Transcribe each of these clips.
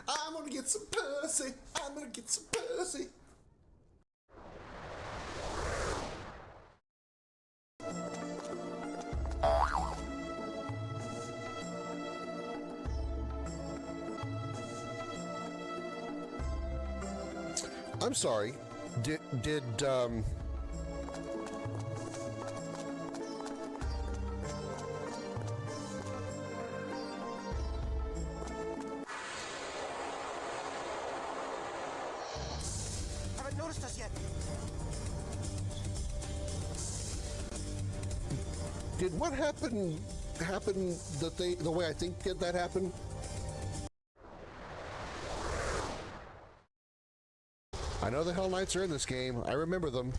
I'm gonna get some pussy. I'm gonna get some pussy. I'm sorry. Did Haven't noticed us yet. Did what happen that the way I think did that happen? I know the Hell Knights are in this game. I remember them.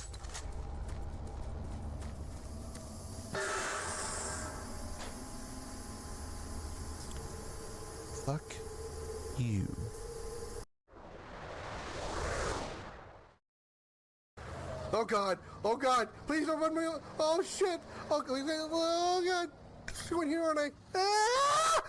Fuck you. Oh God! Oh God! Please don't run me! Oh shit! Oh God! I'm in here, aren't I? Ah!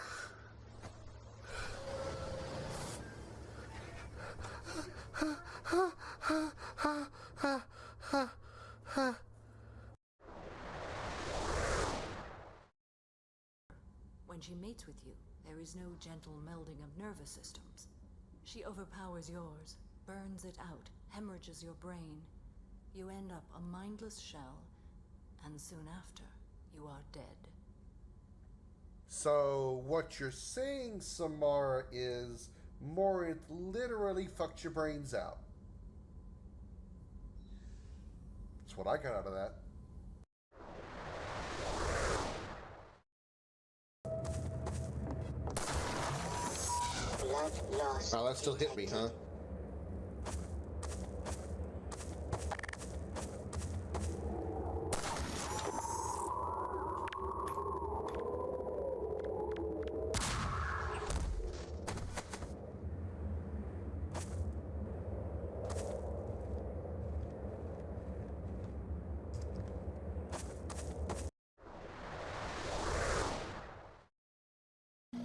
When she mates with you, there is no gentle melding of nervous systems. She overpowers yours, burns it out, hemorrhages your brain. You end up a mindless shell, and soon after, you are dead. So what you're saying, Samara, is Morinth literally fucked your brains out. That's what I got out of that. Oh, that still hit me, huh?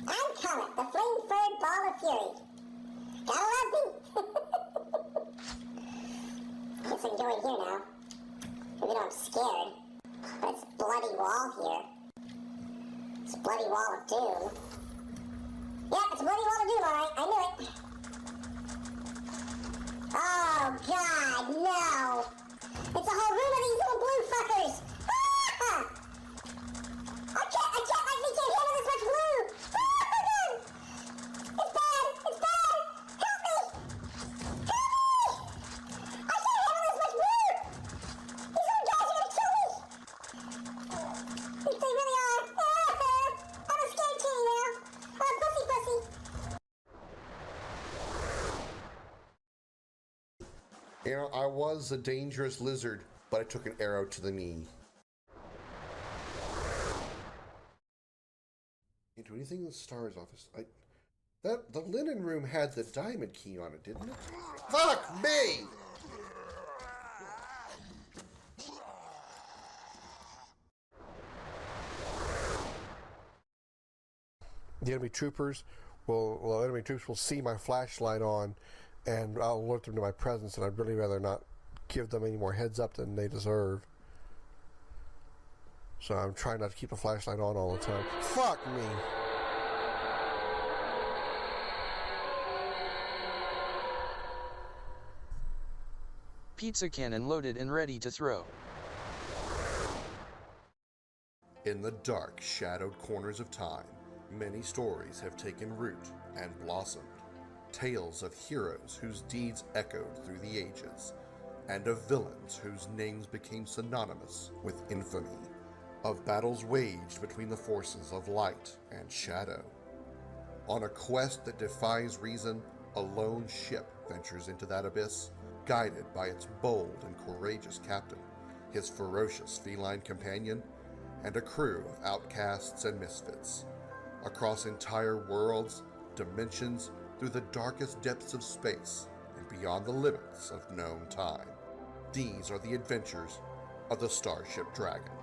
I'm Comet, the flame-furred ball of fury. Gotta love me! Guess I can go in here now. Even though I'm scared. But it's a bloody wall here. It's a bloody wall of doom. Yeah, it's a bloody wall of doom, alright. I knew it. Oh, God, no! It's a whole room of these little blue fuckers! Ah! I can't handle this much blue! Ah! It's bad! It's bad! Help me! Help me! I can't handle this much blue! These little guys are gonna kill me! They really are! Ah! I'm a scared kitty now! I'm a pussy. You know, I was a dangerous lizard, but I took an arrow to the knee. Can't do anything in the STARS office. The linen room had the diamond key on it, didn't it? Fuck me! The enemy troopers will see my flashlight on, and I'll alert them to my presence, and I'd really rather not give them any more heads up than they deserve. So I'm trying not to keep the flashlight on all the time. Fuck me! Pizza cannon loaded and ready to throw. In the dark, shadowed corners of time, many stories have taken root and blossomed. Tales of heroes whose deeds echoed through the ages, and of villains whose names became synonymous with infamy. Of battles waged between the forces of light and shadow. On a quest that defies reason, a lone ship ventures into that abyss, guided by its bold and courageous captain, his ferocious feline companion, and a crew of outcasts and misfits. Across entire worlds, dimensions, through the darkest depths of space, and beyond the limits of known time. These are the adventures of the Starship Dragon.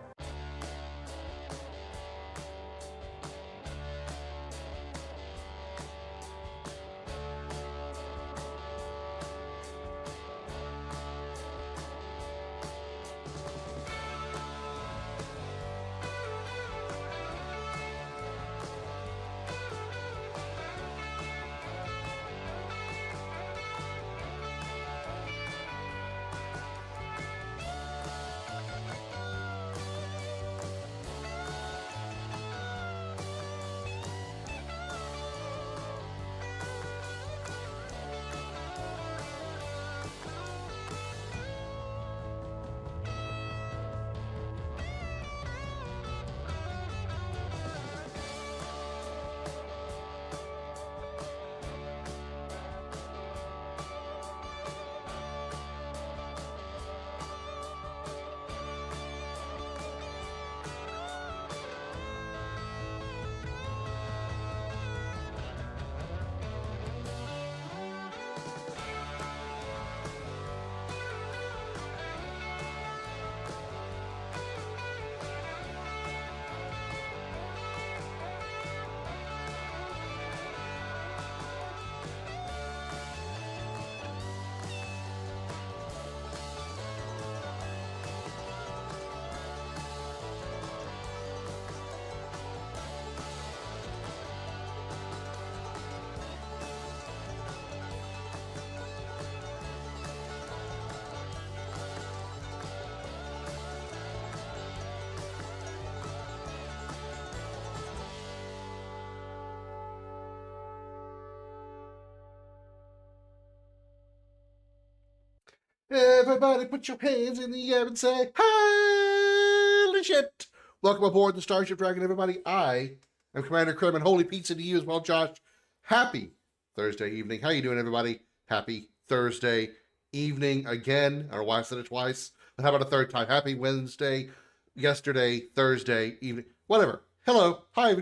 Everybody put your hands in the air and say, holy shit! Welcome aboard the Starship Dragon, everybody. I am Commander Krim, and holy pizza to you as well, Josh. Happy Thursday evening. How you doing, everybody? Happy Thursday evening again. I don't know why I said it twice, but how about a third time? Happy Wednesday, yesterday, Thursday evening, whatever. Hello. Hi,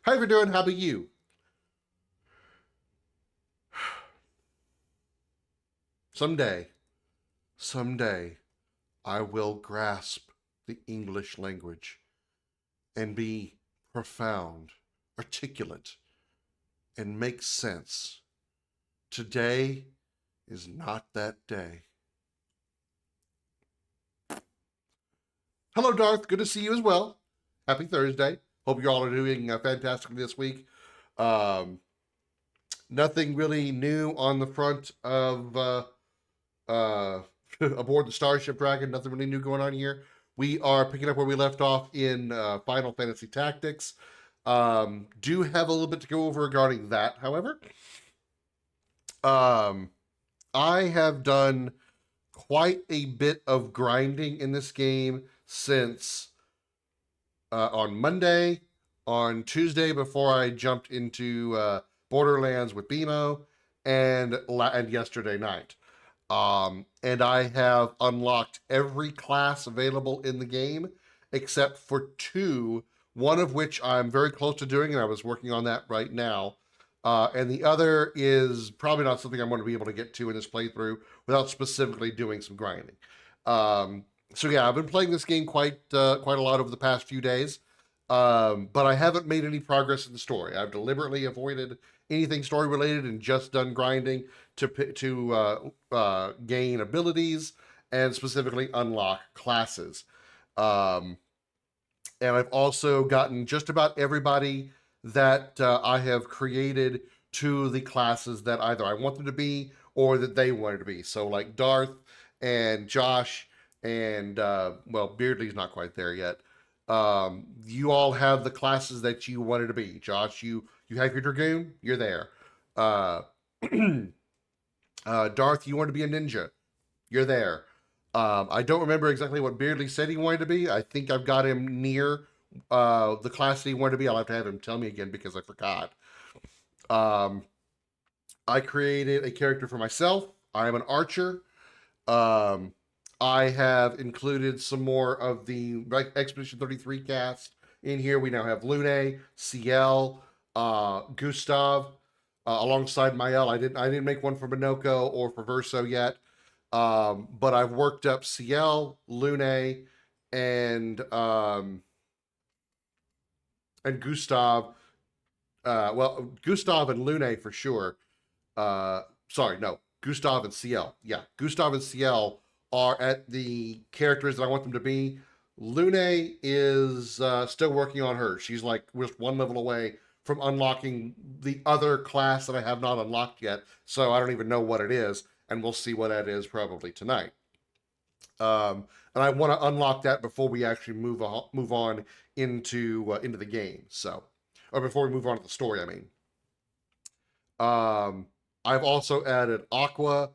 how you doing? How about you? Someday, I will grasp the English language and be profound, articulate, and make sense. Today is not that day. Hello, Darth. Good to see you as well. Happy Thursday. Hope you all are doing fantastically this week. Nothing really new on the front of aboard the Starship Dragon. Nothing really new going on here. We are picking up where we left off in Final Fantasy Tactics. Do have a little bit to go over regarding that, however. I have done quite a bit of grinding in this game since on Monday, on Tuesday before I jumped into Borderlands with BMO, and yesterday night. And I have unlocked every class available in the game except for 2, one of which I'm very close to doing, and I was working on that right now. And the other is probably not something I'm going to be able to get to in this playthrough without specifically doing some grinding. So yeah, I've been playing this game quite a lot over the past few days, but I haven't made any progress in the story. I've deliberately avoided anything story related and just done grinding to gain abilities and specifically unlock classes. And I've also gotten just about everybody that I have created to the classes that either I want them to be or that they wanted to be. So like Darth and Josh and, well, Beardley's not quite there yet. You all have the classes that you wanted to be. Josh, you have your Dragoon, you're there. Darth, you want to be a ninja, you're there. I don't remember exactly what Beardley said he wanted to be. I think I've got him near the class that he wanted to be. I'll have to have him tell me again because I forgot. I created a character for myself. I am an archer. I have included some more of the Expedition 33 cast in here. We now have Lune, CL, Gustav, alongside Mael. I didn't make one for Minoko or for Verso yet, but I've worked up CL, Lune, and Gustav. Well, Gustav and Lune for sure. Sorry, no, Gustav and CL. Yeah, Gustav and CL are at the characters that I want them to be. Lune is still working on her. She's like just one level away from unlocking the other class that I have not unlocked yet. So I don't even know what it is, and we'll see what that is probably tonight. And I want to unlock that before we actually move on into the game. So, or before we move on to the story, I mean. I've also added Aqua,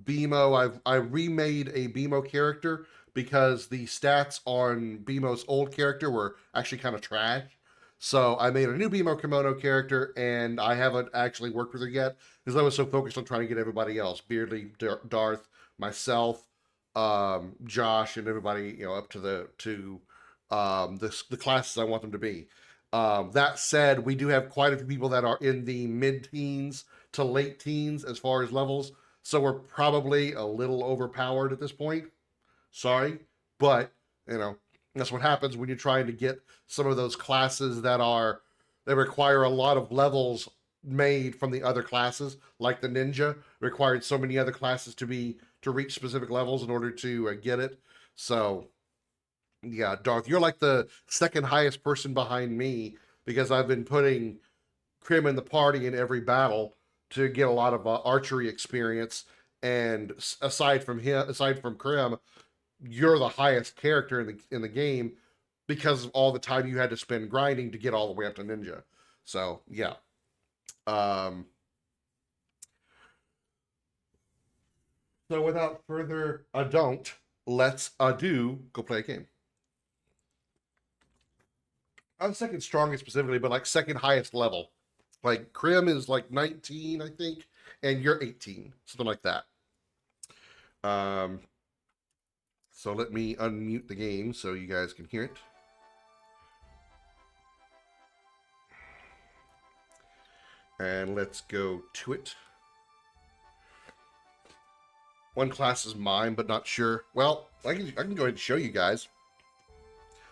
BMO. I remade a BMO character because the stats on BMO's old character were actually kind of trash. So I made a new BMO Kimono character, and I haven't actually worked with her yet because I was so focused on trying to get everybody else, Beardley, Darth, myself, Josh, and everybody, up to the classes I want them to be. That said, we do have quite a few people that are in the mid-teens to late teens as far as levels, so we're probably a little overpowered at this point. Sorry, but that's what happens when you're trying to get some of those classes that require a lot of levels made from the other classes, like the ninja required so many other classes to reach specific levels in order to get it. So yeah, Darth, you're like the second highest person behind me because I've been putting Krim in the party in every battle to get a lot of archery experience. And aside from Krim, you're the highest character in the game because of all the time you had to spend grinding to get all the way up to ninja. So yeah. So without further let's go play a game. I'm second strongest specifically, but like second highest level. Like Krim is like 19, I think, and you're 18, something like that. Um, so let me unmute the game so you guys can hear it. And let's go to it. One class is mine, but not sure. Well, I can go ahead and show you guys.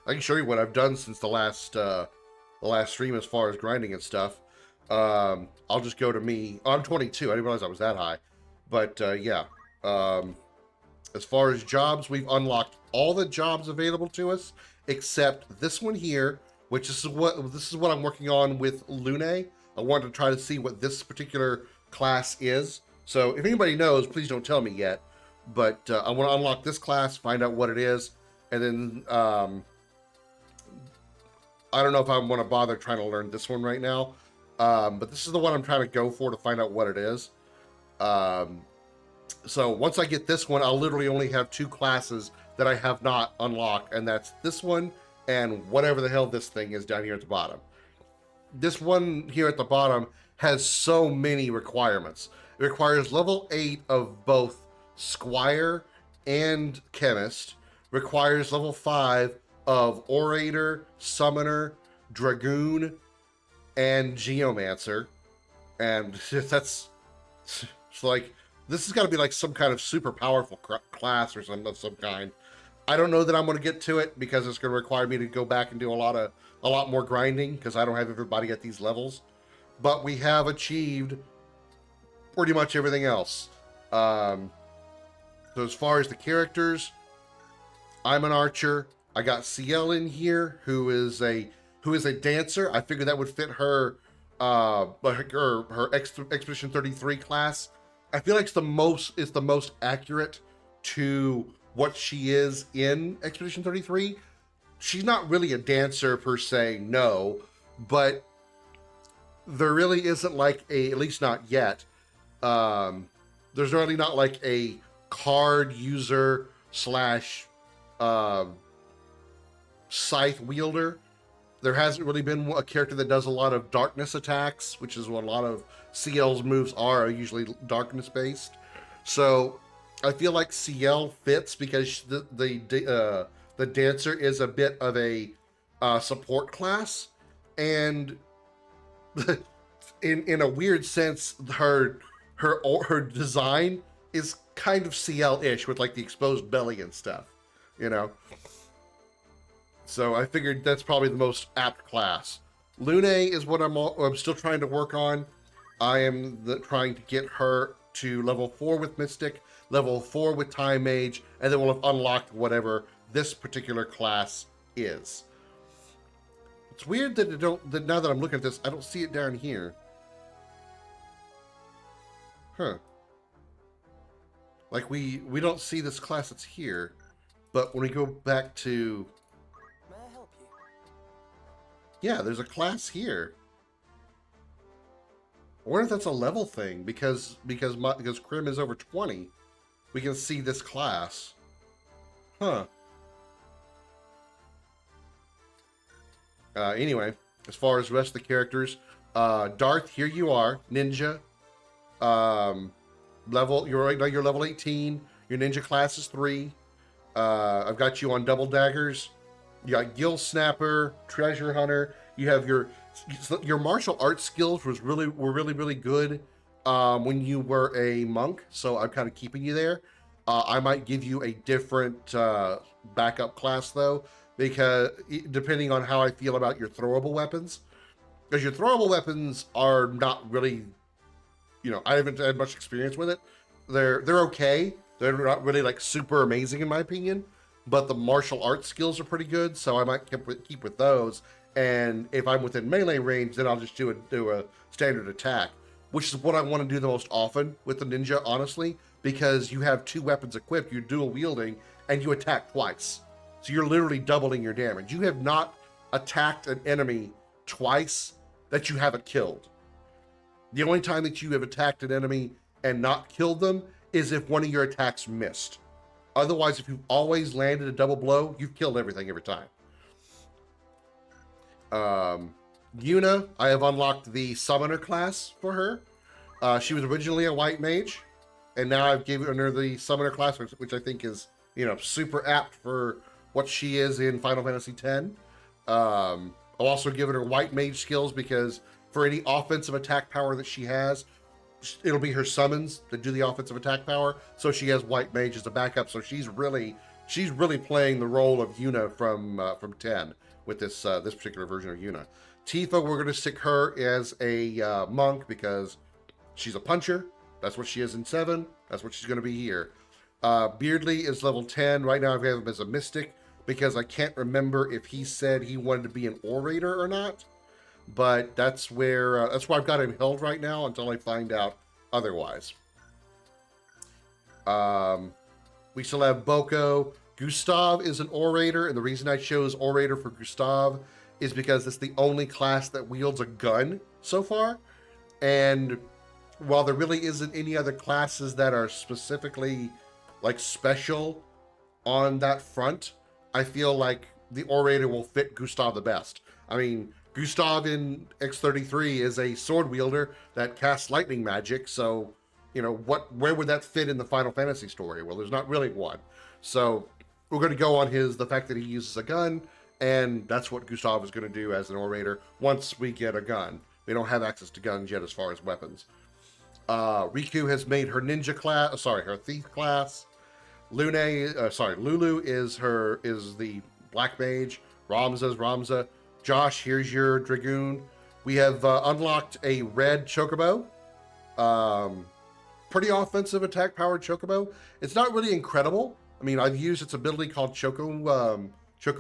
I can show you what I've done since the last stream as far as grinding and stuff. I'll just go to me. Oh, I'm 22. I didn't realize I was that high. But yeah. As far as jobs, we've unlocked all the jobs available to us except this one here, which is what I'm working on with Lune. I wanted to try to see what this particular class is. So if anybody knows, please don't tell me yet. But I want to unlock this class, find out what it is, and then I don't know if I want to bother trying to learn this one right now. But this is the one I'm trying to go for to find out what it is. So once I get this one, I'll literally only have two classes that I have not unlocked, and that's this one and whatever the hell this thing is down here at the bottom. This one here at the bottom has so many requirements. It requires level 8 of both Squire and Chemist. Requires level 5 of Orator, Summoner, Dragoon, and Geomancer. And that's like, this has got to be like some kind of super powerful class or some kind. I don't know that I'm going to get to it because it's going to require me to go back and do a lot more grinding because I don't have everybody at these levels. But we have achieved pretty much everything else. So as far as the characters, I'm an archer. I got CL in here, who is a dancer. I figured that would fit her Expedition 33 class. I feel like it's the most accurate to what she is in Expedition 33. She's not really a dancer per se, no, but there really isn't like at least not yet. There's really not like a card user / scythe wielder. There hasn't really been a character that does a lot of darkness attacks, which is what a lot of CL's moves are usually darkness based. So I feel like CL fits because the dancer is a bit of a support class, and in a weird sense, her design is kind of CL-ish with like the exposed belly and stuff, you know. So I figured that's probably the most apt class. Lune is what I'm still trying to work on. I am trying to get her to level 4 with Mystic, level 4 with Time Mage, and then we'll have unlocked whatever this particular class is. It's weird that now that I'm looking at this, I don't see it down here. Huh. Like we don't see this class that's here, but when we go back to... May I help you? Yeah, there's a class here. I wonder if that's a level thing because Krim is over 20. We can see this class. Huh. Anyway, as far as the rest of the characters, Darth, here you are, ninja. You're right now. You're level 18. Your ninja class is 3. I've got you on double daggers. You got Gill Snapper, Treasure Hunter. You have your martial arts skills were really good when you were a monk. So I'm kind of keeping you there. I might give you a different backup class though, because depending on how I feel about your throwable weapons, because your throwable weapons are not really, I haven't had much experience with it. They're okay. They're not really like super amazing in my opinion, but the martial arts skills are pretty good. So I might keep with those. And if I'm within melee range, then I'll just do a standard attack, which is what I want to do the most often with the ninja, honestly, because you have 2 weapons equipped, you're dual wielding, and you attack twice. So you're literally doubling your damage. You have not attacked an enemy twice that you haven't killed. The only time that you have attacked an enemy and not killed them is if one of your attacks missed. Otherwise, if you've always landed a double blow, you've killed everything every time. Yuna, I have unlocked the Summoner class for her. She was originally a white mage, and now I've given her the Summoner class, which I think is, super apt for what she is in Final Fantasy X. I've also given her white mage skills because for any offensive attack power that she has, it'll be her summons that do the offensive attack power. So she has white mage as a backup. So she's really playing the role of Yuna from 10 with this particular version of Yuna. Tifa, we're going to stick her as a monk because she's a puncher. That's what she is in 7. That's what she's going to be here. Beardley is level 10. Right now I have him as a mystic because I can't remember if he said he wanted to be an orator or not. But that's where I've got him held right now until I find out otherwise. We still have Boko. Gustav is an orator, and the reason I chose orator for Gustav is because it's the only class that wields a gun so far. And while there really isn't any other classes that are specifically like special on that front, I feel like the orator will fit Gustav the best. I mean, Gustav in X33 is a sword wielder that casts lightning magic, so, where would that fit in the Final Fantasy story? Well, there's not really one. So we're going to go on the fact that he uses a gun, and that's what Gustav is going to do as an orator once we get a gun. We don't have access to guns yet as far as weapons. Riku has made her ninja class, her thief class. Lulu is the black mage. Ramza's Ramza. Josh, here's your Dragoon. We have unlocked a red Chocobo. Pretty offensive attack powered Chocobo. It's not really incredible. I mean, I've used its ability called Choco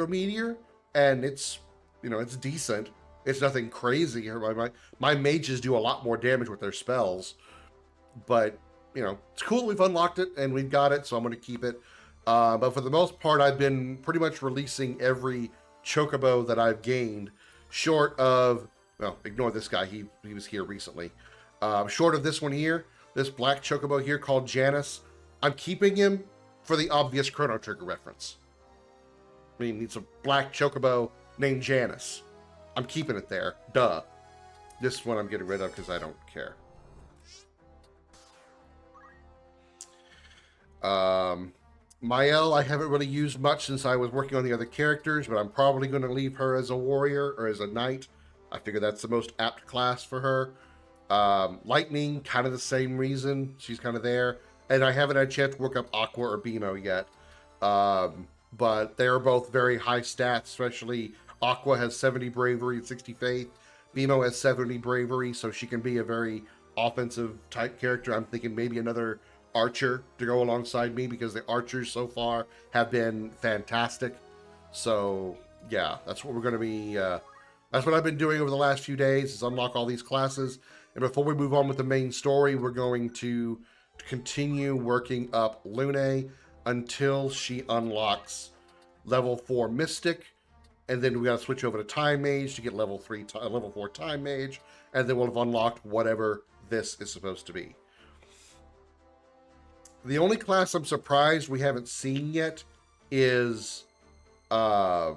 Meteor, and it's decent. It's nothing crazy. My mages do a lot more damage with their spells. But, it's cool we've unlocked it and we've got it, so I'm going to keep it. But for the most part, I've been pretty much releasing every Chocobo that I've gained, short of, ignore this guy, he was here recently. Short of this one here, this black Chocobo here called Janus, I'm keeping him for the obvious Chrono Trigger reference. I mean, it's a black Chocobo named Janus. I'm keeping it there, duh. This one I'm getting rid of because I don't care. Mael, I haven't really used much since I was working on the other characters, but I'm probably going to leave her as a warrior or as a knight. I figure that's the most apt class for her. Lightning, kind of the same reason. She's kind of there. And I haven't had a chance to work up Aqua or Bimo yet. But they're both very high stats, especially Aqua has 70 bravery and 60 faith. Bimo has 70 bravery, so she can be a very offensive type character. I'm thinking maybe another archer to go alongside me because the archers so far have been fantastic. So yeah, that's what we're going to be that's what I've been doing over the last few days, is unlock all these classes. And before we move on with the main story, we're going to continue working up Lune until she unlocks level 4 Mystic, and then we got to switch over to Time Mage to get level 4 Time Mage, and then we'll have unlocked whatever this is supposed to be. The only class I'm surprised we haven't seen yet is Red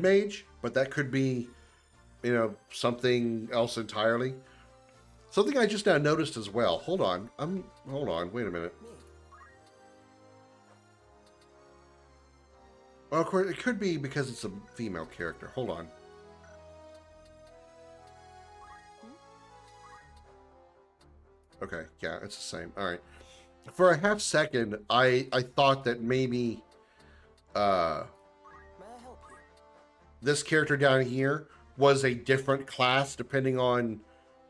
Mage, but that could be, something else entirely. Something I just now noticed as well. Hold on, wait a minute. Well, of course, it could be because it's a female character. Hold on. Okay, yeah, it's the same. All right. For a half second, I thought that maybe May I help you? this character down here was a different class, depending on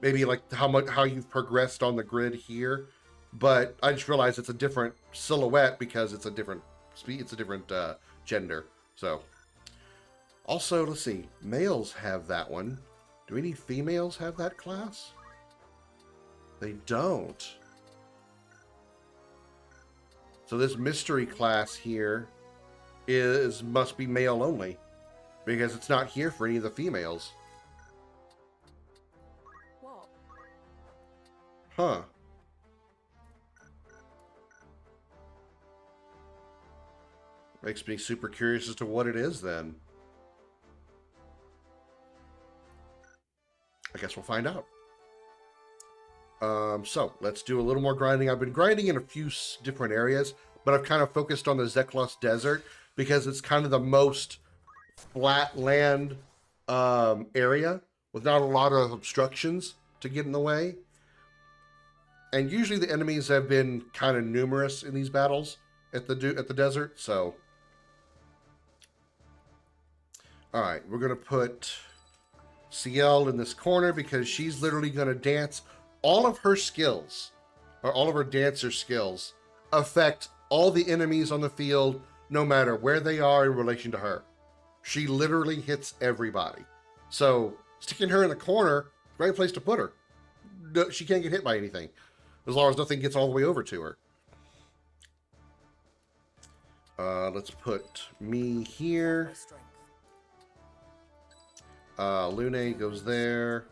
maybe like how you've progressed on the grid here. But I just realized it's a different silhouette because it's a different speed. It's a different gender. So, also, let's see. Males have that one. Do any females have that class? They don't. So this mystery class here must be male only, because it's not here for any of the females. What? Huh. Makes me super curious as to what it is then. I guess we'll find out. So let's do a little more grinding. I've been grinding in a few different areas, but I've kind of focused on the Zeklos Desert because it's kind of the most flat land area with not a lot of obstructions to get in the way. And usually the enemies have been kind of numerous in these battles at the desert. So, all right, we're gonna put CL in this corner because she's literally gonna dance. All of her skills, or all of her dancer skills, affect all the enemies on the field, no matter where they are in relation to her. She literally hits everybody. So sticking her in the corner, great place to put her. No, she can't get hit by anything, as long as nothing gets all the way over to her. Let's put me here. Lune goes there.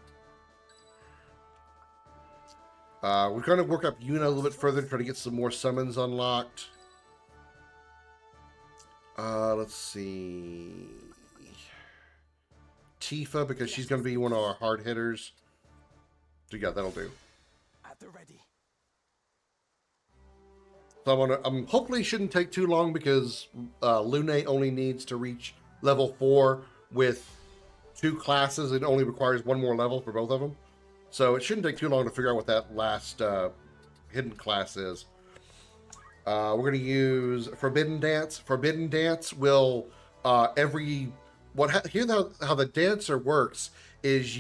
We're going to work up Yuna a little bit further to try to get some more summons unlocked. Let's see. Tifa, because she's going to be one of our hard hitters. So yeah, that'll do. At the ready. So I'm hopefully shouldn't take too long because Lune only needs to reach level 4 with 2 classes. It only requires 1 more level for both of them. So it shouldn't take too long to figure out what that last hidden class is. We're going to use Forbidden Dance. Forbidden Dance will how the dancer works is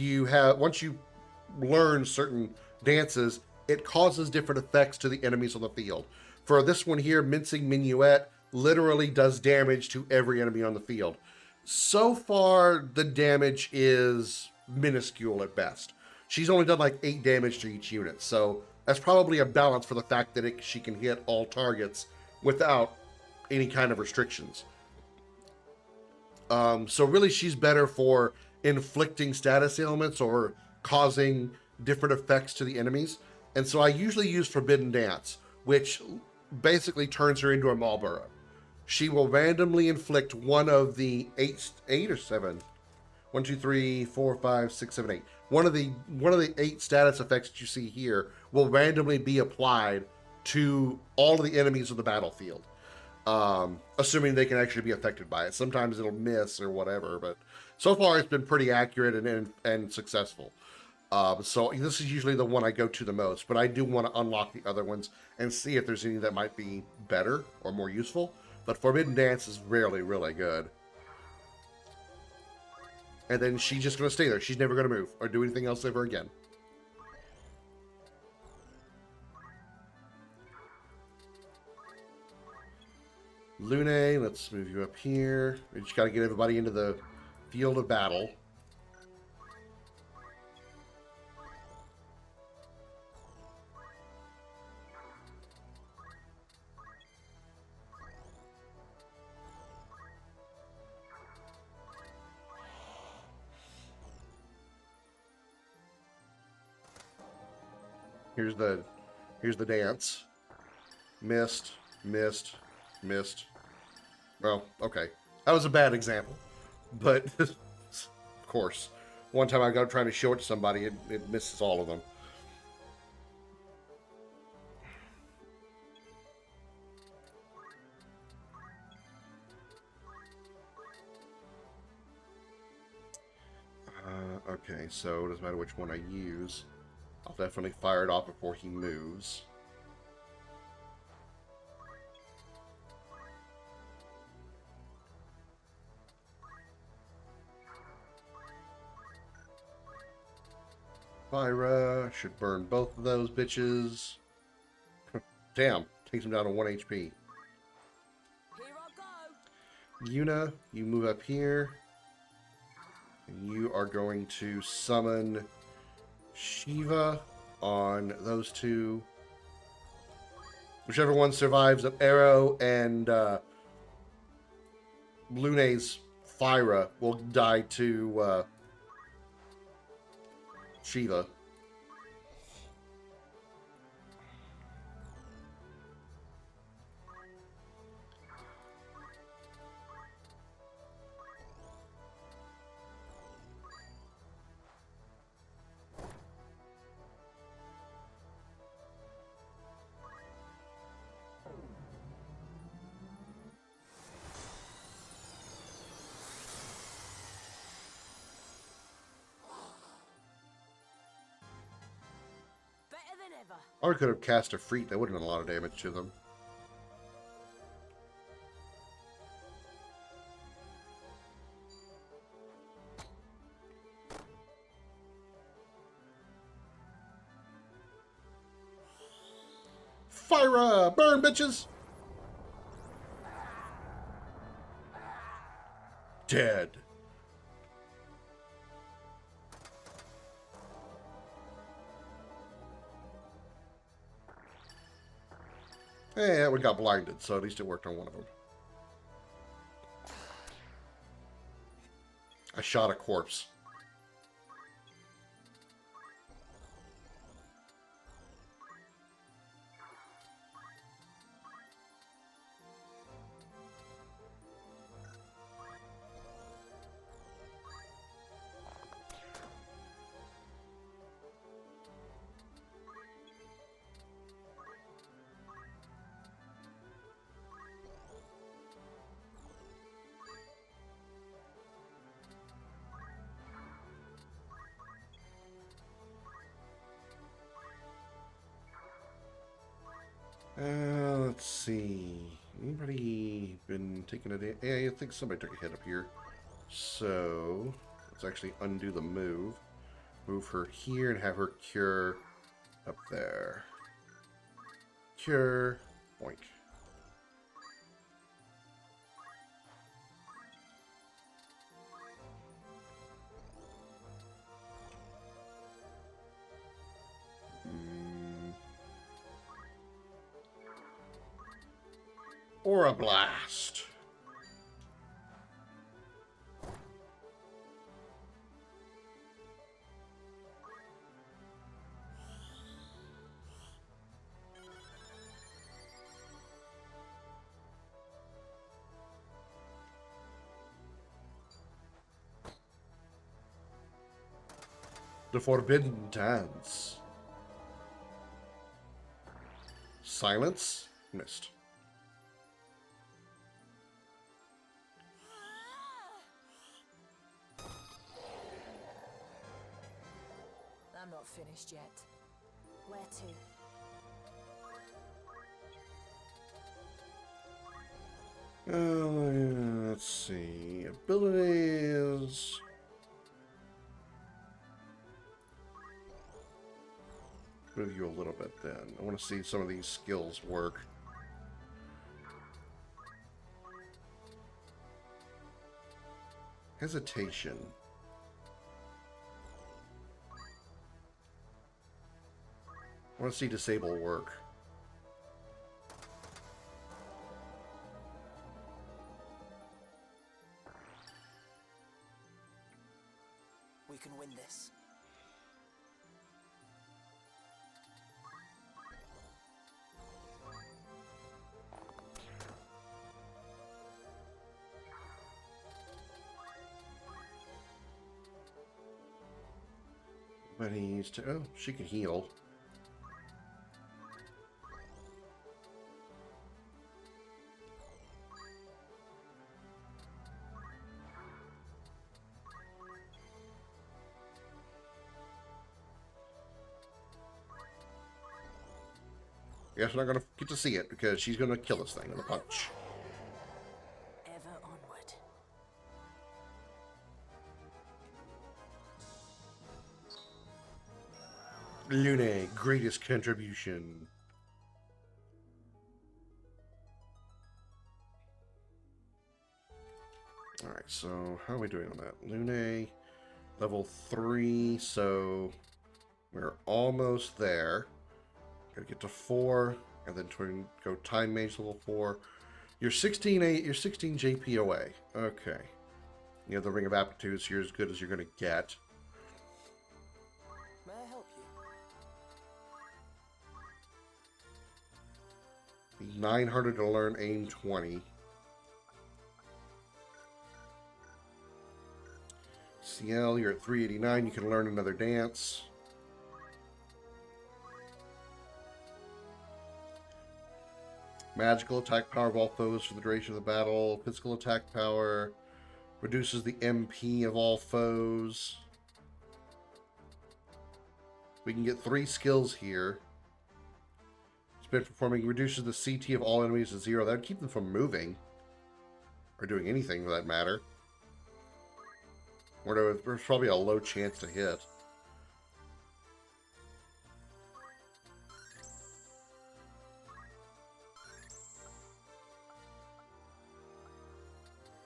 once you learn certain dances, it causes different effects to the enemies on the field. For this one here, Mincing Minuet literally does damage to every enemy on the field. So far, the damage is minuscule at best. She's only done like 8 damage to each unit, so that's probably a balance for the fact that she can hit all targets without any kind of restrictions. So really she's better for inflicting status ailments or causing different effects to the enemies. And so I usually use Forbidden Dance, which basically turns her into a Marlboro. She will randomly inflict one of the 8 or 7. 1, 2, 3, 4, 5, 6, 7, 8. One of the 8 status effects that you see here will randomly be applied to all of the enemies of the battlefield, assuming they can actually be affected by it. Sometimes it'll miss or whatever, but so far it's been pretty accurate and successful. So this is usually the one I go to the most, but I do want to unlock the other ones and see if there's any that might be better or more useful. But Forbidden Dance is really, really good. And then she's just going to stay there. She's never going to move or do anything else ever again. Lune, let's move you up here. We just got to get everybody into the field of battle. Here's the dance. Missed, missed, missed. Well, okay. That was a bad example. But, of course, one time I got trying to show it to somebody, it misses all of them. Okay, so it doesn't matter which one I use. I'll definitely fire it off before he moves. Fire should burn both of those bitches. Damn, takes him down to 1 HP. Here I go. Yuna, you move up here. And you are going to summon Shiva on those 2. Whichever one survives of Arrow and Lune's Fyra will die to Shiva. Ever. Or could have cast a freak. That would have done a lot of damage to them. Fire! Burn, bitches! Dead. Hey, that one got blinded, so at least it worked on one of them. I shot a corpse. Let's see. Anybody been taking a day? Yeah, I think somebody took a hit up here. So, let's actually undo the move. Move her here and have her cure up there. Cure. Boink. Or a blast. The Forbidden Dance. Silence? Missed. I'm not finished yet. Where to? Let's see. Abilities. Move you a little bit then. I want to see some of these skills work. Hesitation. I want to see disable work. We can win this. But he needs to. Oh, she can heal. Guess we're not gonna get to see it because she's gonna kill this thing with a punch. Ever onward. Lune, greatest contribution. Alright, so how are we doing on that? Lune, level 3, so we're almost there. Gotta get to 4, and then go Time Mage level 4. You're 16 JPOA. Okay. You have the Ring of Aptitude, so you're as good as you're gonna get. May I help you? 900 to learn aim 20. CL, you're at 389. You can learn another dance. Magical attack power of all foes for the duration of the battle. Physical attack power reduces the MP of all foes. We can get 3 skills here. been performing reduces the CT of all enemies to 0. That would keep them from moving. Or doing anything for that matter. Or there's probably a low chance to hit.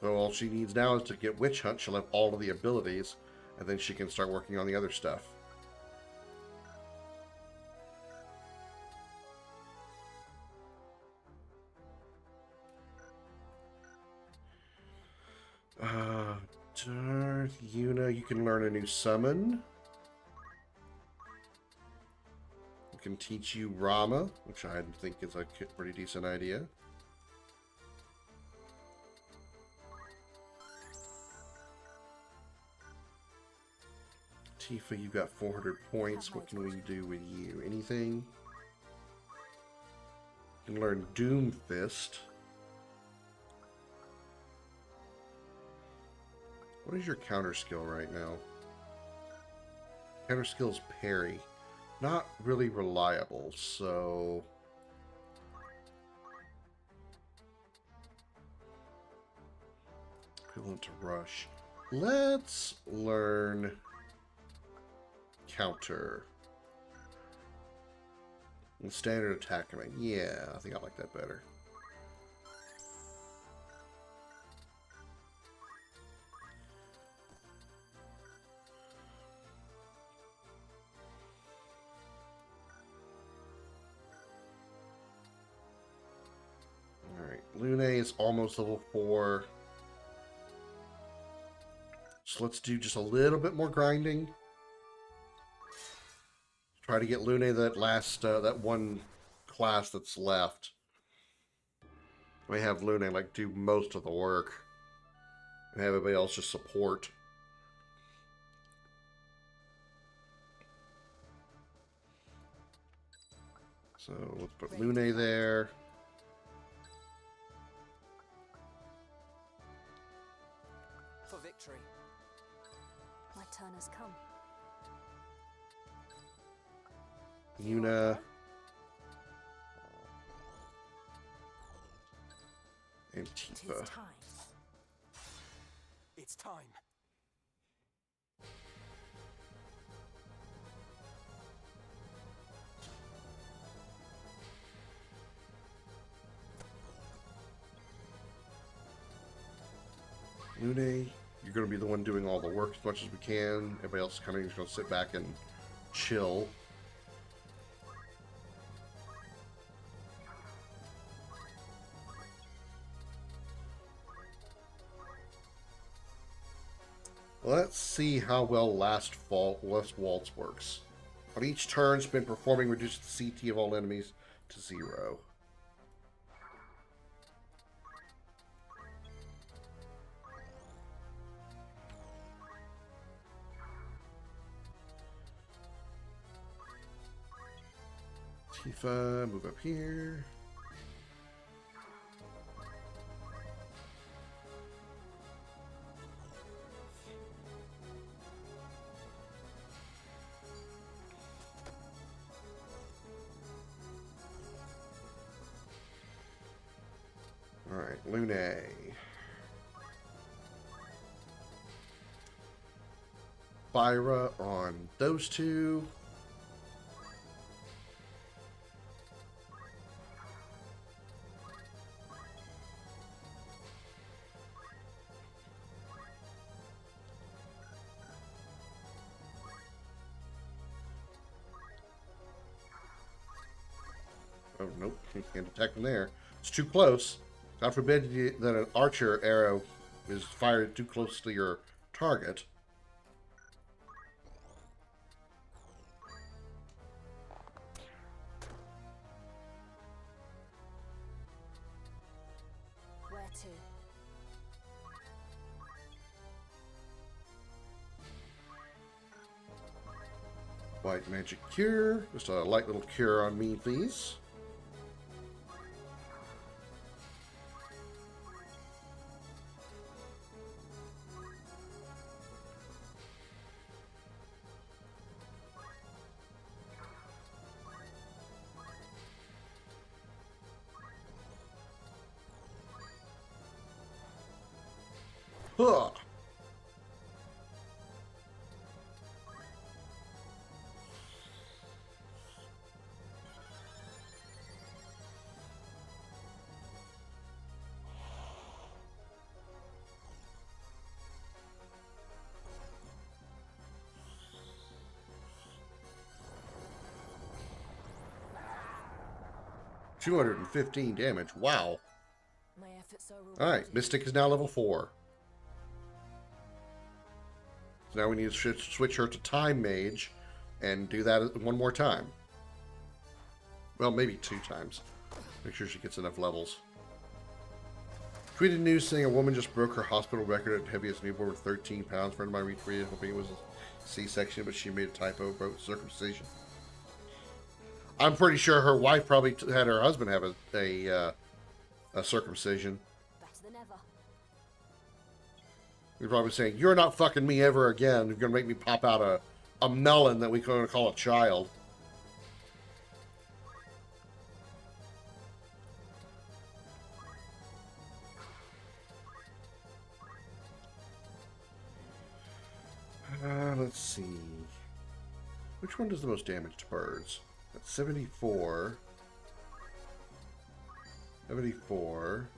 So all she needs now is to get Witch Hunt. She'll have all of the abilities, and then she can start working on the other stuff. Darth Yuna, you can learn a new summon. We can teach you Rama, which I think is a pretty decent idea. Tifa, you got 400 points. What can we do with you? Anything? You can learn Doom Fist. What is your counter skill right now? Counter skill is parry. Not really reliable, so... equivalent to rush. Let's learn counter. And standard attack command. Yeah, I think I like that better. Alright, Lune is almost level 4. So let's do just a little bit more grinding. Try to get Lune that last, that one class that's left. We have Lune like do most of the work. And have everybody else just support. So let's put Lune there. For victory. My turn has come. Yuna. And Tifa. Tis time. It's time. Lune, you're going to be the one doing all the work as much as we can. Everybody else kind of just going to sit back and chill. Let's see how well Last Waltz works. On each turn, spend performing reduces the CT of all enemies to 0. Tifa, move up here. Alright, Lune. Fyra on those two. Oh, nope. You can't attack them there. It's too close. God forbid that an archer arrow is fired too close to your target. Where to? White magic cure. Just a light little cure on me, please. Huh. 215 damage. Wow. My efforts are All right, rewarded. Mystic is now level 4. So now we need to switch her to Time Mage and do that one more time. Well, maybe 2 times. Make sure she gets enough levels. Tweeted news saying a woman just broke her hospital record at heaviest newborn with 13 pounds. Friend of mine retweeted hoping it was a C-section, but she made a typo, wrote circumcision. I'm pretty sure her wife probably had her husband have a circumcision. Better than ever. You're probably saying, "You're not fucking me ever again. You're gonna make me pop out a melon that we gonna call a child." Let's see. Which one does the most damage to birds? That's 74. 74.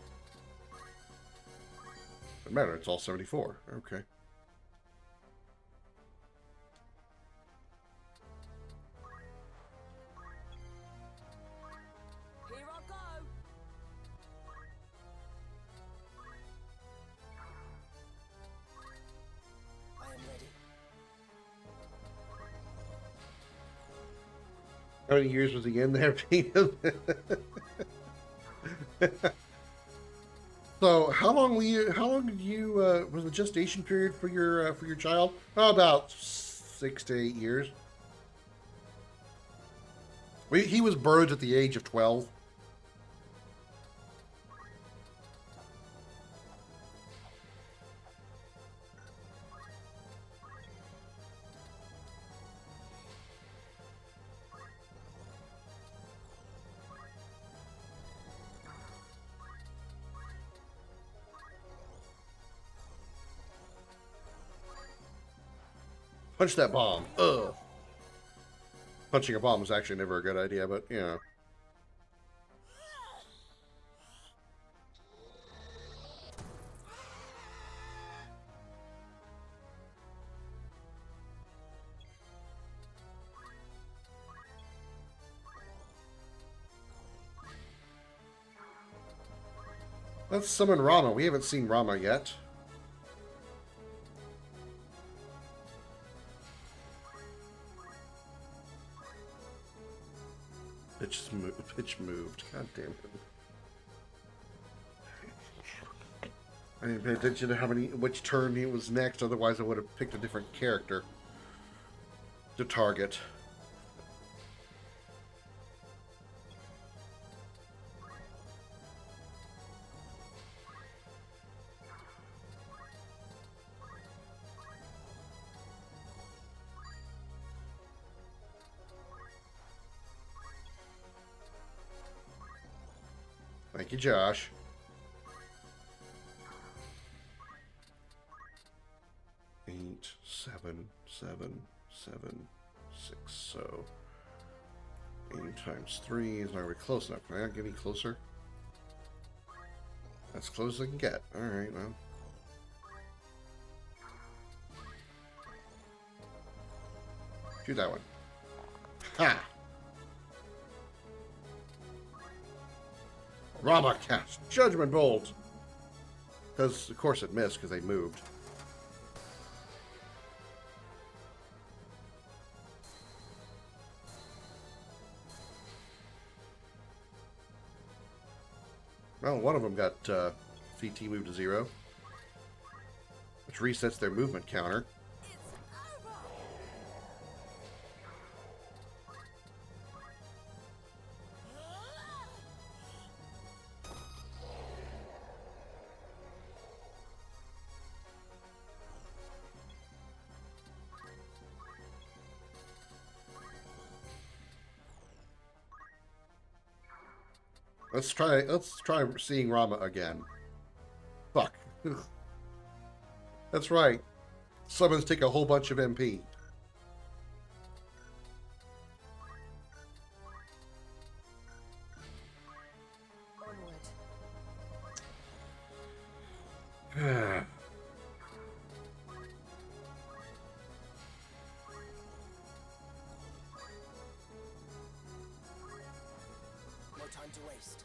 Doesn't matter, it's all 74. Okay. Here I go. I am ready. How many years was he in there, Peter? So, how long did you, was the gestation period for your child? Oh, about 6 to 8 years. He was birthed at the age of 12. Punch that bomb. Ugh. Punching a bomb is actually never a good idea, but, you know. Let's summon Rama. We haven't seen Rama yet. Pitch moved. God damn it. I didn't pay attention to which turn he was next, otherwise I would have picked a different character to target. Thank you, Josh. Eight, 7, 7, 7, 6. So 8 times 3 is not really close enough. Can I not get any closer? That's close as I can get. Alright, well. Shoot that one. Ha! Rama cast Judgment Bolt! Because, of course, it missed because they moved. Well, one of them got CT moved to 0, which resets their movement counter. Let's try seeing Rama again. Fuck. That's right. Summons take a whole bunch of MP. Onward. No time to waste.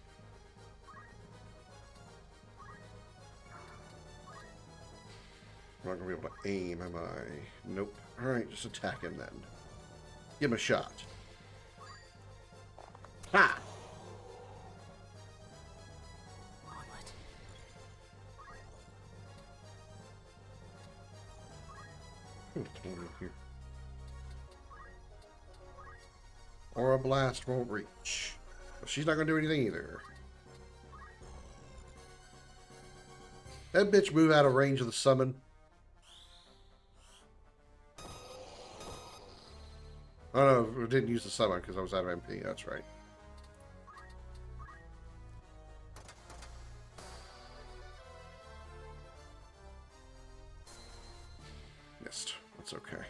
I'm not going to be able to aim, am I? Nope. Alright, just attack him then. Give him a shot. Ha! Onward. Here. Or a blast won't reach. Well, she's not going to do anything either. That bitch move out of range of the summon. Oh no, I didn't use the summon because I was out of MP. That's right. Missed. That's okay.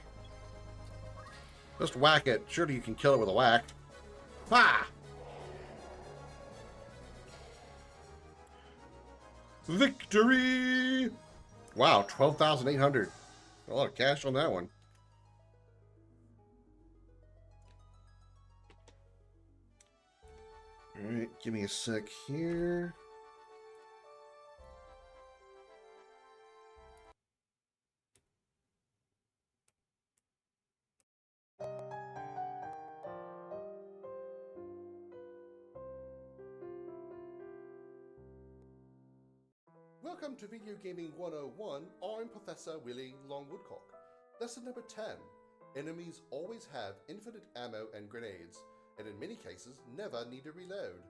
Just whack it. Surely you can kill it with a whack. Ha! Victory! Wow, 12,800. A lot of cash on that one. Alright, give me a sec here. Welcome to Video Gaming 101. I'm Professor Willie Longwoodcock. Lesson number 10. Enemies always have infinite ammo and grenades, and in many cases never need to reload.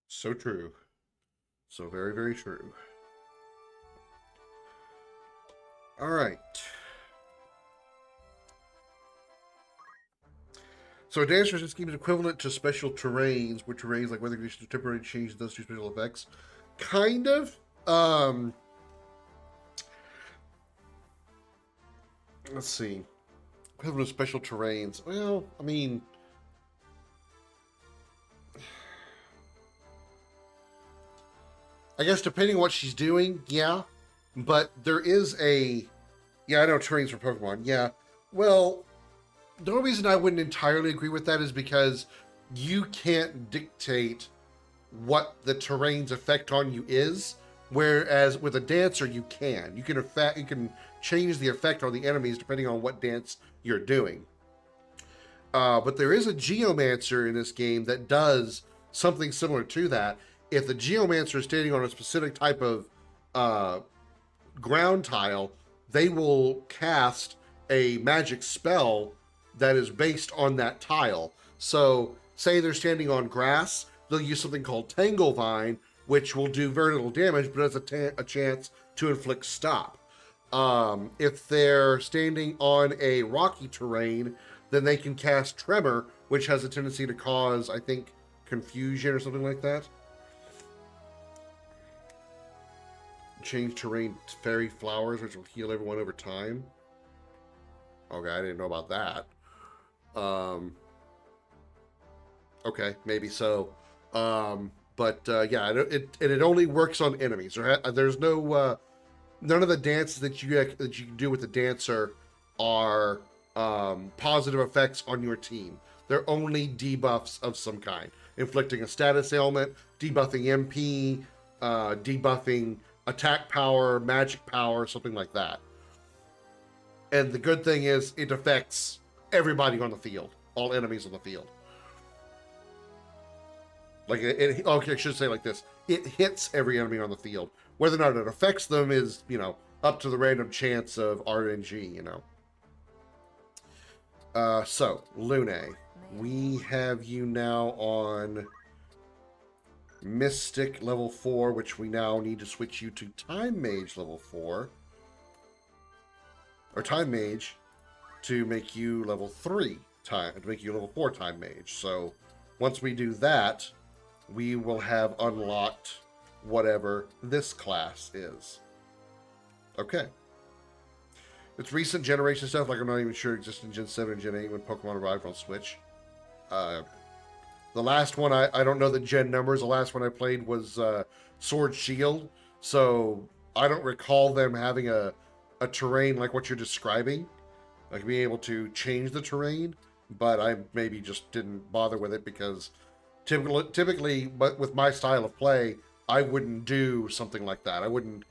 So true. So very, very true. Alright. So a dance resistance scheme is equivalent to special terrains, where terrains like weather conditions or temporary change those two special effects. Kind of. Let's see. Equivalent to special terrains. Well, I mean, I guess depending on what she's doing, yeah. But there is a... Yeah, I know terrains for Pokemon. Yeah. Well, the only reason I wouldn't entirely agree with that is because you can't dictate what the terrain's effect on you is, whereas with a dancer you can. You can change the effect on the enemies depending on what dance you're doing. But there is a Geomancer in this game that does something similar to that. If the Geomancer is standing on a specific type of ground tile, they will cast a magic spell that is based on that tile. So, say they're standing on grass, they'll use something called Tangle Vine, which will do very little damage, but has a chance to inflict stop. If they're standing on a rocky terrain, then they can cast Tremor, which has a tendency to cause, I think, confusion or something like that. Change terrain to fairy flowers, which will heal everyone over time. Okay, I didn't know about that. Okay, maybe so. Yeah, it only works on enemies. There's no none of the dances that you can do with the dancer are positive effects on your team. They're only debuffs of some kind, inflicting a status ailment, debuffing MP, debuffing attack power, magic power, something like that. And the good thing is it affects everybody on the field, all enemies on the field. Like okay, I should say like this: it hits every enemy on the field. Whether or not it affects them is, up to the random chance of RNG. So Lune, we have you now on Mystic level 4, which we now need to switch you to Time Mage level 4, or Time Mage, to make you level 3. time, to make you a level 4 time mage. So once we do that, we will have unlocked whatever this class is. Okay. It's recent generation stuff, like I'm not even sure it existed in Gen 7 and Gen 8 when Pokemon arrived on Switch. The last one, I don't know the gen numbers. The last one I played was Sword Shield, so I don't recall them having a terrain like what you're describing, like being able to change the terrain, but I maybe just didn't bother with it because typically, but with my style of play, I wouldn't do something like that. I wouldn't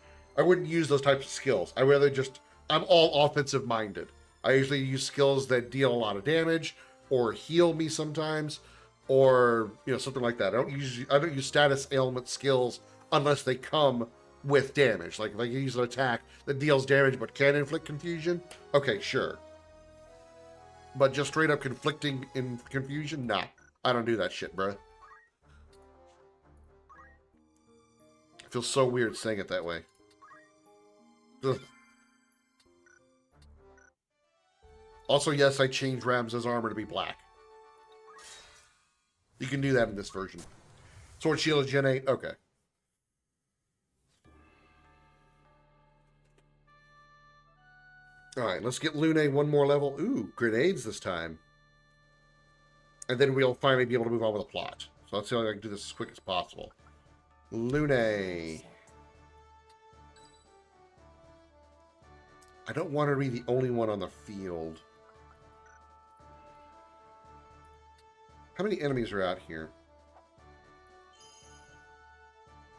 use those types of skills. I'm all offensive minded. I usually use skills that deal a lot of damage or heal me sometimes, or something like that. I don't use status ailment skills unless they come with damage. Like if I use an attack that deals damage but can inflict confusion, okay, sure. But just straight up conflicting in confusion, nah. I don't do that shit, bro. It feels so weird saying it that way. Ugh. Also, yes, I changed Ramza's armor to be black. You can do that in this version. Sword Shield is Gen 8? Okay. Alright, let's get Lune one more level. Ooh, grenades this time. And then we'll finally be able to move on with the plot. So let's see if I can do this as quick as possible. Lune. I don't want her to be the only one on the field. How many enemies are out here?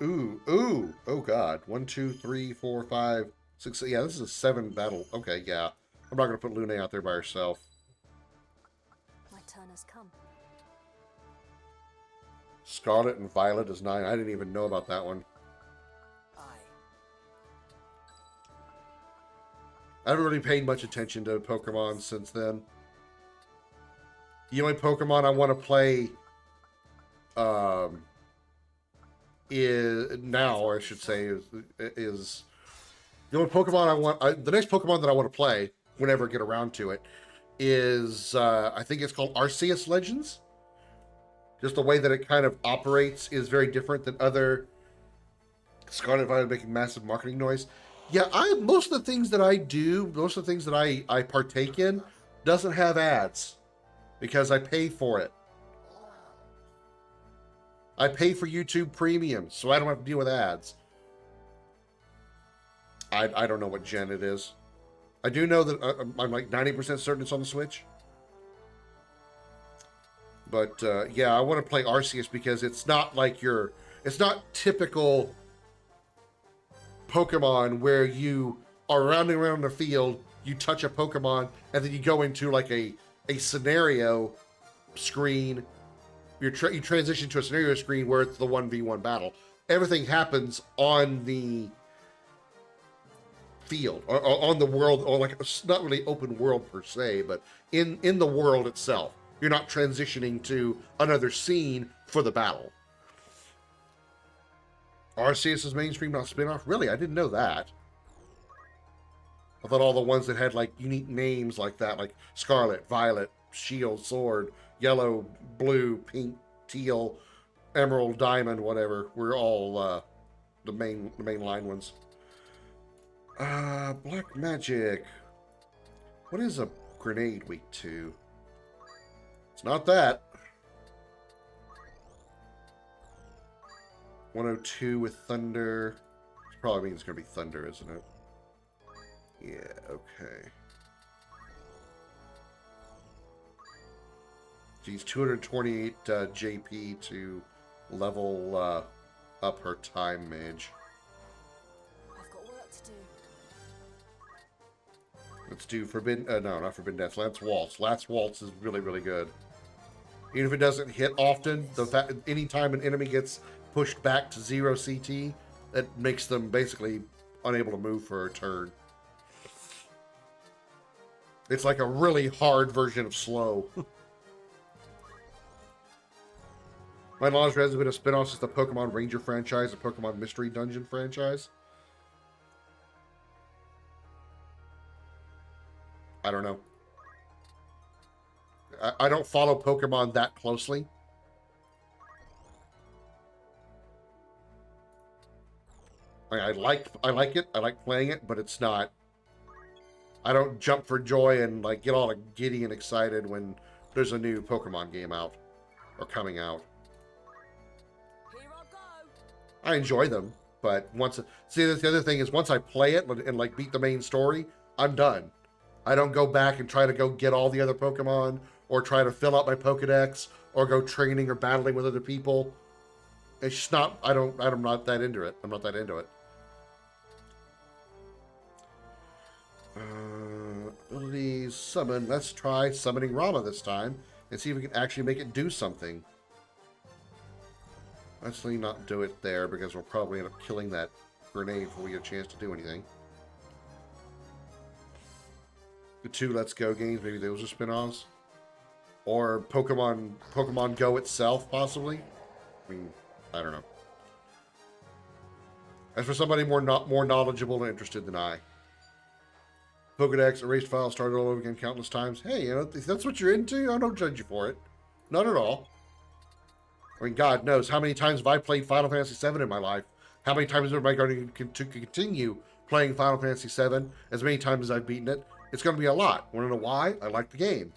Ooh, ooh, oh god. 1, 2, 3, 4, 5, 6. Yeah, this is a 7 battle. Okay, yeah. I'm not going to put Lune out there by herself. My turn has come. Scarlet and Violet is 9. I didn't even know about that one. I haven't really paid much attention to Pokemon since then. The only Pokemon I want to play is now, or I should say, is the only Pokemon I want. The next Pokemon that I want to play, whenever I get around to it, is I think it's called Arceus Legends. Just the way that it kind of operates is very different than other. Scarlet Violet making massive marketing noise. Yeah, most of the things that I do, most of the things that I partake in, doesn't have ads because I pay for it. I pay for YouTube Premium, so I don't have to deal with ads. I don't know what gen it is. I do know that I'm like 90% certain it's on the Switch. But yeah, I want to play Arceus because it's not like it's not typical Pokemon where you are rounding around the field, you touch a Pokemon, and then you go into like a scenario screen. You transition to a scenario screen where it's the 1v1 battle. Everything happens on the field, or on the world, or like it's not really open world per se, but in the world itself. You're not transitioning to another scene for the battle. Arceus is mainstream, not spin-off? Really? I didn't know that. I thought all the ones that had like unique names like that, like Scarlet, Violet, Shield, Sword, Yellow, Blue, Pink, Teal, Emerald, Diamond, whatever, were all the main line ones. Black Magic. What is a grenade weak to? It's not that. 102 with Thunder. It probably means it's going to be Thunder, isn't it? Yeah, okay. She's 228 JP to level up her time mage. I've got work to do. Let's do Forbidden... no, not Forbidden Dance. Lance Waltz. Lance Waltz is really, really good. Even if it doesn't hit often, the fact anytime an enemy gets pushed back to 0 CT, that makes them basically unable to move for a turn. It's like a really hard version of slow. My knowledge has been a spin-off since the Pokemon Ranger franchise, the Pokemon Mystery Dungeon franchise. I don't know. I don't follow Pokemon that closely. I like it. I like playing it, but it's not. I don't jump for joy and like get all giddy and excited when there's a new Pokemon game out or coming out. Here I go. I enjoy them, but see, the other thing is once I play it and like beat the main story, I'm done. I don't go back and try to go get all the other Pokemon or try to fill out my Pokedex or go training or battling with other people. It's just not. I'm not that into it. I'm not that into it. Abilities, summon. Let's try summoning Rama this time and see if we can actually make it do something. Let's not do it there because we'll probably end up killing that grenade before we get a chance to do anything. The 2 Let's Go games, maybe those are spin-offs. Or Pokemon Go itself, possibly. I mean, I don't know. As for somebody more knowledgeable and interested than I. Pokedex, erased files, started all over again countless times. Hey, you know, if that's what you're into, I don't judge you for it. Not at all. I mean, God knows how many times have I played Final Fantasy VII in my life. How many times am I going to continue playing Final Fantasy VII as many times as I've beaten it? It's going to be a lot. Want to know why? I like the game.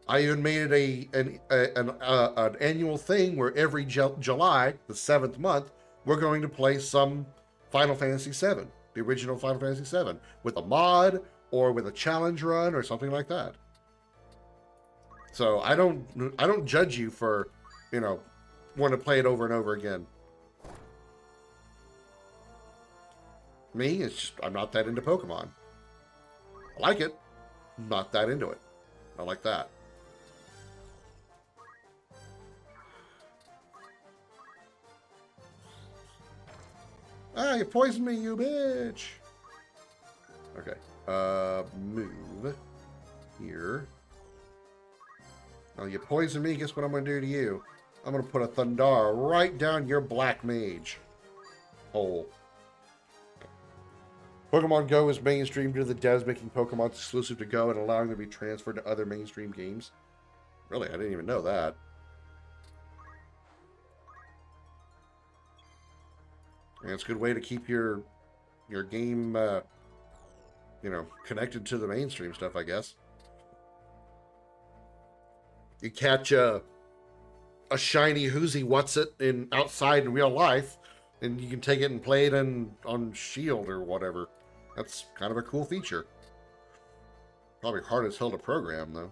I even made it an annual thing where every July, the 7th month, we're going to play some Final Fantasy VII, the original Final Fantasy VII, with a mod or with a challenge run or something like that. So I don't judge you for, you know, wanting to play it over and over again. Me, it's just I'm not that into Pokemon. I like it, not that into it. I like that. Ah, you poisoned me, you bitch! Okay, move here. Oh, you poisoned me, guess what I'm gonna do to you? I'm gonna put a Thundara right down your black mage hole. Pokemon Go is mainstream due to the devs making Pokemon exclusive to Go and allowing them to be transferred to other mainstream games. Really, I didn't even know that. And it's a good way to keep your game, you know, connected to the mainstream stuff, I guess. You catch a shiny Whoozy What's-It outside in real life, and you can take it and play it on Shield or whatever. That's kind of a cool feature. Probably hard as hell to program, though.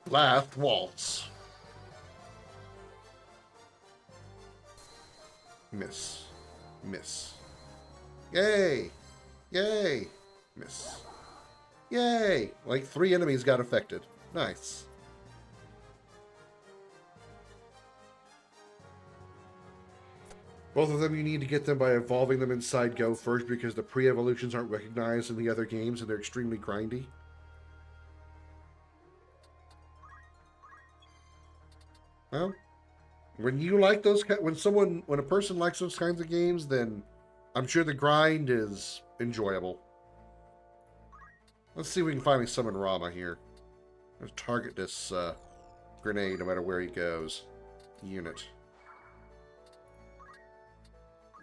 Last waltz. Miss. Miss. Yay! Yay! Miss. Yay! Like 3 enemies got affected. Nice. Both of them you need to get them by evolving them inside Go first because the pre-evolutions aren't recognized in the other games and they're extremely grindy. Well, when you like those, when a person likes those kinds of games, then I'm sure the grind is enjoyable. Let's see if we can finally summon Rama here. Let's target this grenade no matter where he goes. Unit.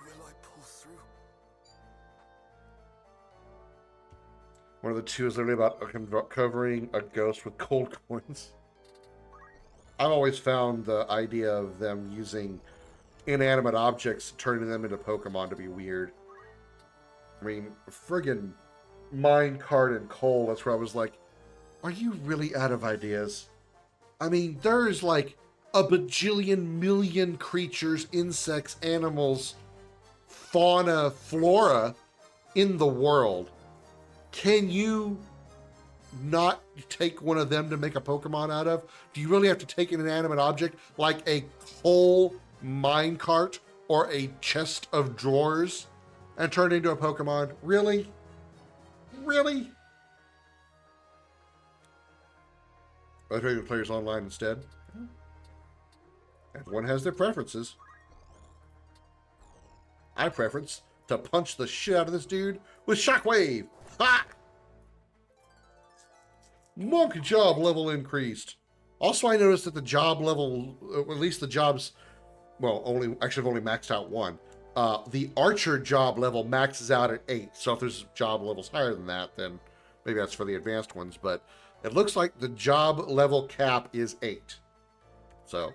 Will I pull through? One of the 2 is literally about covering a ghost with gold coins. I've always found the idea of them using inanimate objects, turning them into Pokemon to be weird. I mean, friggin' minecart and coal, that's where I was like, are you really out of ideas? I mean, there's like a bajillion million creatures, insects, animals, fauna, flora in the world. Can you not take one of them to make a Pokemon out of? Do you really have to take an inanimate object like a coal minecart or a chest of drawers and turn it into a Pokemon? Really? Really? I try to players online instead. Everyone has their preferences. I preference to punch the shit out of this dude with Shockwave. Ha! Monk job level increased. Also, I noticed that the job level, at least the jobs, well, I've only maxed out one. The Archer job level maxes out at 8. So if there's job levels higher than that, then maybe that's for the advanced ones. But it looks like the job level cap is 8. So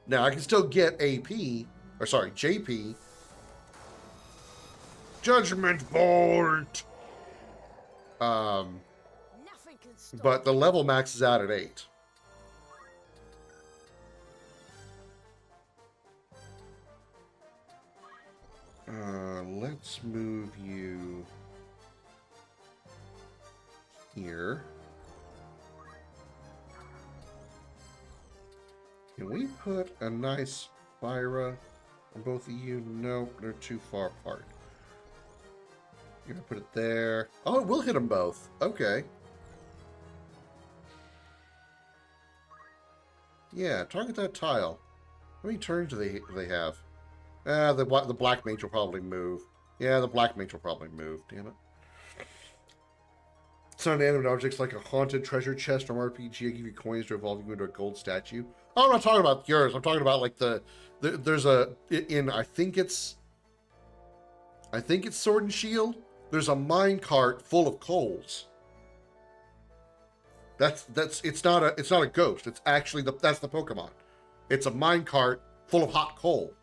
now I can still get JP. Judgment Bolt. Nothing can stop. But the level maxes out at 8. Let's move you here. Can we put a nice Spyra on both of you? Nope, they're too far apart. You're gonna put it there. Oh, we'll hit them both. Okay. Yeah, target that tile. How many turns do they have? The black mage will probably move. Yeah, the black mage will probably move. Damn it. It's not animate objects like a haunted treasure chest from RPG. I give you coins to evolve you into a gold statue. Oh, I'm not talking about yours. I'm talking about like there's a in I think it's Sword and Shield. There's a mine cart full of coals. It's not a ghost. It's actually that's the Pokemon. It's a mine cart full of hot coals.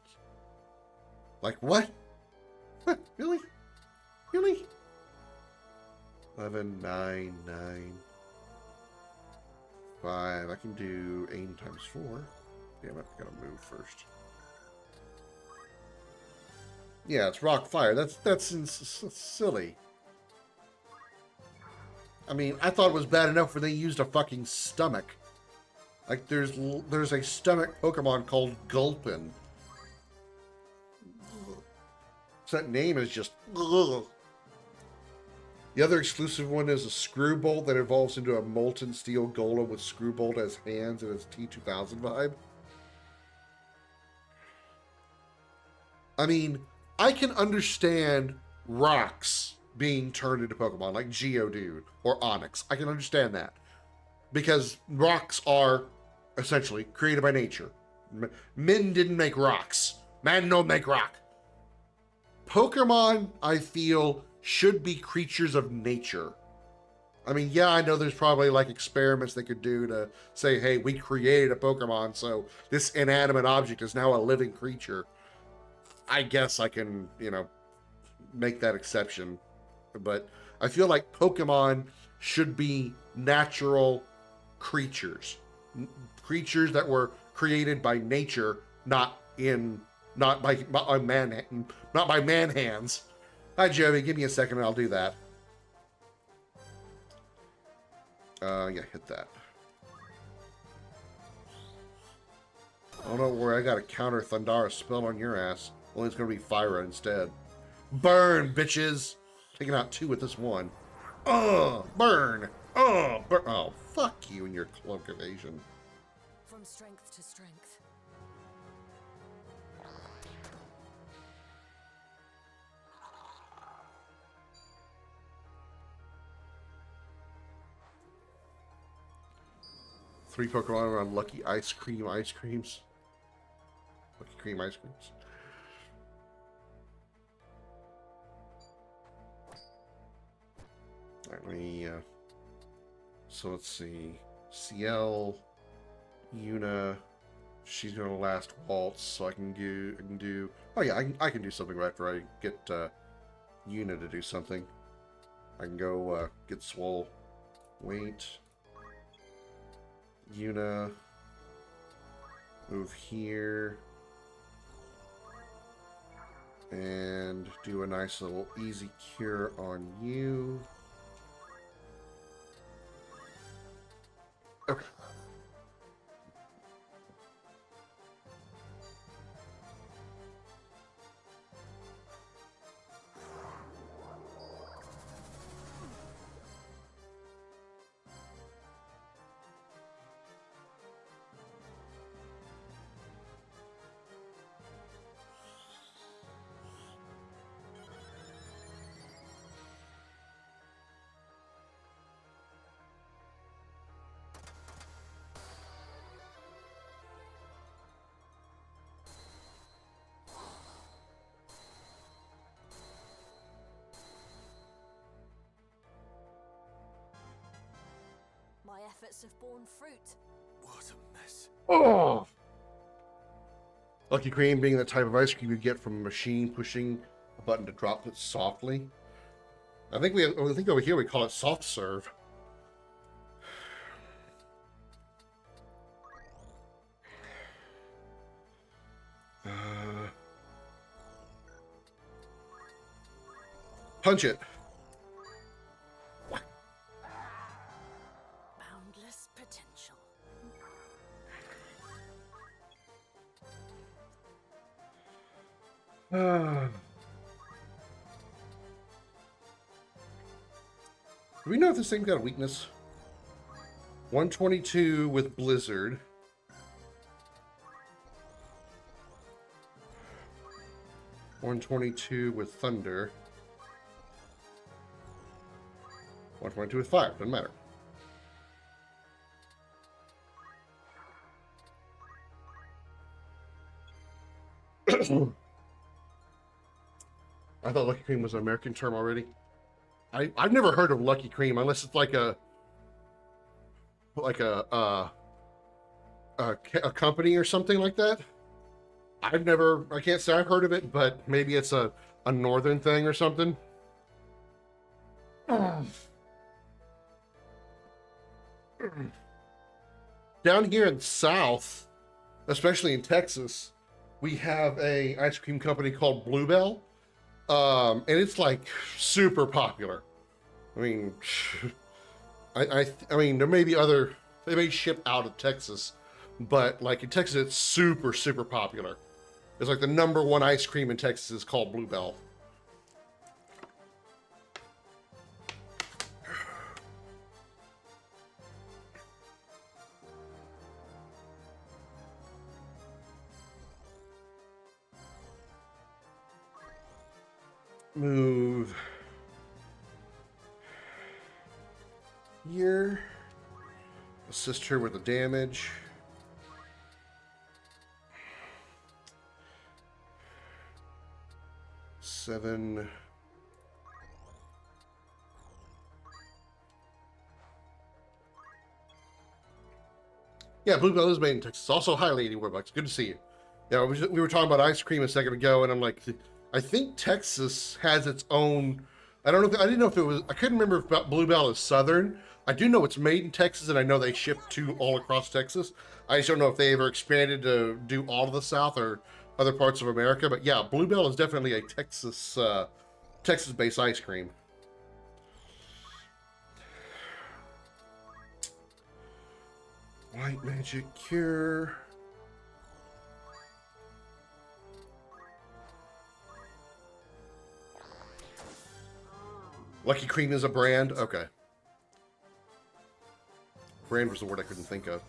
Like what? What? Really? Really? 11, 9, 9, 5. I can do 8 times 4. Damn it, I gotta move first. Yeah, it's rock fire. That's silly. I mean, I thought it was bad enough when they used a fucking stomach. Like there's a stomach Pokemon called Gulpin. So that name is just. Ugh. The other exclusive one is a Screwbolt that evolves into a molten steel golem with Screwbolt as hands and its T2000 vibe. I mean, I can understand rocks being turned into Pokemon, like Geodude or Onix. I can understand that. Because rocks are essentially created by nature. Men didn't make rocks. Man don't make rock. Pokemon, I feel, should be creatures of nature. I mean, yeah, I know there's probably like experiments they could do to say, hey, we created a Pokemon, so this inanimate object is now a living creature. I guess I can, make that exception. But I feel like Pokemon should be natural creatures. Creatures that were created by nature, not by man hands. Hi, Joey. Give me a second and I'll do that. Yeah, hit that. Oh, don't worry. I got a counter Thundara spell on your ass. Only it's going to be Fyra instead. Burn, bitches! Taking out 2 with this one. Burn! Burn! Oh, fuck you and your cloak evasion. From strength to strength. Three Pokemon around Lucky Ice Creams. Lucky Cream Ice Creams. Alright, so let's see. CL, Yuna, she's gonna last waltz, so I can do. Oh yeah, I can do something right after I get Yuna to do something. I can go get Swole. Wait. Yuna. Move here. And do a nice little easy cure on you. Okay. efforts have borne fruit. What a mess. Oh! Lucky Cream being the type of ice cream you get from a machine pushing a button to drop it softly. I think over here we call it soft serve. Punch it. Boundless potential. Do we know if this thing got a weakness? 122 with Blizzard. $122 with Thunder. 122 with Fire. Doesn't matter. I thought Lucky Cream was an American term already. I've never heard of Lucky Cream unless it's like a company or something like that. I can't say I've heard of it, but maybe it's a northern thing or something. Down here in the South, especially in Texas, we have a ice cream company called Bluebell. And it's like super popular. I mean, I mean, there may be they may ship out of Texas, but like in Texas, it's super, super popular. It's like the #1 ice cream in Texas is called Bluebell. Move here. Assist her with the damage. Seven. Yeah, Bluebell is made in Texas. Also, hi, Lady Warbucks. Good to see you. Yeah, we were talking about ice cream a second ago, and I'm like, I think Texas has its own. I don't know. I didn't know if it was. I couldn't remember if Bluebell is Southern. I do know it's made in Texas, and I know they ship to all across Texas. I just don't know if they ever expanded to do all of the South or other parts of America. But yeah, Bluebell is definitely a Texas-based ice cream. White magic cure. Lucky Cream is a brand? Okay. Brand was the word I couldn't think of.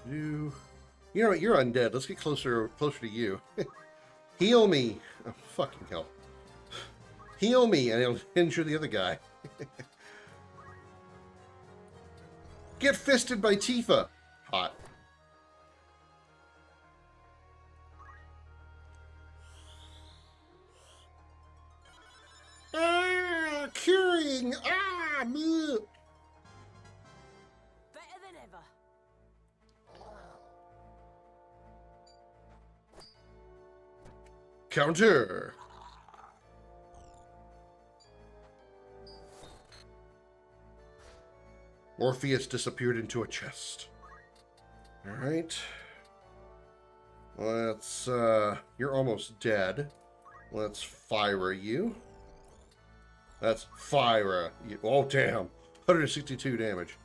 You know what? You're undead. Let's get closer to you. Heal me. Oh, fucking hell. Heal me, and it'll injure the other guy. Get fisted by Tifa. Hot. Curing! Bleh. Better than ever. Counter! Orpheus disappeared into a chest. Alright. Let's, you're almost dead. Let's fire you. That's fire you. Oh, damn. 162 damage.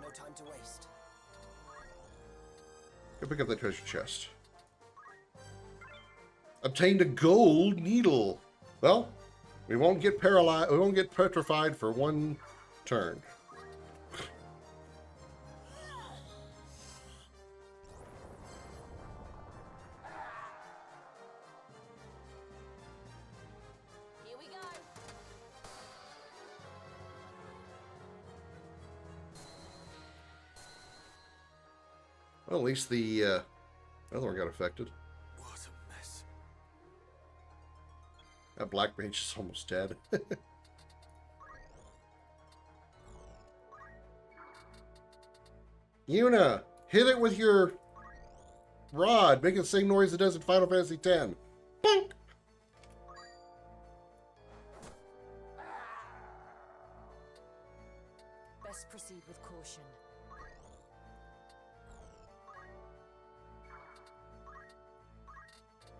No time to waste. Go pick up that treasure chest. Obtained a gold needle. Well, we won't get paralyzed. We won't get petrified for one turn. Here we go. Well, at least the other one got affected. What That black mage is almost dead. Yuna, hit it with your rod. Make it the same noise it does in Final Fantasy X. Bonk! Best proceed with caution.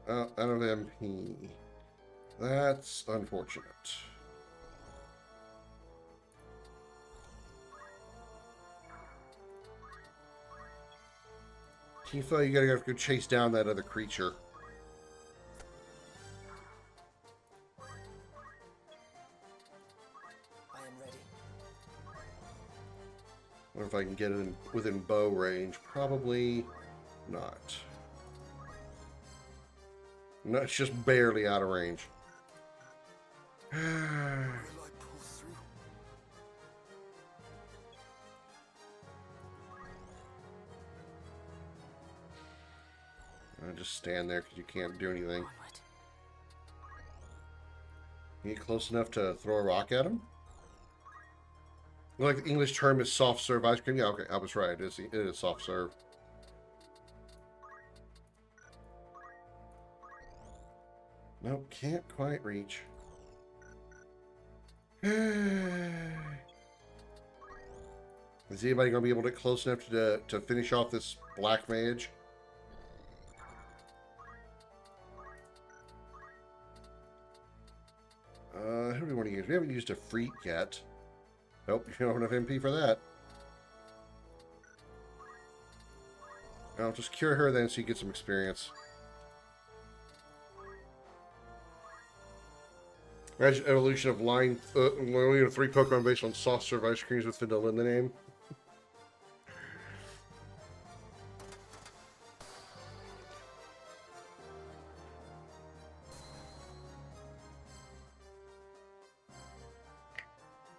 Out of MP. That's unfortunate. Tifa, you gotta go chase down that other creature. I am ready. Wonder if I can get it within bow range. Probably not. No, it's just barely out of range. Will I pull through? Just stand there because you can't do anything. Onward. You get close enough to throw a rock at him? Like the English term is soft serve ice cream. Yeah, okay, I was right. It is soft serve. Nope, can't quite reach. Is anybody going to be able to get close enough to finish off this black mage? Who do we want to use? We haven't used a freak yet. Nope, you don't have enough MP for that. I'll just cure her then so you get some experience. Imagine evolution of line only 3 Pokemon based on soft serve ice creams with vanilla in the name.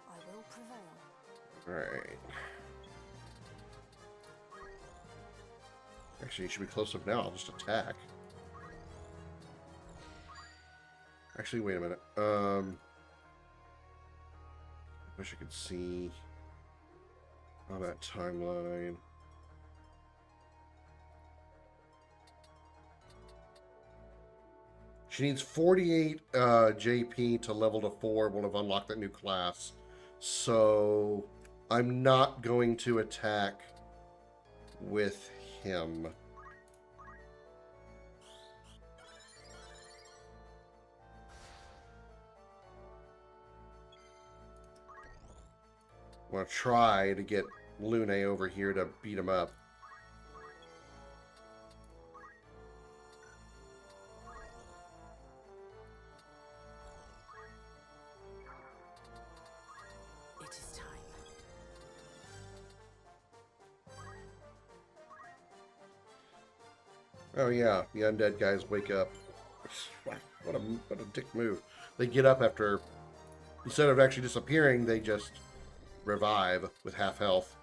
I will prevail. Alright. Actually, you should be close up now. I'll just attack. Actually, wait a minute. Wish I could see on that timeline. She needs 48 JP to level to 4. We'll have unlocked that new class. So I'm not going to attack with him. I'm going to try to get Lune over here to beat him up. It is time. Oh yeah, the undead guys wake up. What a dick move. They get up after, instead of actually disappearing, they just revive with half health.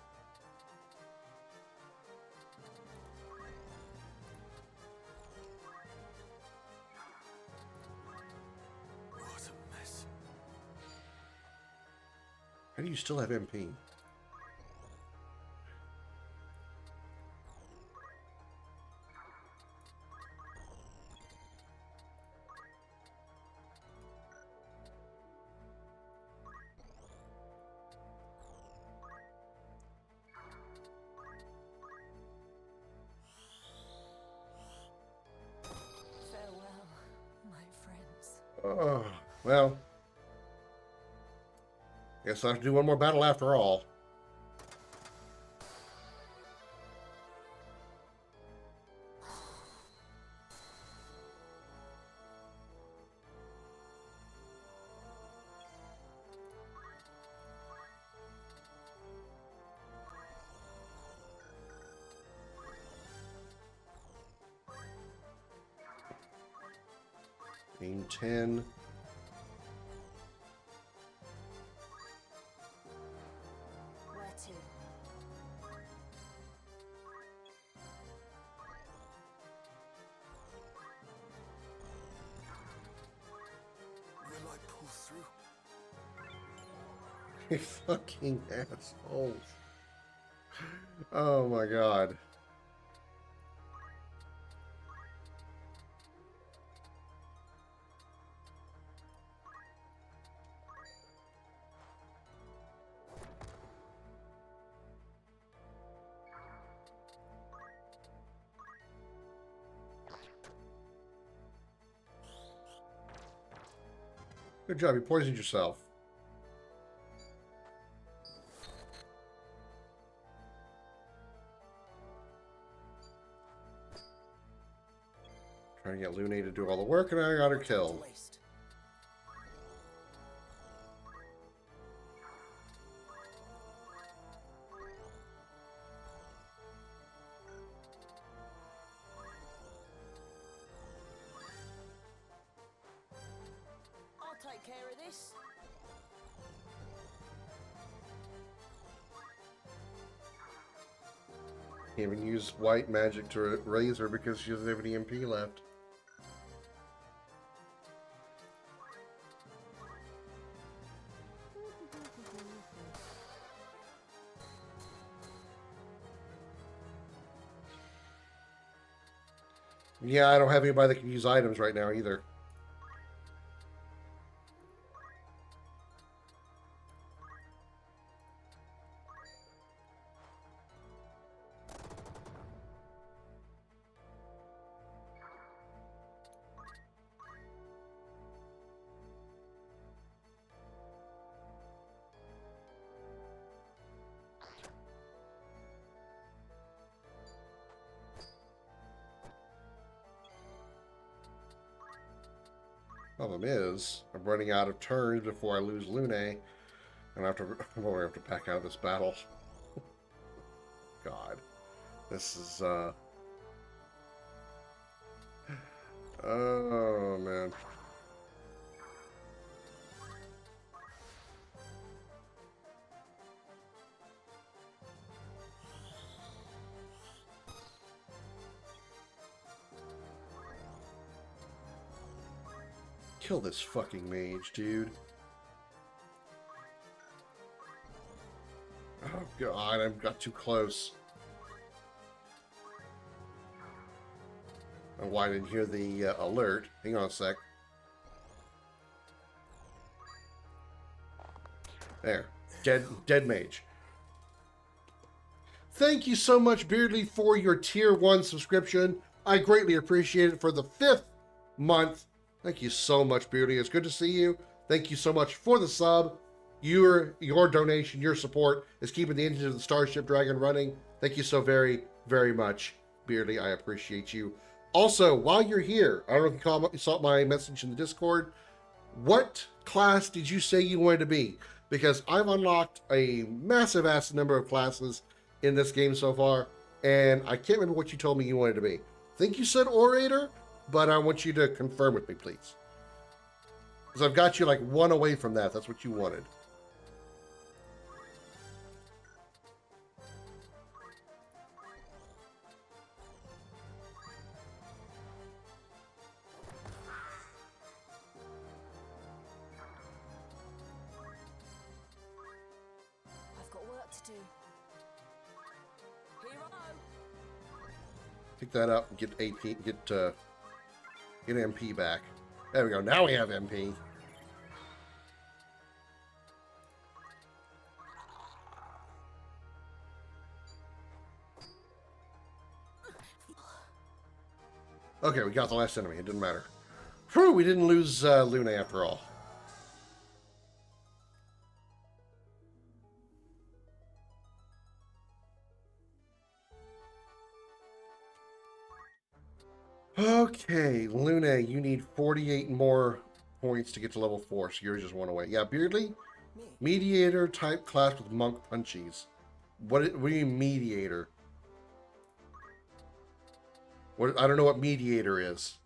What a mess. How do you still have MP? Farewell, my friends. Oh, well. Guess I'll have to do one more battle after all. Aim 10. Where to? You fucking assholes. Oh my god. Good job, you poisoned yourself. Trying to get Lune to do all the work, and I got her killed. Waste. I'll take care of this. Can't even use white magic to raise her because she doesn't have any MP left. Yeah, I don't have anybody that can use items right now either. Problem is, I'm running out of turns before I lose Lune, and I have to, I'm going to have to back out of this battle. God, this is, oh man. Kill this fucking mage, dude. Oh god, I got too close. Oh, why I didn't hear the alert. Hang on a sec. There. Dead mage. Thank you so much, Beardly, for your Tier 1 subscription. I greatly appreciate it for the 5th month. Thank you so much, Beardly. It's good to see you. Thank you so much for the sub. Your donation, your support is keeping the engine of the Starship Dragon running. Thank you so very, very much, Beardly. I appreciate you. Also, while you're here, I don't know if you saw my message in the Discord. What class did you say you wanted to be? Because I've unlocked a massive ass number of classes in this game so far, and I can't remember what you told me you wanted to be. I think you said Orator, but I want you to confirm with me, please. Because I've got you like one away from that. That's what you wanted. I've got work to do. Hero! Pick that up and get AP, get MP back. There we go. Now we have MP. Okay, we got the last enemy. It didn't matter. Whew, we didn't lose Lune after all. Okay, Lune, you need 48 more points to get to level 4, so yours just one away. Yeah, Beardly, Me. mediator type class with monk punchies. What do you mean mediator? What, I don't know what mediator is.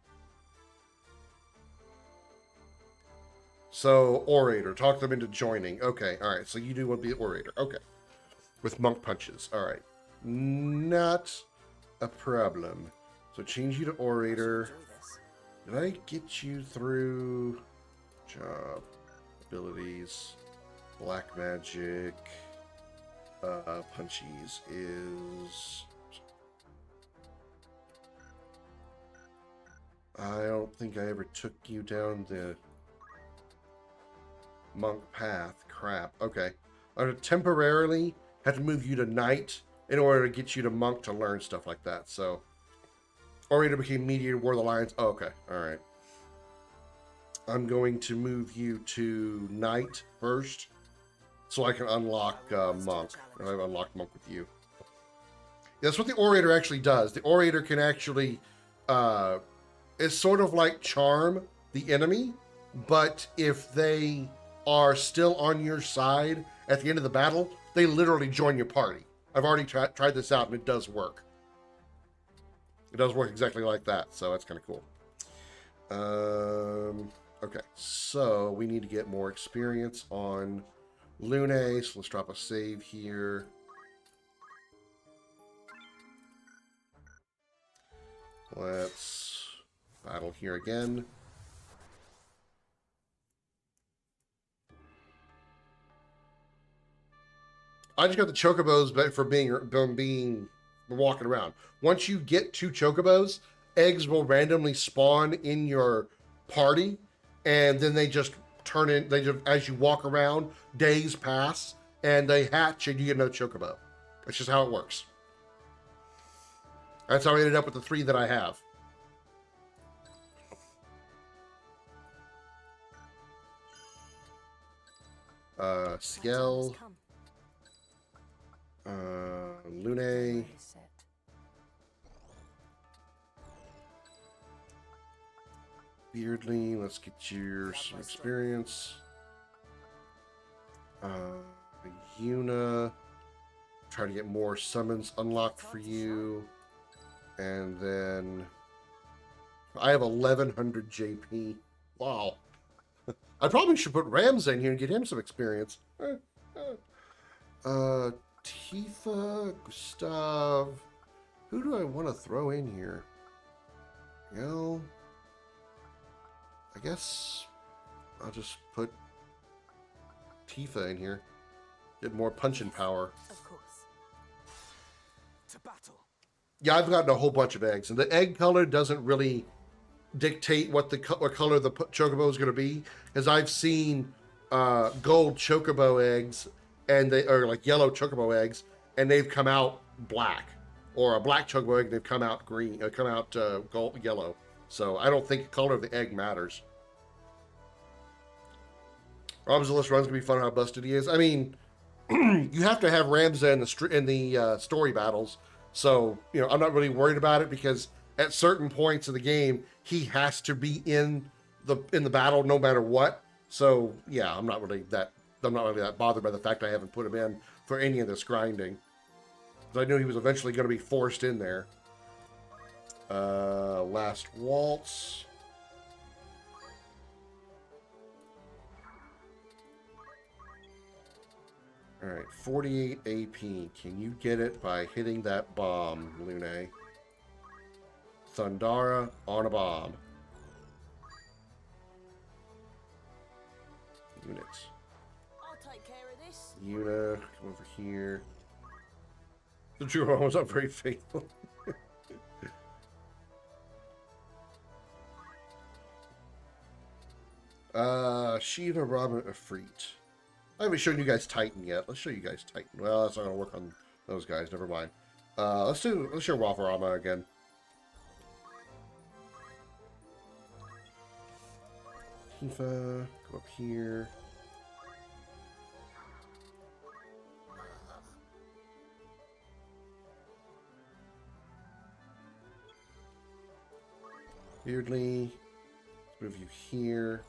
So, orator, talk them into joining. Okay, alright, so you do want to be orator. Okay. With monk punches. Alright. Not a problem. So change you to orator. Enjoy this. Did I get you through job abilities? Black magic. Punchies is... I don't think I ever took you down the monk path. Crap. Okay. I would temporarily have to move you to knight in order to get you to monk to learn stuff like that. So, Orator became mediator, War of the Lions. Oh, okay. Alright. I'm going to move you to knight first so I can unlock monk. I've unlocked monk with you. That's what the Orator actually does. The Orator can actually... it's sort of like charm the enemy, but if they are still on your side at the end of the battle, they literally join your party. I've already tried this out, and it does work. It does work exactly like that, so that's kind of cool. Okay, so we need to get more experience on Lune, so let's drop a save here. Let's battle here again. I just got the chocobos for being walking around. Once you get 2 chocobos, eggs will randomly spawn in your party, and then they just turn in. They just, as you walk around, days pass, and they hatch, and you get another chocobo. That's just how it works. That's how I ended up with the 3 that I have. Ciel, Lune, Beardly, let's get your some experience. Yuna, try to get more summons unlocked for you. And then I have 1100 JP. Wow. I probably should put Rams in here and get him some experience. Tifa, Gustav. Who do I want to throw in here? You know, I guess I'll just put Tifa in here. Get more punching power. Of course. To battle. Yeah, I've gotten a whole bunch of eggs, and the egg color doesn't really dictate what color the chocobo is going to be, because I've seen gold chocobo eggs, and they are like yellow chocobo eggs, and they've come out black, or a black chocobo egg, they've come out green, gold yellow. So I don't think the color of the egg matters. Ramzalus Run's gonna be fun how busted he is. I mean, you have to have Ramza in the story battles, so you know I'm not really worried about it, because at certain points of the game he has to be in the battle no matter what. So yeah, I'm not really that bothered by the fact I haven't put him in for any of this grinding, because I knew he was eventually going to be forced in there. Last waltz. All right, 48 AP. Can you get it by hitting that bomb, Lune? Thundara on a bomb. Units. I'll take care of this. Yuna, come over here. The Juro was not very faithful. Shiva, Robin, Afreet. I haven't shown you guys Titan yet. Let's show you guys Titan. Well, that's not gonna work on those guys. Never mind. Let's show Wafarama again. Tifa, go up here. Beardly, let's move you here.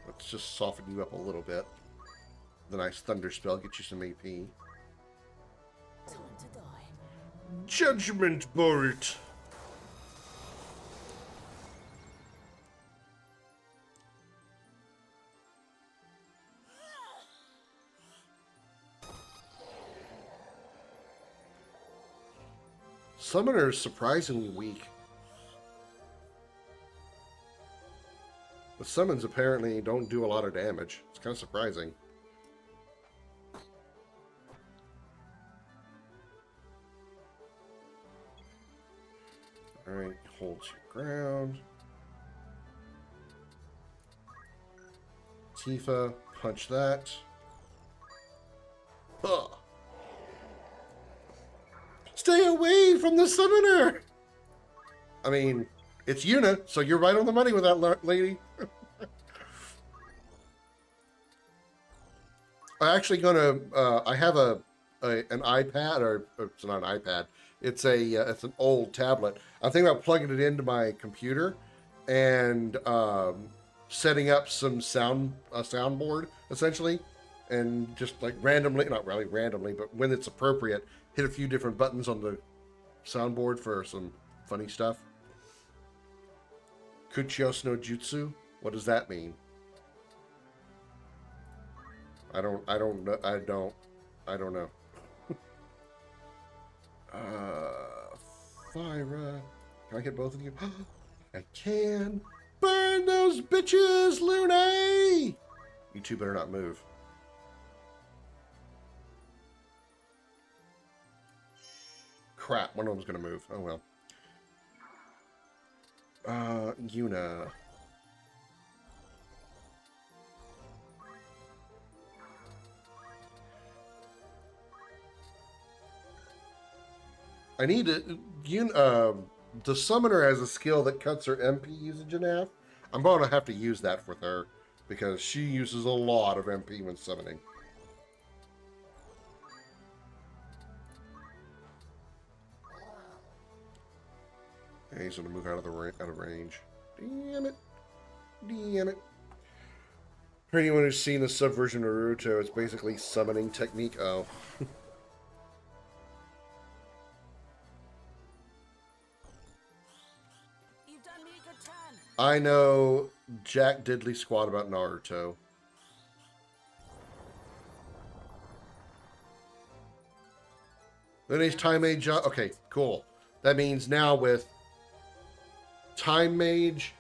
Let's just soften you up a little bit. The nice thunder spell, get you some AP. Time to die. Judgment Bolt. Summoner's surprisingly weak. The summons apparently don't do a lot of damage. It's kind of surprising. Alright, hold your ground. Tifa, punch that. Ugh. Stay away from the summoner! I mean, it's Yuna, so you're right on the money with that lady. I'm actually gonna. I have an iPad, or it's not an iPad. It's an old tablet. I'm thinking about plugging it into my computer and setting up some soundboard essentially, and just like randomly, not really randomly, but when it's appropriate, hit a few different buttons on the soundboard for some funny stuff. Kuchios no Jutsu. What does that mean? I don't know. Fyra. Can I hit both of you? I can. Burn those bitches, Lune! You two better not move. Crap, one of them's gonna move. Oh well. Yuna. I need to. The summoner has a skill that cuts her MP usage in half. I'm going to have to use that with her because she uses a lot of MP when summoning. And he's going to move out of range. Damn it! Damn it! For anyone who's seen the subversion of Naruto, it's basically summoning technique. Oh. I know Jack Diddley squat about Naruto. Then he's Time Mage. Okay, cool. That means now with Time Mage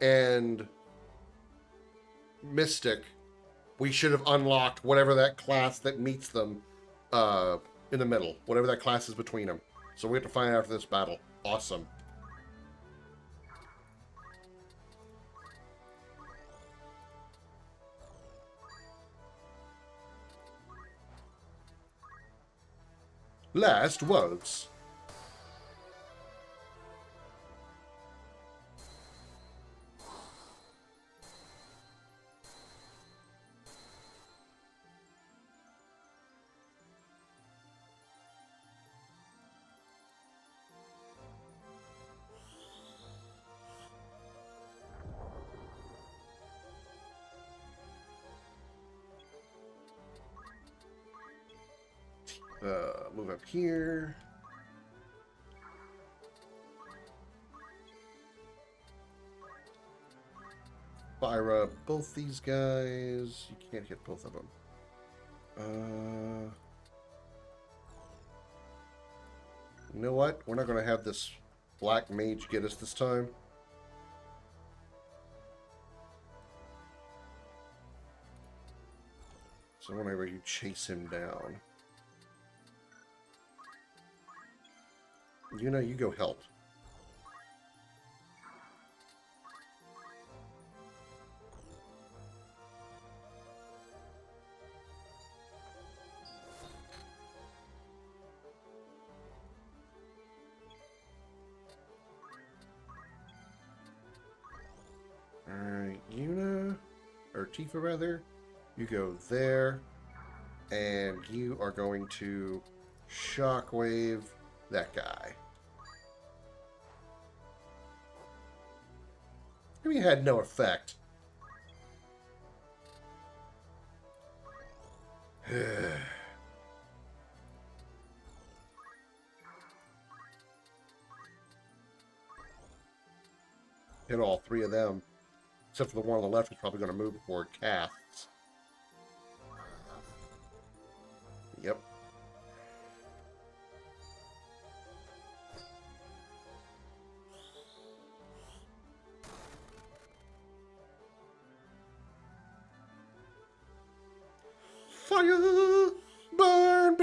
and Mystic, we should have unlocked whatever that class that meets them in the middle. Whatever that class is between them. So we have to find out after this battle. Awesome. Last waltz. Move up here. Fire up both these guys. You can't hit both of them. You know what? We're not going to have this black mage get us this time. So whenever you chase him down. You know, you go help. Alright, Yuna, or Tifa rather, you go there, and you are going to shockwave that guy. Maybe it had no effect. Hit all three of them. Except for the one on the left is probably going to move before it casts. Yep.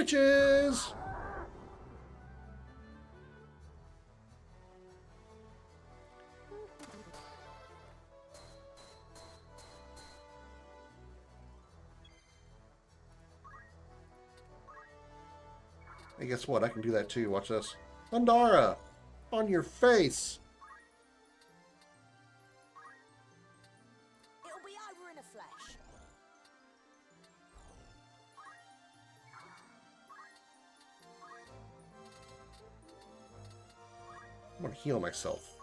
Bitches! Hey, guess what? I can do that too. Watch this. Andara! On your face! It'll be over in a flash. I'm gonna heal myself.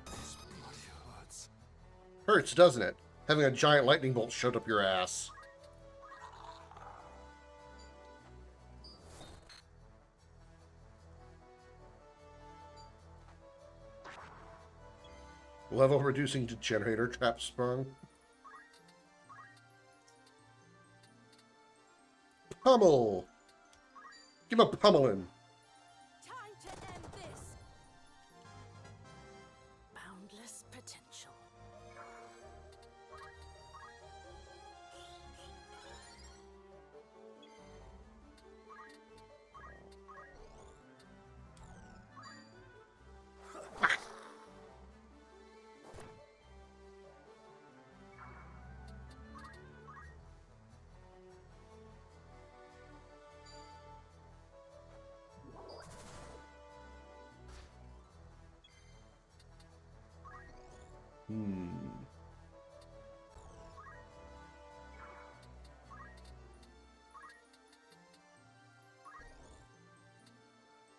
This bloody hurts. Hurts, doesn't it? Having a giant lightning bolt shove up your ass. Level reducing degenerator trap sprung. Pummel! Give him a pummeling. Time to end this. Boundless potential.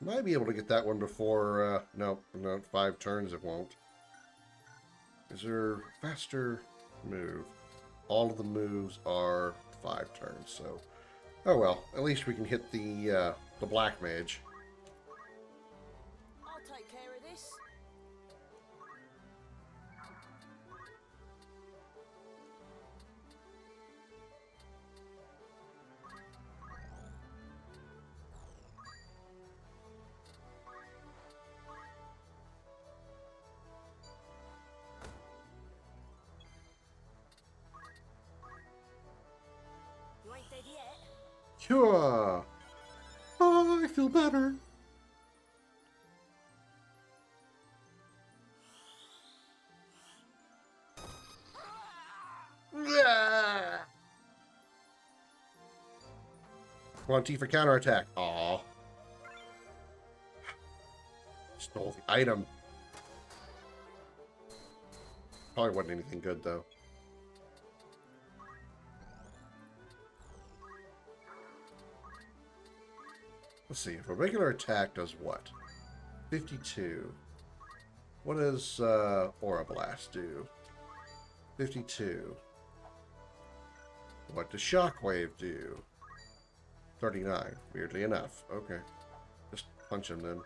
Might be able to get that one before, no, 5 turns it won't. Is there faster move? All of the moves are 5 turns, so... Oh well, at least we can hit the Black Mage. I'll take care of this. You ain't dead yet. Cure! Oh, I feel better. Want T for counterattack. Aw. Stole the item. Probably wasn't anything good, though. Let's see. If a regular attack does what? 52. What does Aura Blast do? 52. What does Shockwave do? 39. Weirdly enough. Okay. Just punch him then.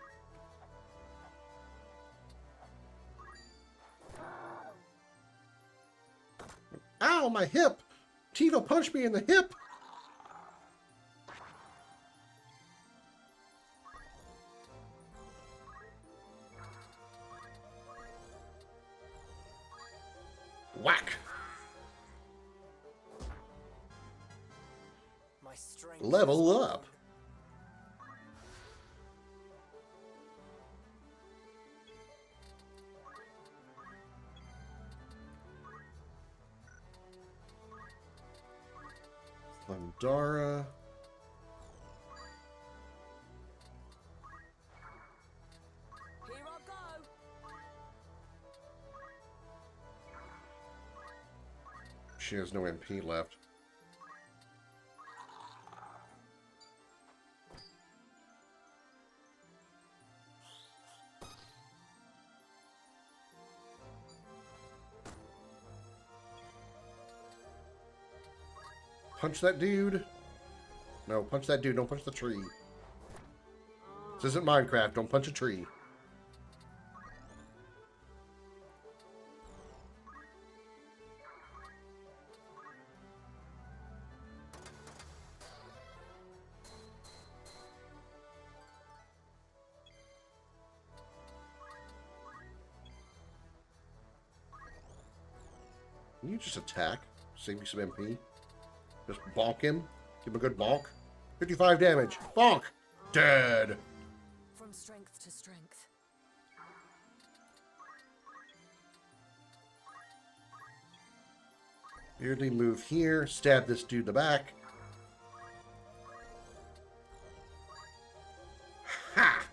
Ow, my hip! Tifa punched me in the hip! Whack! My strength Level is up! Landara. Here I go. She has no MP left. Punch that dude. No, punch that dude. Don't punch the tree. This isn't Minecraft. Don't punch a tree. You just attack. Save you some MP. Just bonk him. Give him a good bonk. 55 damage. Bonk! Dead! From strength to strength. Weirdly move here. Stab this dude in the back. Ha!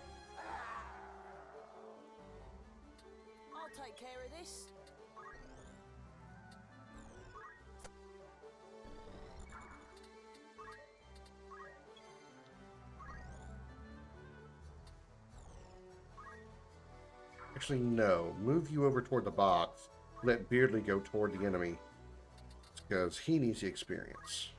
I'll take care of this. Actually, no. Move you over toward the box. Let Beardly go toward the enemy. Because he needs the experience.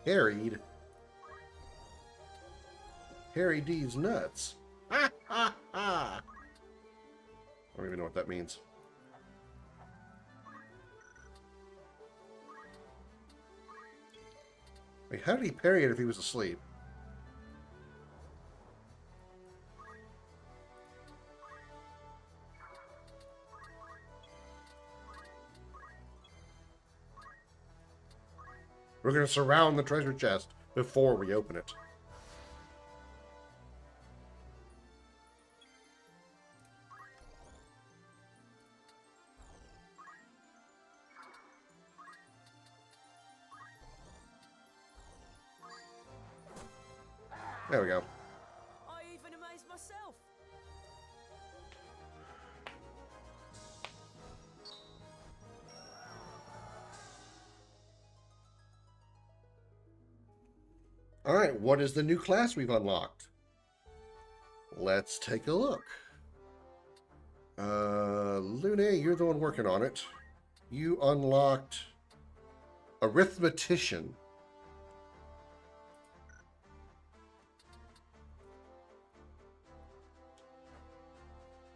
Harried. Harry D's nuts. Ha ha ha! I don't even know what that means. Wait, how did he parry it if he was asleep? We're going to surround the treasure chest before we open it. There we go. I even amazed myself. Alright, what is the new class we've unlocked? Let's take a look. Lune, you're the one working on it. You unlocked Arithmetician.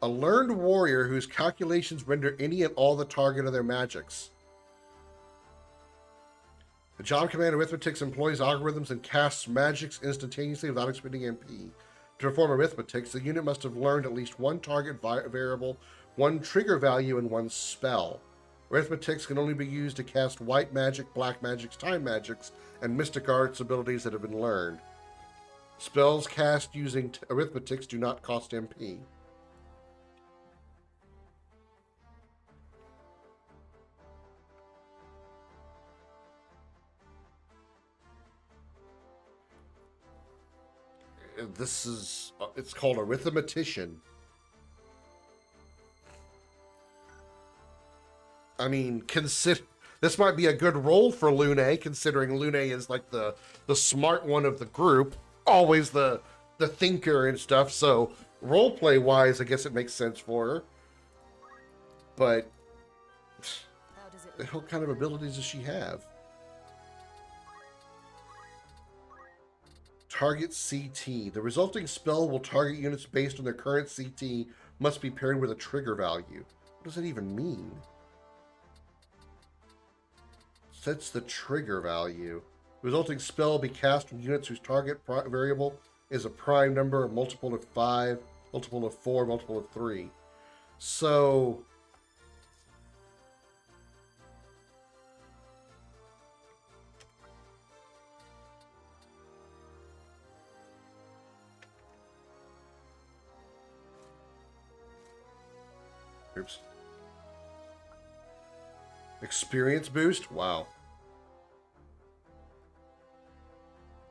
A learned warrior whose calculations render any and all the target of their magics. The job command Arithmetics employs algorithms and casts magics instantaneously without expending MP. To perform Arithmetics, the unit must have learned at least one target variable, one trigger value, and one spell. Arithmetics can only be used to cast white magic, black magics, time magics, and mystic arts abilities that have been learned. Spells cast using Arithmetics do not cost MP. This is, it's called Arithmetician. I mean, this might be a good role for Lune, considering Lune is like the smart one of the group, always the thinker and stuff, so roleplay wise, I guess it makes sense for her. But How does it the hell kind of abilities does she have? Target CT. The resulting spell will target units based on their current CT, must be paired with a trigger value. What does that even mean? Sets the trigger value. The resulting spell will be cast on units whose target variable is a prime number, a multiple of 5, multiple of 4, multiple of 3. So oops. Experience boost? Wow.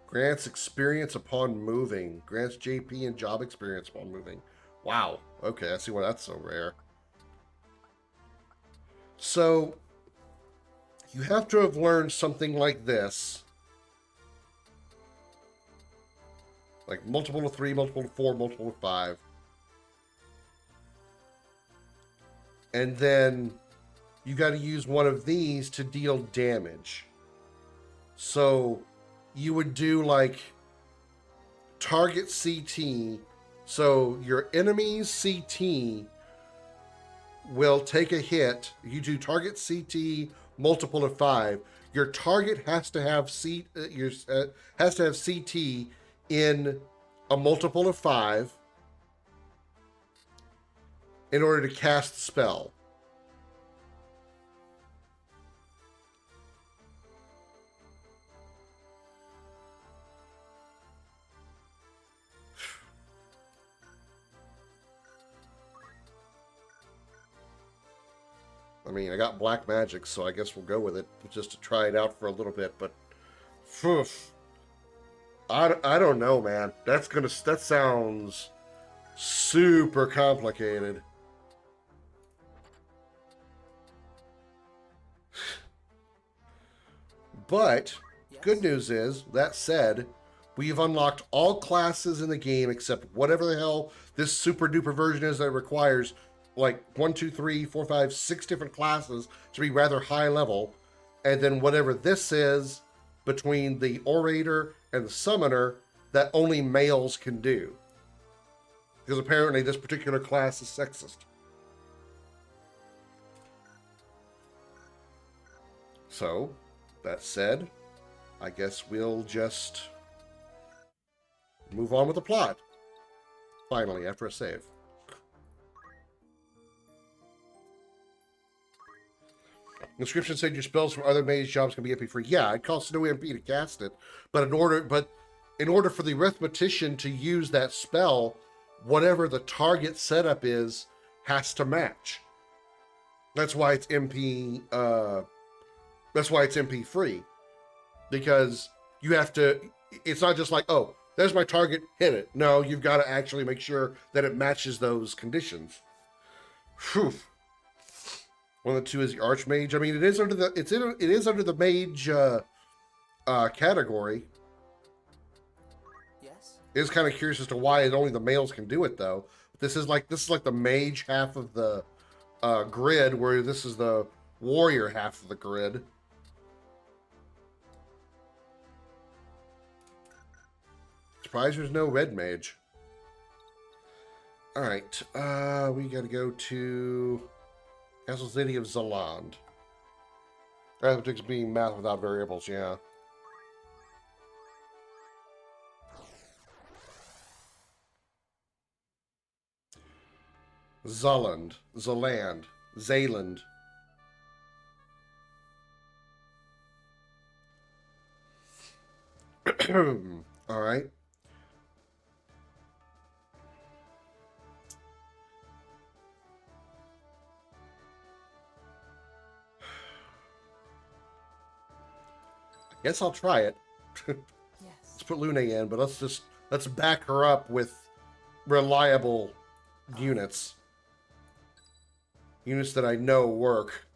Grants experience upon moving. Grants JP and job experience upon moving. Wow. Okay, I see why that's so rare. So, you have to have learned something like this. Like multiple of 3, multiple of 4, multiple of 5. And then you got to use one of these to deal damage. So you would do like target CT, So your enemy's CT will take a hit. You do target CT multiple of 5. Your target has to have CT in a multiple of 5 in order to cast the spell. I mean, I got black magic, so I guess we'll go with it just to try it out for a little bit. But, phew, I don't know, man. That sounds super complicated. But good news is, that said, we've unlocked all classes in the game except whatever the hell this super duper version is that requires like 1, 2, 3, 4, 5, 6 different classes to be rather high level. And then whatever this is between the orator and the summoner that only males can do. Because apparently this particular class is sexist. So, that said, I guess we'll just move on with the plot. Finally, after a save. The description said your spells from other mage jobs can be MP free. Yeah, it costs no MP to cast it, but in order for the arithmetician to use that spell, whatever the target setup is has to match. That's why it's MP. That's why it's MP free, because you have to. It's not just like, oh, there's my target, hit it. No, you've got to actually make sure that it matches those conditions. Whew. One of the two is the Archmage. I mean, it is under the mage category. Yes? It is kind of curious as to why only the males can do it, though. This is like the mage half of the grid, where this is the warrior half of the grid. Surprised there's no red mage. All right, we got to go to Castle City of Zaland. Arithmetic's being math without variables, yeah. Zaland. All right. Guess I'll try it. Yes. Let's put Lune in, but let's back her up with reliable units. Units that I know work.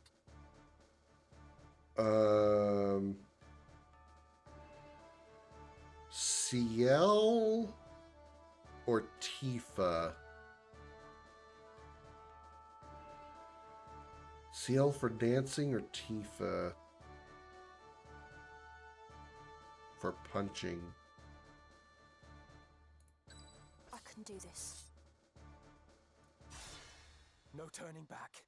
Ciel or Tifa? Ciel for dancing or Tifa for punching? I can do this. No turning back.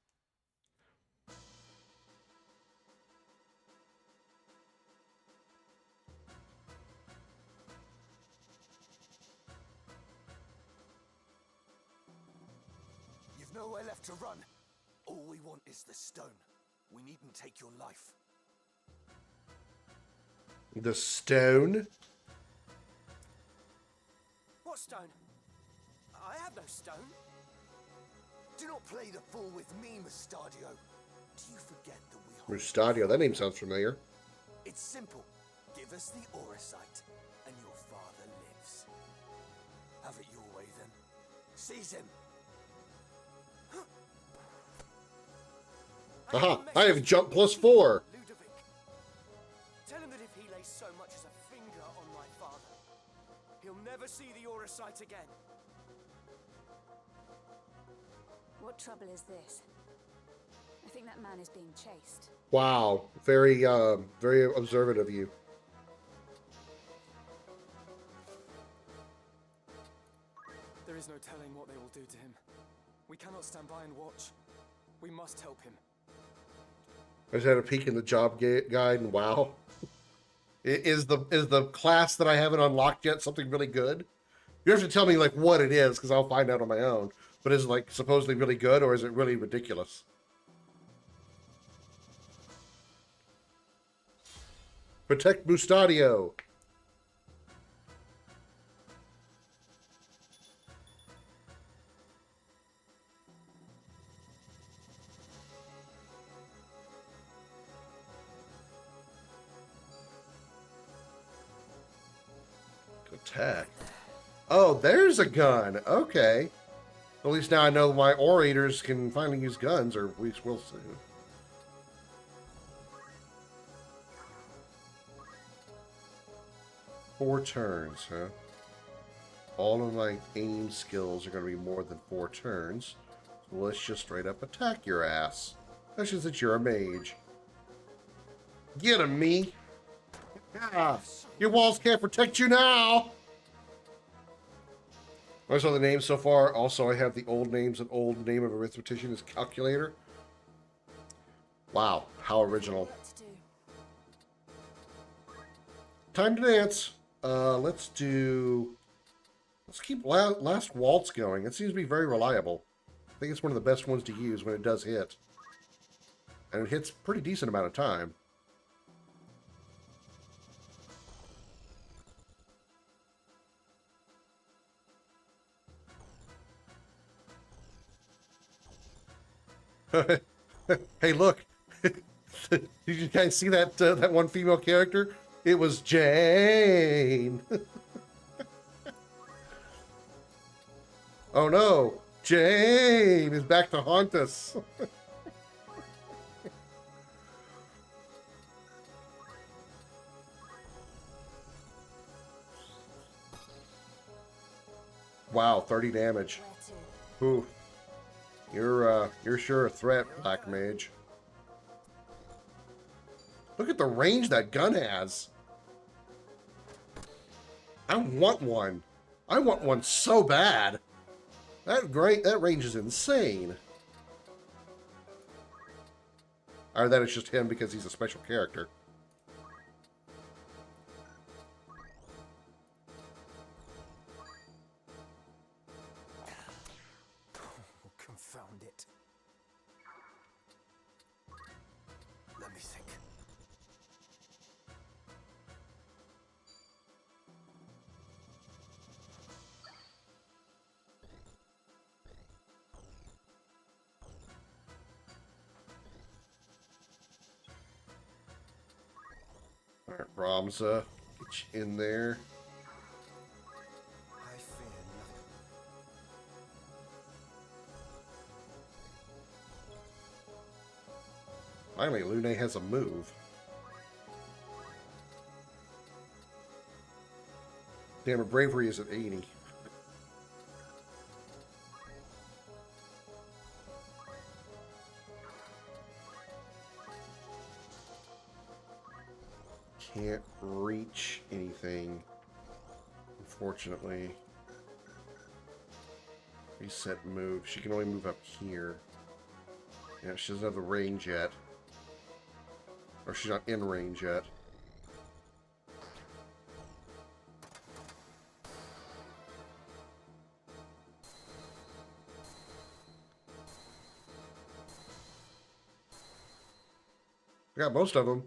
You've nowhere left to run. All we want is the stone. We needn't take your life. The stone? What stone? I have no stone. Do not play the fool with me, Mustadio. Do you forget that we hold... Mustadio, that name sounds familiar. It's simple. Give us the Auracite, and your father lives. Have it your way, then. Seize him. Aha! I have jump +4. Ludovic, tell him that if he lays so much as a finger on my father, he'll never see the Auracite again. What trouble is this? I think that man is being chased. Wow, very observant of you. There is no cannot stand by and watch. We must help him. I just had a peek in the job guide, and wow, is the class that I haven't unlocked yet something really good? You have to tell me like what it is, because I'll find out on my own. But is it like supposedly really good, or is it really ridiculous? Protect Mustadio. Attack. Oh, there's a gun. Okay. At least now I know my orators can finally use guns, or at least will soon. Four turns, huh? All of my aim skills are going to be more than 4 turns. So let's just straight up attack your ass. That's just that you're a mage. Get him, me. Ah, your walls can't protect you now. I saw the names so far. Also, I have the old names. An old name of arithmetician is calculator. Wow, how original. What to do? Time to dance. Let's keep last waltz going. It seems to be very reliable. I think it's one of the best ones to use when it does hit. And it hits pretty decent amount of time. Hey, look. Did you guys see that that one female character? It was Jane. Oh no, Jane is back to haunt us. Wow, 30 damage. Where to? Ooh. You're sure a threat, Black Mage. Look at the range that gun has. I want one. I want one so bad. That range is insane. Or that it's just him because he's a special character. Oh, confound it. Let me think. Alright, Ramza, get you in there. I fear nothing. Finally, Lune has a move. Damn, her bravery is at 80. Can't reach anything, unfortunately. Reset move. She can only move up here. Yeah, she doesn't have the range yet. Or she's not in range yet. I got most of them.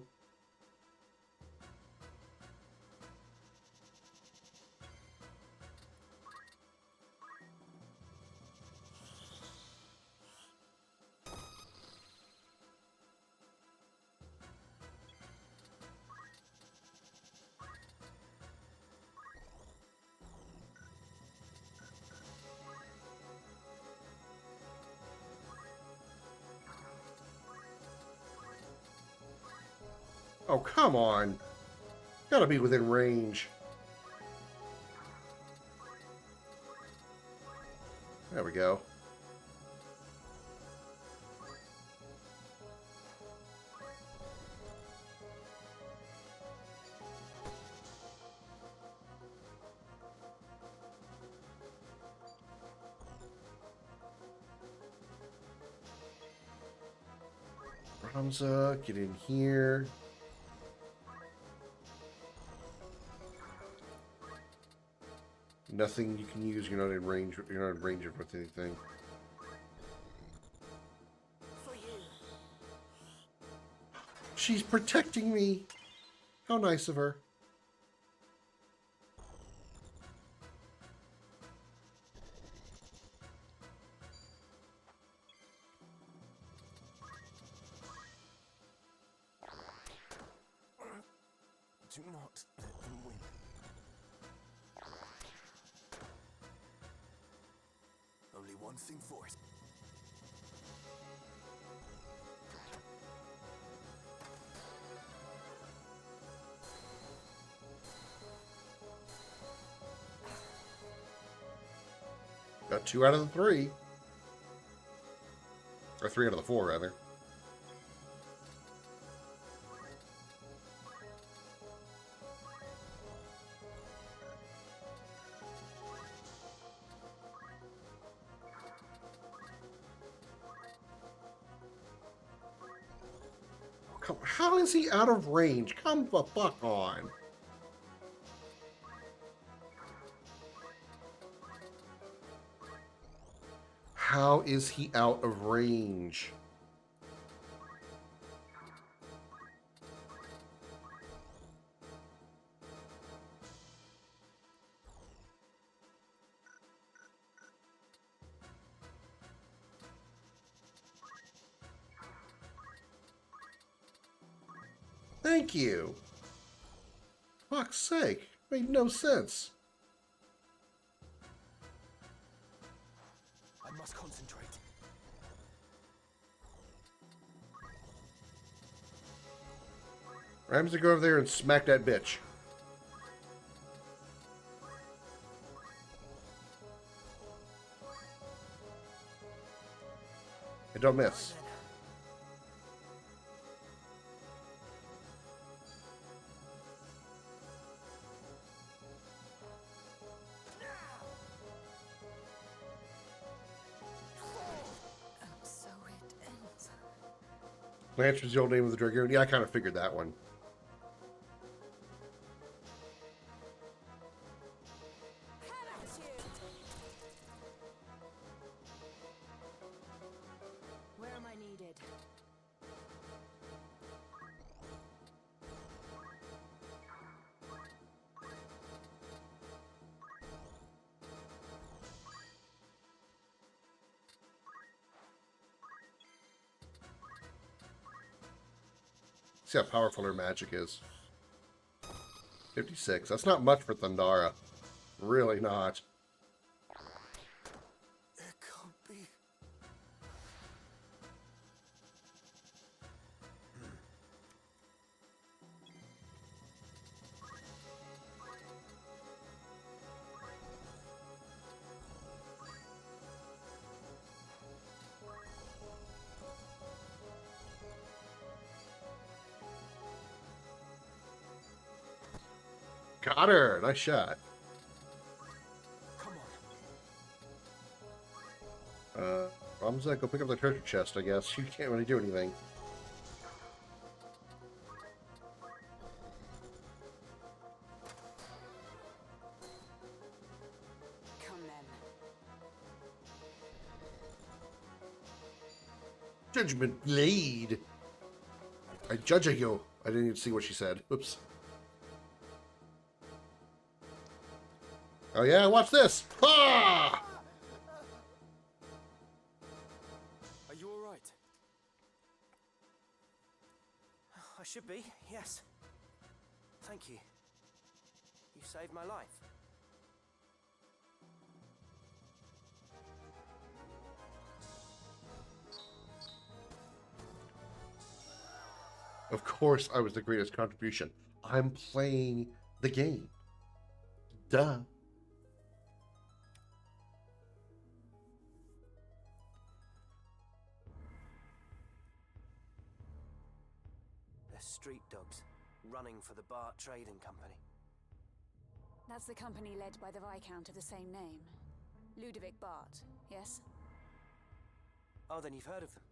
Oh, come on. Gotta be within range. There we go. Hamza, get in here. Nothing you can use. You're not in range. You're not in range of anything. For you. She's protecting me. How nice of her. Do not let them win. Only one thing for it. Got 2 out of the 3. Or 3 out of the 4, rather. How is he out of range? Come the fuck on. How is he out of range? Thank you. Fuck's sake. Made no sense. I must concentrate. Rams to go over there and smack that bitch. And don't miss. So it ends. Blanche was the old name of the Dragoon. Yeah, I kind of figured that one. Come at you! Where am I needed? See how powerful her magic is. 56. That's not much for Thundara. Really not. It can't be. Got her. Nice shot. Come on. Ramza, go pick up the treasure chest, I guess. You can't really do anything. Come then. Judgment Blade. I judge you. I didn't even see what she said. Oops. Oh yeah, watch this. Ah! Are you all right? I should be, yes. Thank you. You saved my life. Of course, I was the greatest contribution. I'm playing the game. Duh. They're street dogs, running for the Bart Trading Company. That's the company led by the Viscount of the same name. Ludovic Bart, yes? Oh, then you've heard of them.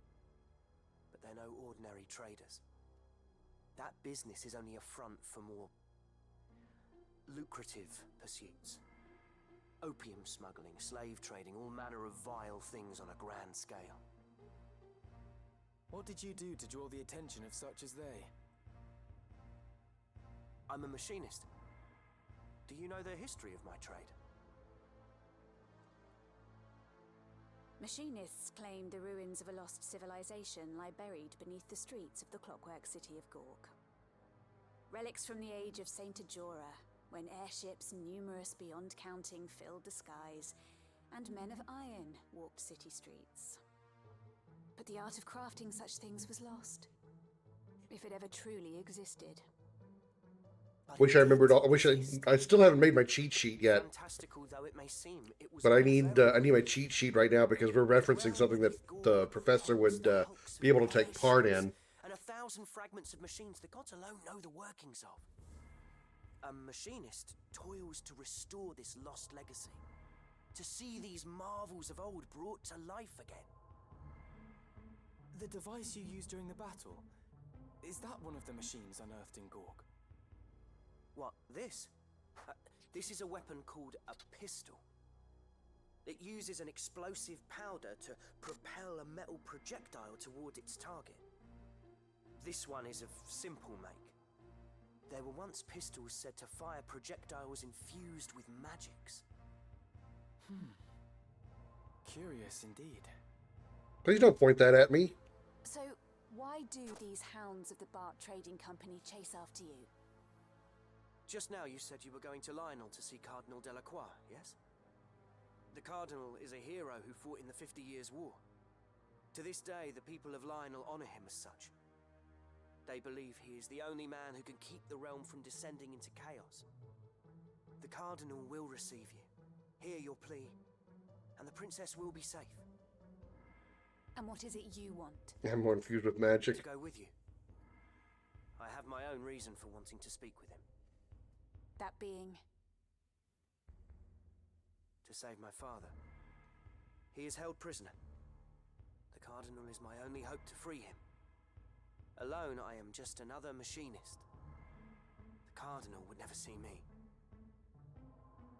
But but they're no ordinary traders. That business is only a front for more lucrative pursuits. Opium smuggling, slave trading, all manner of vile things on a grand scale. What did you do to draw the attention of such as they? I'm a machinist. Do you know the history of my trade? Machinists claim the ruins of a lost civilization lie buried beneath the streets of the clockwork city of Gork. Relics from the age of Saint Ajora, when airships numerous beyond counting filled the skies, and men of iron walked city streets. But the art of crafting such things was lost, if it ever truly existed. Wish I remembered all. I still haven't made my cheat sheet yet. Fantastical though it may seem, it was But I all need very my cheat sheet right now because we're referencing something that the professor would be able to take part in. And 1,000 fragments of machines the gods alone know the workings of. A machinist toils to restore this lost legacy, to see these marvels of old brought to life again. The device you used during the battle, is that one of the machines unearthed in Gork? What, this? This is a weapon called a pistol. It uses an explosive powder to propel a metal projectile toward its target. This one is of simple make. There were once pistols said to fire projectiles infused with magics. Curious indeed. Please don't point that at me. So, why do these hounds of the Bart Trading Company chase after you? Just now you said you were going to Lionel to see Cardinal Delacroix, yes? The Cardinal is a hero who fought in the 50 Years' War. To this day, the people of Lionel honor him as such. They believe he is the only man who can keep the realm from descending into chaos. The Cardinal will receive you, hear your plea, and the princess will be safe. And what is it you want? I'm more infused with magic. To go with you. I have my own reason for wanting to speak with him. That being? To save my father. He is held prisoner. The Cardinal is my only hope to free him. Alone, I am just another machinist. The Cardinal would never see me.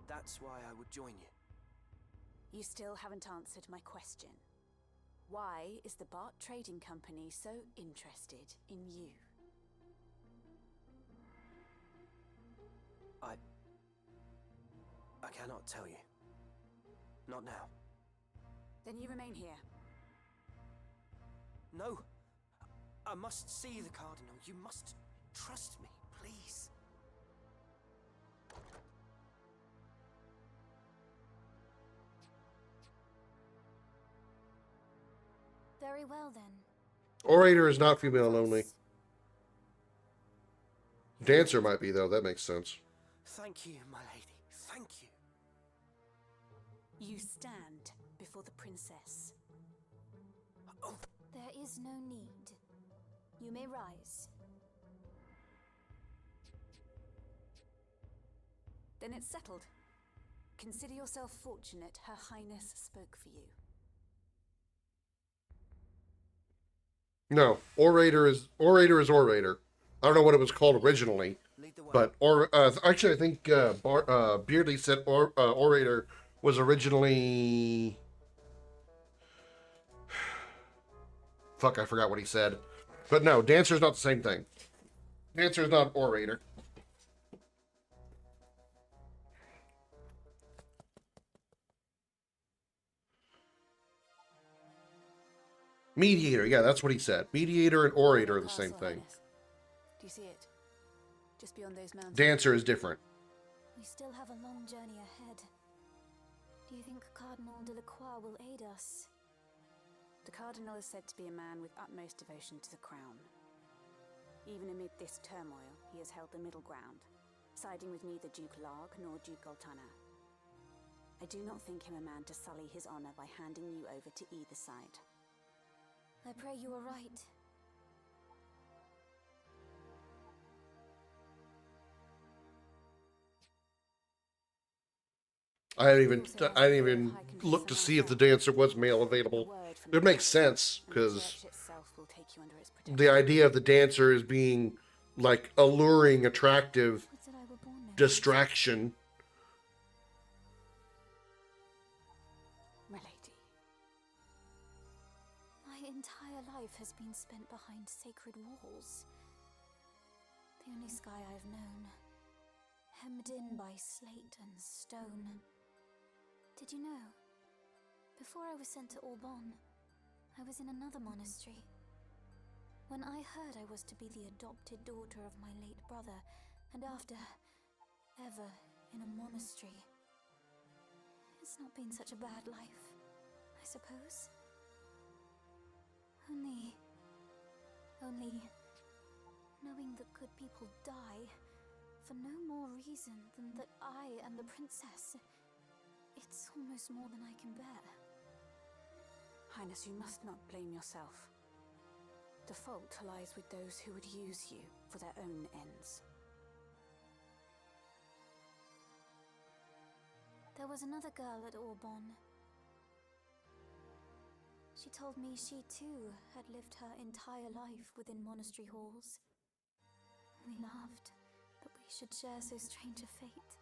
That's why I would join you. You still haven't answered my question. Why is the Bart Trading Company so interested in you? I cannot tell you. Not now. Then you remain here. No. I must see the Cardinal. You must trust me, please. Very well then. Orator is not female only. Dancer might be, though. That makes sense. Thank you, my lady. Thank you. You stand before the princess. Oh, There is no need. You may rise. Then it's settled. Consider yourself fortunate Her Highness spoke for you. No, orator is orator. I don't know what it was called originally, lead the way. but actually I think Beardley said orator was originally. Fuck, I forgot what he said. But no, dancer is not the same thing. Dancer is not orator. Mediator, yeah, that's what he said. Mediator and orator are the same Castle, thing. Highness. Do you see it? Just beyond those mountains. Dancer is different. We still have a long journey ahead. Do you think Cardinal Delacroix will aid us? The Cardinal is said to be a man with utmost devotion to the crown. Even amid this turmoil, he has held the middle ground, siding with neither Duke Larg nor Duke Goltana. I do not think him a man to sully his honor by handing you over to either side. I pray you are right. I didn't even look to see if the dancer was male available. It makes sense because take you under its protection. The idea of the dancer as being like alluring, attractive Would that I were born no distraction. Milady. My entire life has been spent behind sacred walls. The only sky I've known, hemmed in by slate and stone. Did you know? Before I was sent to Auban, I was in another monastery. When I heard I was to be the adopted daughter of my late brother, and after, ever in a monastery. It's not been such a bad life, I suppose. Only knowing that good people die for no more reason than that I and the princess, it's almost more than I can bear. Highness, you must not blame yourself. The fault lies with those who would use you for their own ends. There was another girl at Auban. She told me she too had lived her entire life within monastery halls. We laughed that we should share so strange a fate.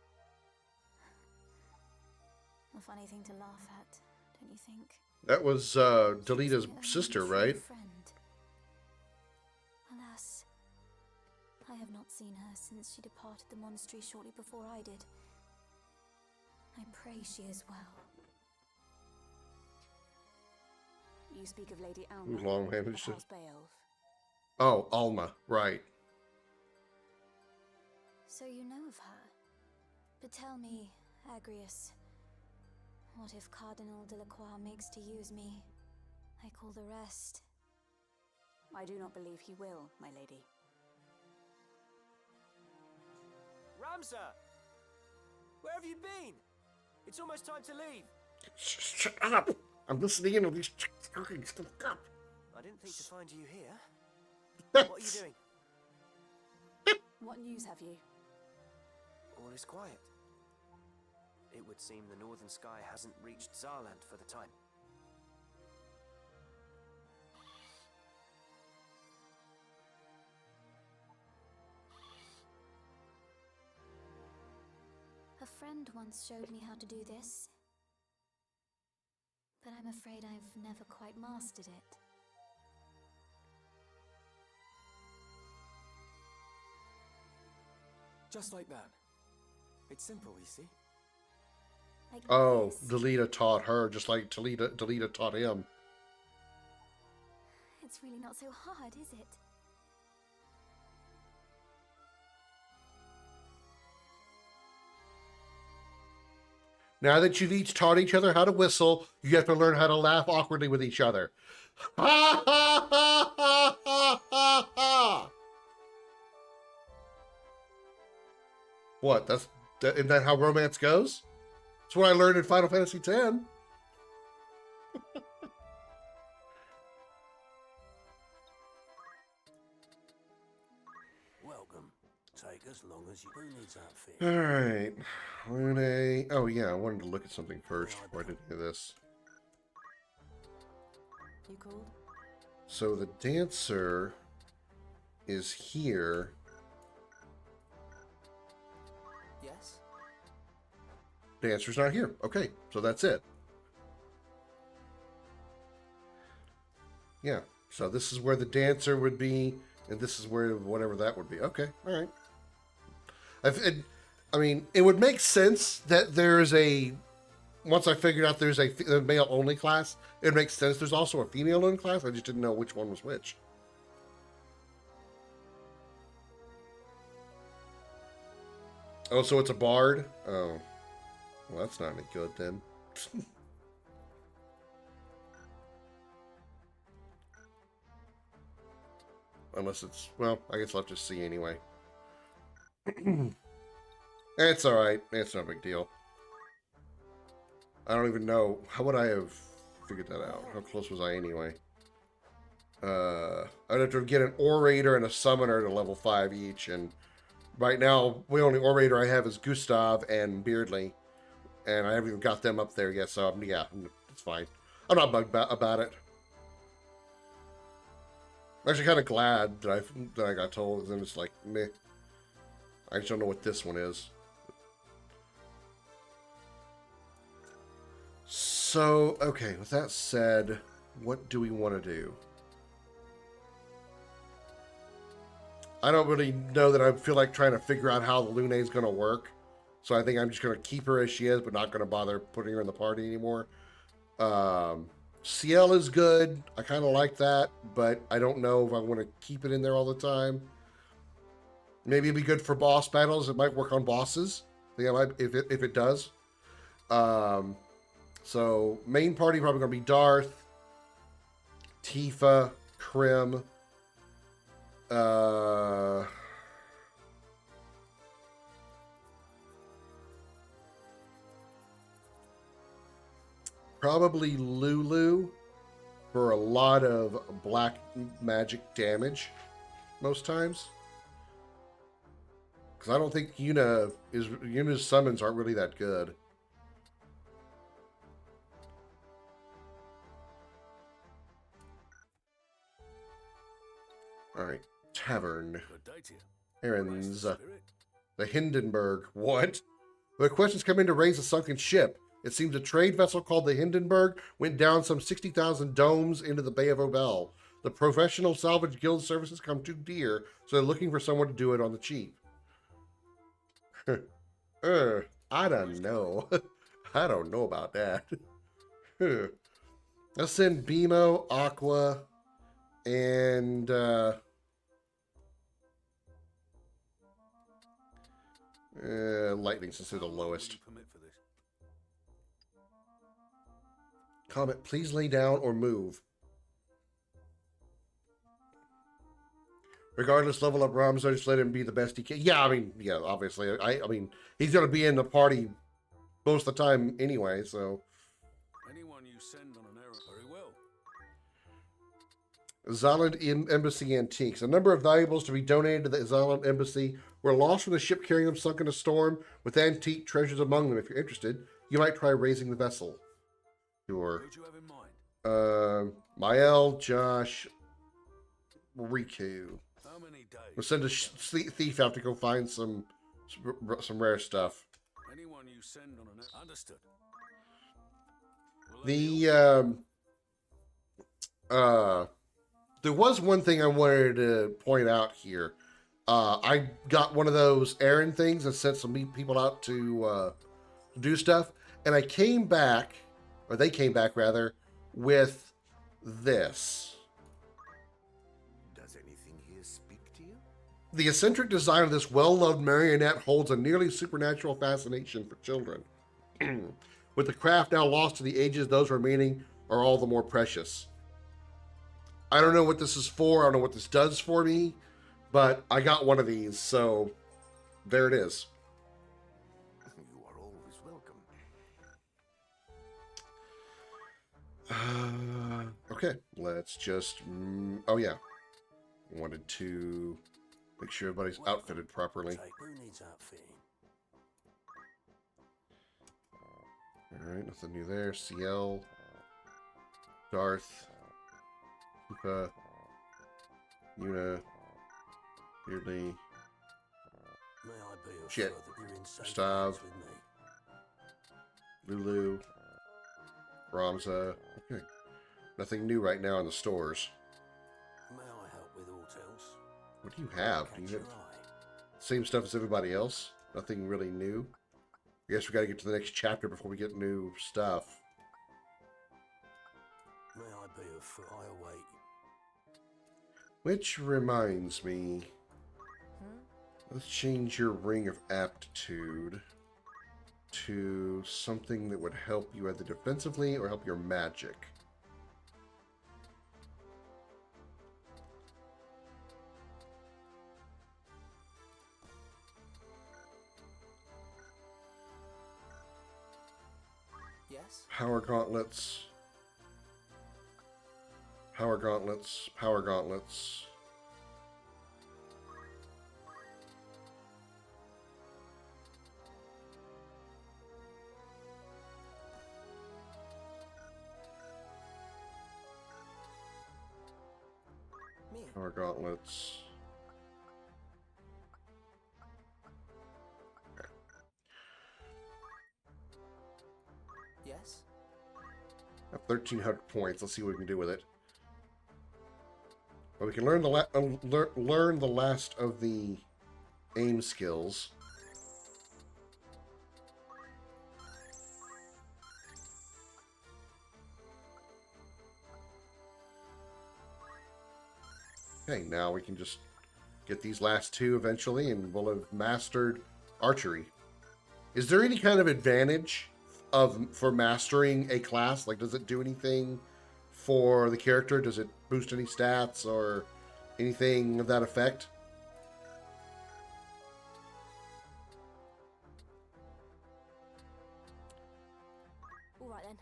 A funny thing to laugh at, don't you think? That was Delita's She was my only sister, true right? friend. Alas, I have not seen her since she departed the monastery shortly before I did. I pray she is well. You speak of Lady Alma, Long-handed of shit. House Beowulf. Oh, Alma, right. So you know of her. But tell me, Agrius, what if Cardinal Delacroix makes to use me? I call the rest. I do not believe he will, my lady. Ramsar! Where have you been? It's almost time to leave. Shut up! I'm listening in on these talking stuff up. I didn't think to find you here. What are you doing? What news have you? All is quiet. It would seem the northern sky hasn't reached Zarland for the time. A friend once showed me how to do this. But I'm afraid I've never quite mastered it. Just like that. It's simple, you see. Like Oh, this. Delita taught her, just like Delita taught him. It's really not so hard, is it? Now that you've each taught each other how to whistle, you have to learn how to laugh awkwardly with each other. Ha ha ha ha ha ha ha! What? Isn't that how romance goes? That's what I learned in Final Fantasy X. Welcome. Take as long as you need that fit. All right, Lune. Oh yeah, I wanted to look at something first before I did any of this. You called? So the dancer is here. Yes? Dancer's not here. Okay, so that's it. Yeah, so this is where the dancer would be, and this is where whatever that would be. Okay, all right. I mean, it would make sense that there's a... Once I figured out there's a male-only class, it makes sense there's also a female-only class. I just didn't know which one was which. Oh, so it's a bard? Oh. Well, that's not any good then. Unless it's... Well, I guess I'll have to see anyway. It's alright. It's no big deal. I don't even know. How would I have figured that out? How close was I anyway? I'd have to get an orator and a summoner to level 5 each, and right now, the only orator I have is Gustav and Beardley, and I haven't even got them up there yet, so yeah, it's fine. I'm not bugged about it. actually kind of glad that I got told. And then it's like, meh. I just don't know what this one is. So, okay, with that said, what do we want to do? I don't really know that I feel like trying to figure out how the Lune is going to work. So I think I'm just going to keep her as she is, but not going to bother putting her in the party anymore. CL is good. I kind of like that, but I don't know if I want to keep it in there all the time. Maybe it'd be good for boss battles. It might work on bosses. I think I might, if it does. So main party probably going to be Darth, Tifa, Krim. Probably Lulu for a lot of black magic damage most times. Because I don't think Yuna's summons aren't really that good. Alright. Tavern. Errands. The Hindenburg. What? The questions come in to raise a sunken ship. It seems a trade vessel called the Hindenburg went down some 60,000 domes into the Bay of Obel. The professional salvage guild services come too dear, so they're looking for someone to do it on the cheap. I don't know. I don't know about that. Let's send Bimo, Aqua, and Lightning since they're the lowest. Comet, please lay down or move. Regardless, level up Ramzo, just let him be the best he can. Yeah, I mean, yeah, obviously. I mean, he's going to be in the party most of the time anyway, so. Anyone you send on an errand, very well. Zaland Embassy Antiques. A number of valuables to be donated to the Zaland Embassy were lost from the ship carrying them sunk in a storm, with antique treasures among them. If you're interested, you might try raising the vessel. Sure. Who do you have in mind? Mael, Josh, Riku. How many days? We'll send a thief out to go find some rare stuff. Anyone you send on an understood. There was one thing I wanted to point out here. I got one of those errand things and sent some people out to do stuff, and I came back, or they came back rather, with this. Does anything here speak to you? The eccentric design of this well-loved marionette holds a nearly supernatural fascination for children. With the craft now lost to the ages, those remaining are all the more precious. I don't know what this is for. I don't know what this does for me, but I got one of these, so there it is. You are always welcome. Okay, let's just... oh, yeah. Wanted to make sure everybody's outfitted properly. Who needs outfitting? Alright, nothing new there. CL. Darth. Koopa. Yuna. Beardly. May I be of Shit. further- you're in safe Gustav. hands with me. Lulu. Ramza. Okay. Nothing new right now in the stores. May I help with aught else? What do you have? Do Catch you your have eye. same stuff as everybody else? Nothing really new? I guess we gotta get to the next chapter before we get new stuff. May I be of foot? I await. Which reminds me, let's change your Ring of Aptitude to something that would help you either defensively or help your magic. Yes? Power gauntlets. Power gauntlets. Power gauntlets. Power gauntlets. Yes? I have 1,300 points. Let's see what we can do with it. Well, we can learn the learn the last of the aim skills. Okay, now we can just get these last two eventually, and we'll have mastered archery. Is there any kind of advantage for mastering a class? Like, does it do anything for the character? Does it boost any stats or anything of that effect? All right then.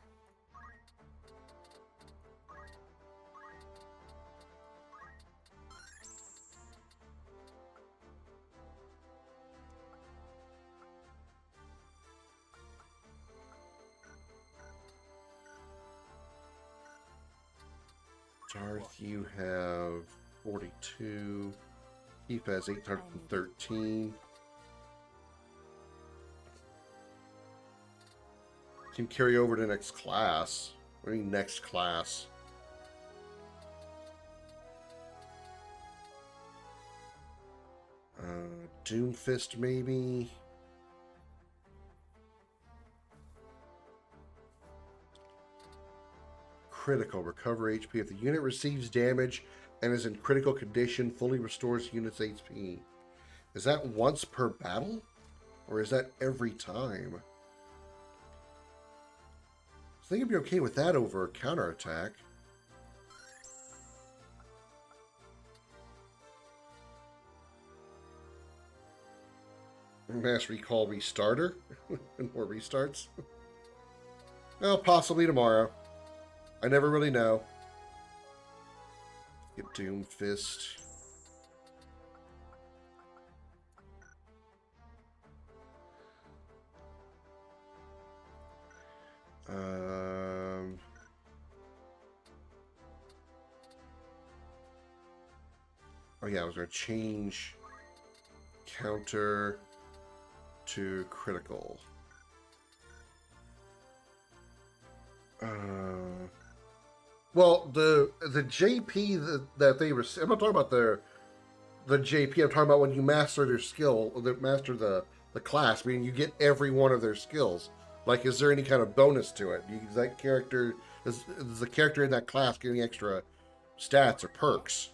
Darth, you have 42. Keith has 813. Can carry over to next class. What do you mean next class? Doomfist maybe. Critical. Recover HP. If the unit receives damage and is in critical condition, fully restores unit's HP. Is that once per battle? Or is that every time? I think I'd be okay with that over counterattack. Mass recall restarter? And more restarts? Well, possibly tomorrow. I never really know. Get Doomfist. Oh yeah, I was going to change counter to critical. Well, the JP that they receive. I'm not talking about the JP. I'm talking about when you master their skill, master the class. Meaning you get every one of their skills. Like, is there any kind of bonus to it? Does that character does the character in that class get any extra stats or perks?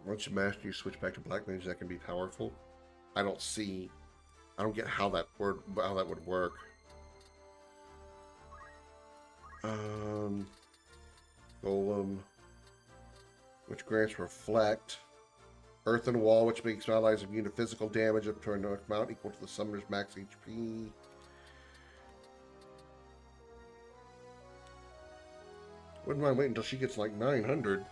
Once you master, you switch back to Black Mage. That can be powerful. I don't get how that would work. Golem, which grants Reflect. Earthen Wall, which makes allies immune to physical damage up to an amount equal to the summoner's max HP. Wouldn't mind waiting until she gets like 900.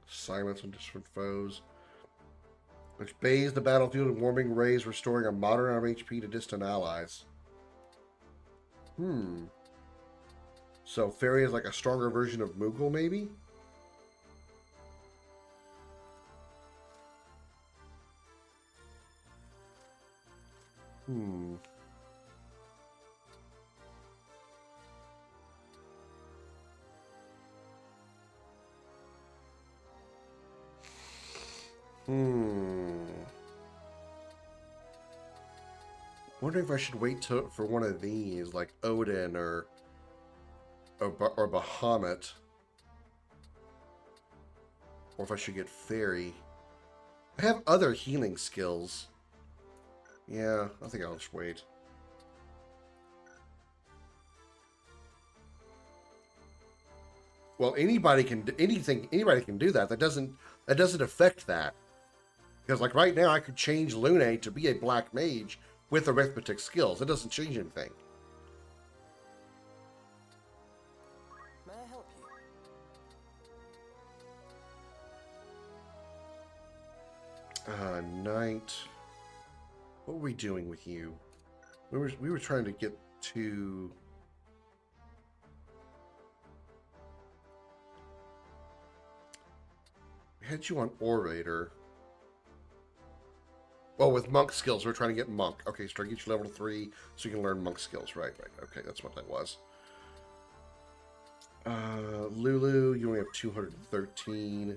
Silence on different foes. Which bathes the battlefield in warming rays, restoring a moderate amount of HP to distant allies. So Fairy is like a stronger version of Moogle, maybe? Wondering if I should wait for one of these, like Odin or Bahamut, or if I should get Fairy. I have other healing skills. Yeah, I think I'll just wait. Well, anybody can do anything. Anybody can do that. That doesn't affect that. Because like right now, I could change Lune to be a Black Mage with arithmetic skills. It doesn't change anything. May I help you? Knight. What were we doing with you? We were trying to get to... We had you on Orator. Oh, with monk skills. We're trying to get monk. Okay, so try to get you level 3 so you can learn monk skills. Right. Okay, that's what that was. Lulu, you only have 213.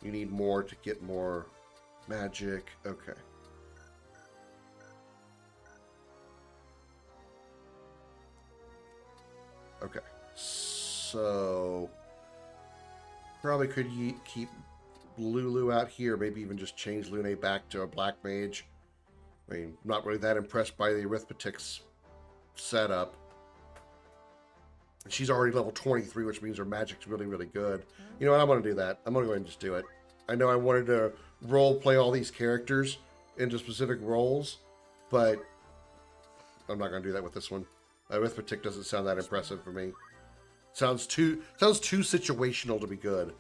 You need more to get more magic. Okay. Okay. So probably could keep Lulu out here, maybe even just change Lune back to a black mage. I mean, not really that impressed by the arithmetic's setup. She's already level 23, which means her magic's really, really good. You know what? I'm going to do that. I'm going to go ahead and just do it. I know I wanted to role play all these characters into specific roles, but I'm not going to do that with this one. Arithmetic doesn't sound that impressive for me. Sounds too situational to be good.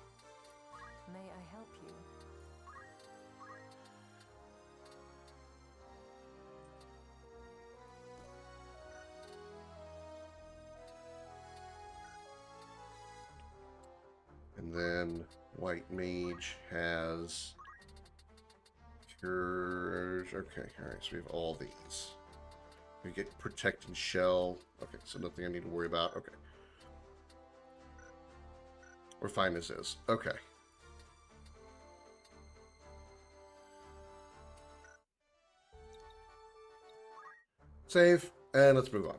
May I help you? And then White Mage has cures. Okay, alright, so we have all these. We get Protect and Shell. Okay, so nothing I need to worry about. Okay. We're fine as is. Okay. Save, and let's move on.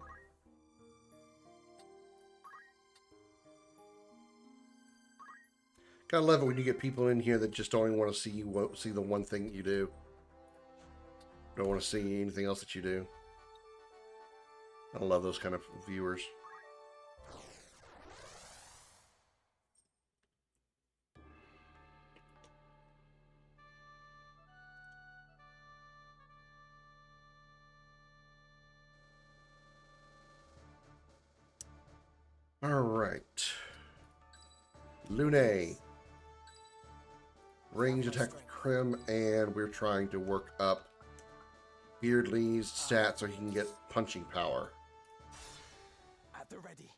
Gotta love it when you get people in here that just only want to see you see the one thing that you do. Don't want to see anything else that you do. I love those kind of viewers. All right. Lune. Range attack with Krim, and we're trying to work up Beardley's stats so he can get punching power. At the ready.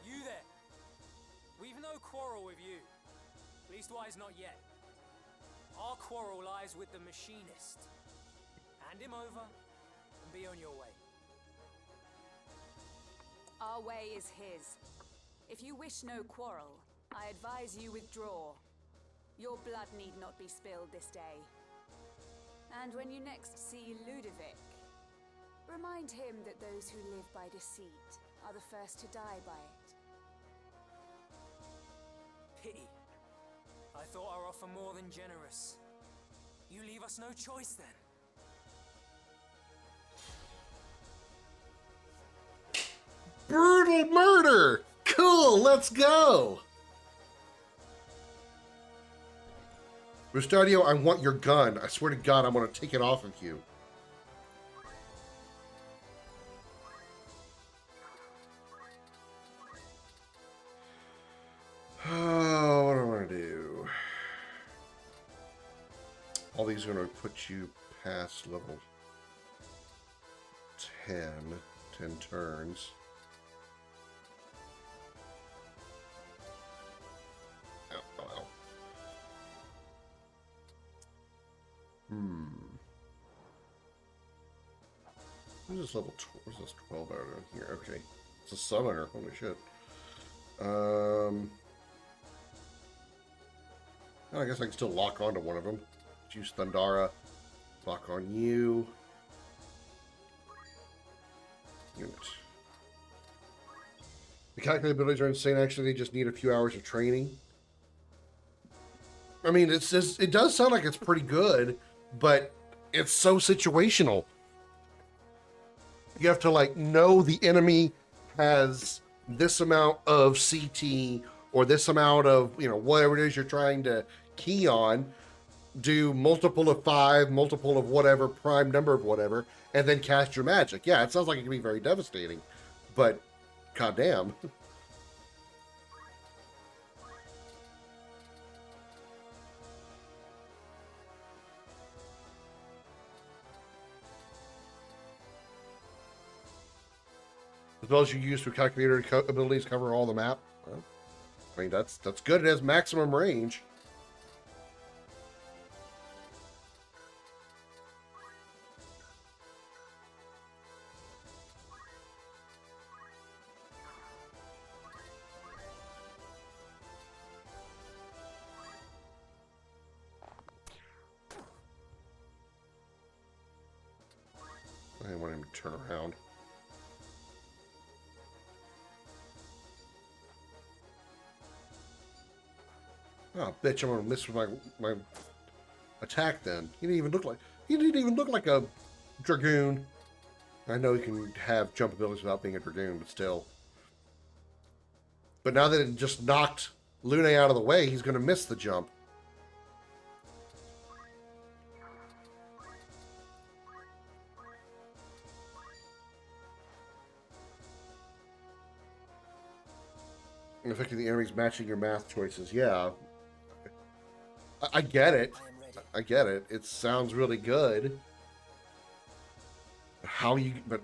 You there. We've no quarrel with you. Leastwise not yet. Our quarrel lies with the machinist. Hand him over and be on your way. Our way is his. If you wish no quarrel, I advise you withdraw. Your blood need not be spilled this day. And when you next see Ludovic, remind him that those who live by deceit are the first to die by it. Pity. I thought our offer more than generous. You leave us no choice then. Brutal murder! Cool, let's go! Rustadio, I want your gun. I swear to God, I'm going to take it off of you. Oh, what do I want to do? All these are going to put you past level 10 turns. Where's this level 12? Where's this 12 out of here? Okay. It's a summoner. Holy shit. I guess I can still lock onto one of them. Use Thundara. Lock on you. Unit. The calculated abilities are insane. Actually, they just need a few hours of training. I mean, it does sound like it's pretty good, but it's so situational. You have to, like, know the enemy has this amount of CT or this amount of, you know, whatever it is you're trying to key on. Do multiple of 5, multiple of whatever, prime number of whatever, and then cast your magic. Yeah, it sounds like it can be very devastating, but goddamn. Spells you use to calculator abilities cover all the map. Well, I mean, that's good. It has maximum range. I didn't want him to turn around. Oh, bitch! I'm gonna miss my attack. Then he didn't even look like a dragoon. I know he can have jump abilities without being a dragoon, but still. But now that it just knocked Lune out of the way, he's gonna miss the jump. Affecting the enemies matching your math choices. Yeah. I get it. I get it. It sounds really good. How you... But...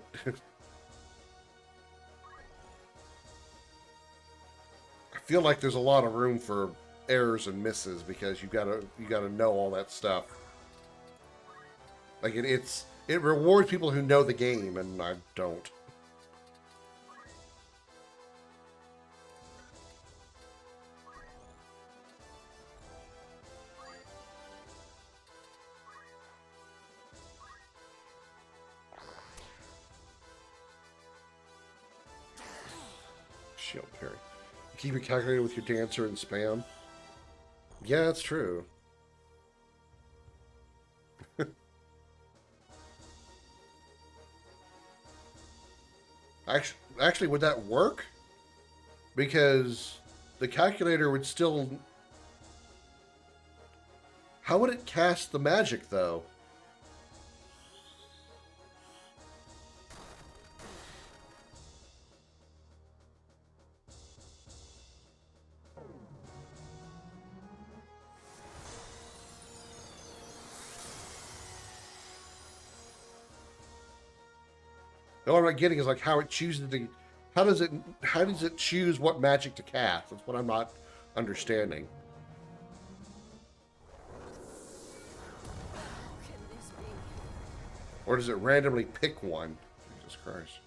I feel like there's a lot of room for errors and misses because you gotta know all that stuff. Like it rewards people who know the game, and I don't. Shield parry. Keep it calculated with your dancer and spam. Yeah, that's true. Actually, would that work? Because the calculator would still... How would it cast the magic, though? What I'm not getting is like how it chooses to, how does it choose what magic to cast? That's what I'm not understanding. Or does it randomly pick one? Jesus Christ.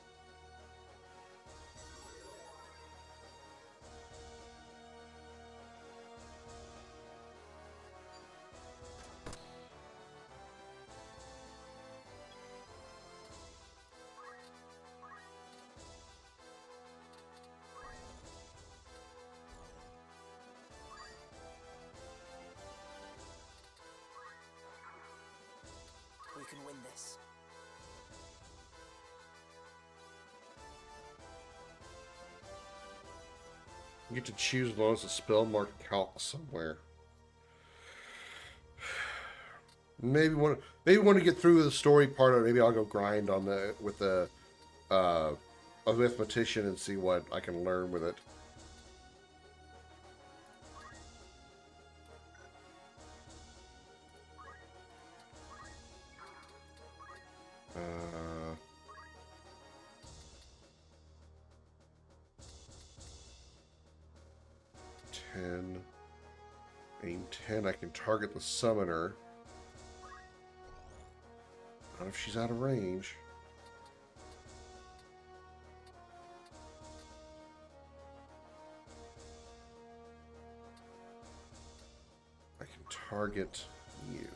We can win this. You get to choose as long as a spell marked calc somewhere. Maybe want to get through the story part of it. Maybe I'll go grind on with the arithmetician and see what I can learn with it. Aim 10, I can target the summoner. Not if she's out of range. I can target you.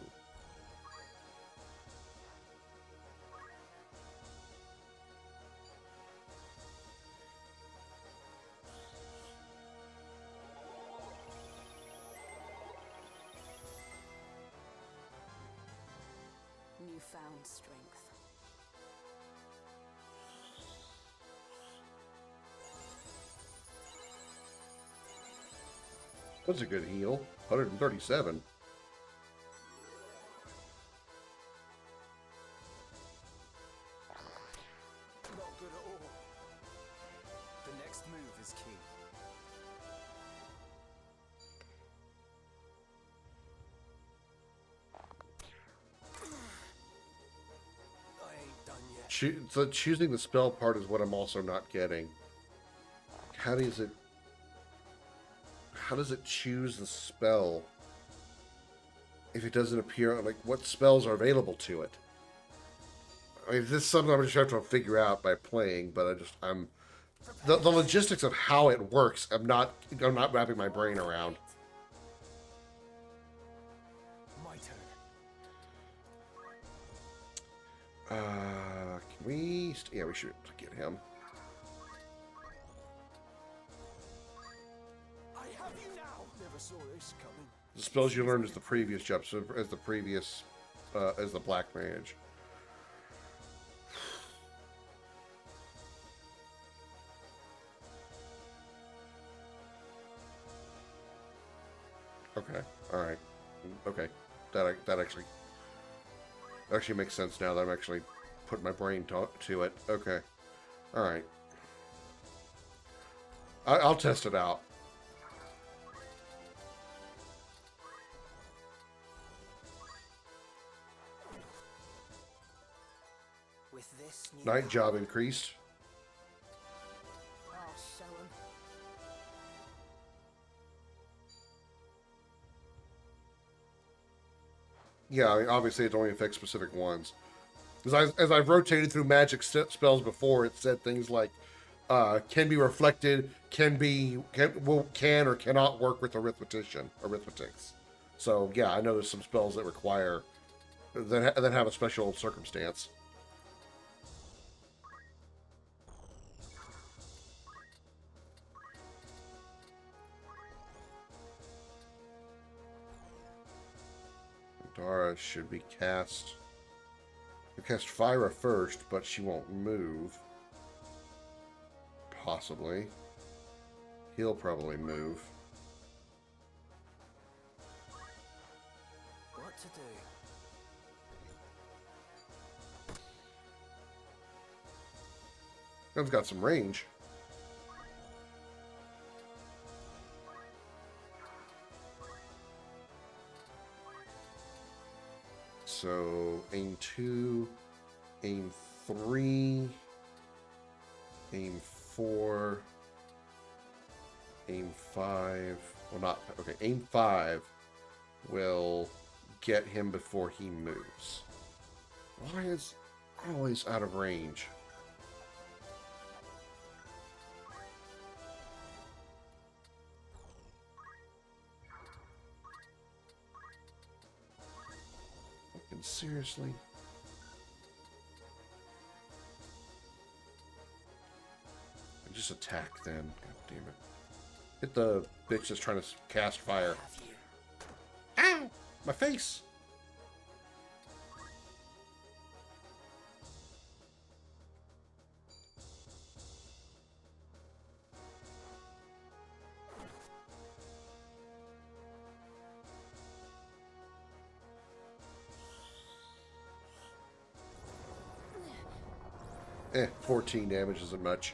Newfound strength. That's a good heal. 137. Not good at all. The next move is key. So choosing the spell part is what I'm also not getting. How does it choose the spell if it doesn't appear? Like, what spells are available to it? I mean, this is something I'm just have to figure out by playing, but I'm the logistics of how it works. I'm not wrapping my brain around. My turn. Can we? Yeah, we should get him. I have you now. Never saw this coming. The spells you learned as the previous job, so as the previous, as the Black Mage. Okay. All right. Okay. That actually makes sense now that I'm actually putting my brain to it. Okay. All right. I'll test it out. With this new Night job increased. I'll show 'em. Yeah, I mean, obviously it only affects specific ones. As I've rotated through magic spells before, it said things like can be reflected, can or cannot work with arithmetics. So yeah, I know there's some spells that require that have a special circumstance. Dara should be cast. You cast Fyra first, but she won't move. Possibly. He'll probably move. What to do? Gun's got some range. So, aim 2, aim 3, aim 4, aim 5. Well, not... Okay, aim 5 will get him before he moves. Why is always out of range? Seriously? Just attack then. God damn it. Hit the bitch that's trying to cast fire. Ow! My face! Eh, 14 damage isn't much.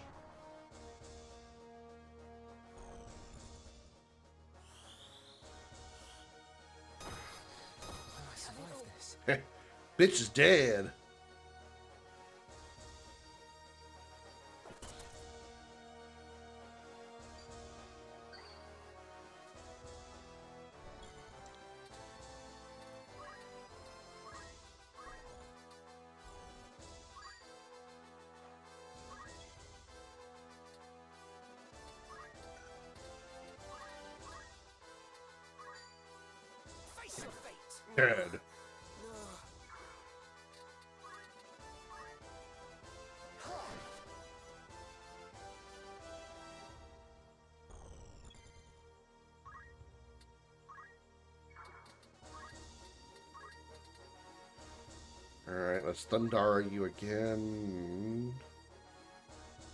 I survived this. Bitch is dead. Face your fate. Dead. Alright, let's Thundara you again.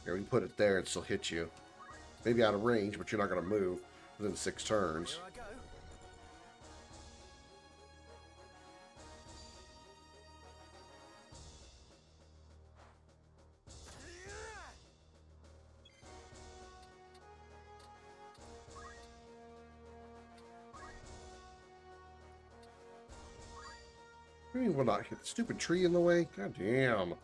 Yeah, we can put it there and still hit you. Maybe out of range, but you're not going to move within 6 turns. Here I go. We will not hit the stupid tree in the way. God damn.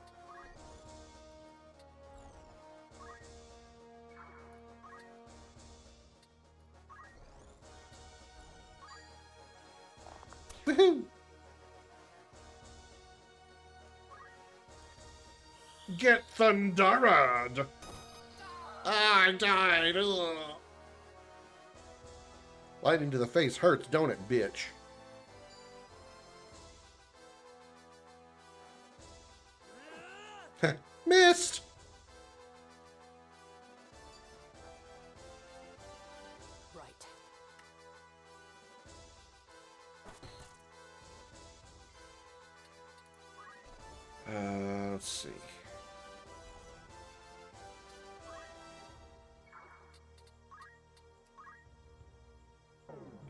Woohoo! Get thunderad! I died! Ugh. Lightning to the face hurts, don't it, bitch? Missed! Right. Let's see.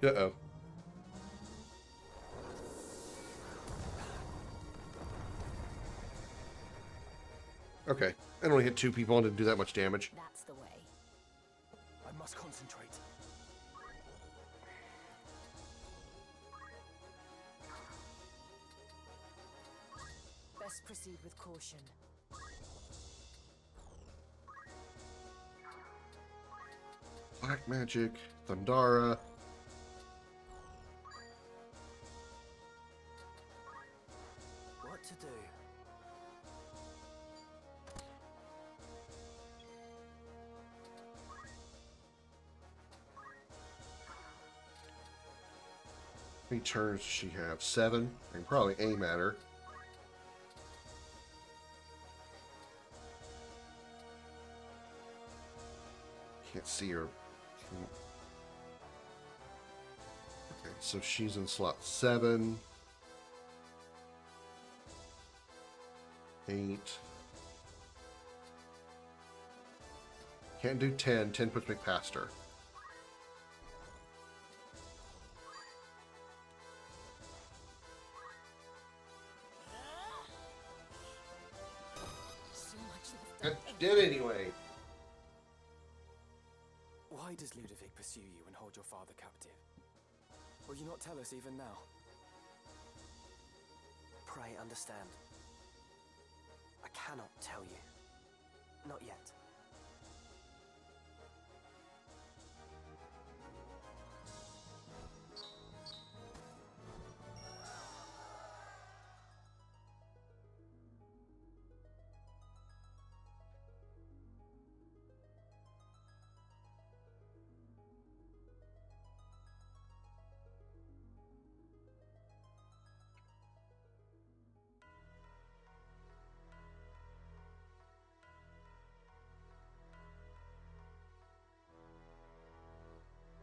Uh-oh. Okay. I only hit 2 people and didn't do that much damage. That's the way. I must concentrate. Best proceed with caution. Black magic, Thundara. What to do? How many turns does she have? 7? I can probably aim at her. Can't see her. Okay, so she's in slot 7. 8. Can't do 10. 10 puts me past her. I did anyway. Why does Ludovic pursue you and hold your father captive? Will you not tell us even now? Pray understand. I cannot tell you. Not yet.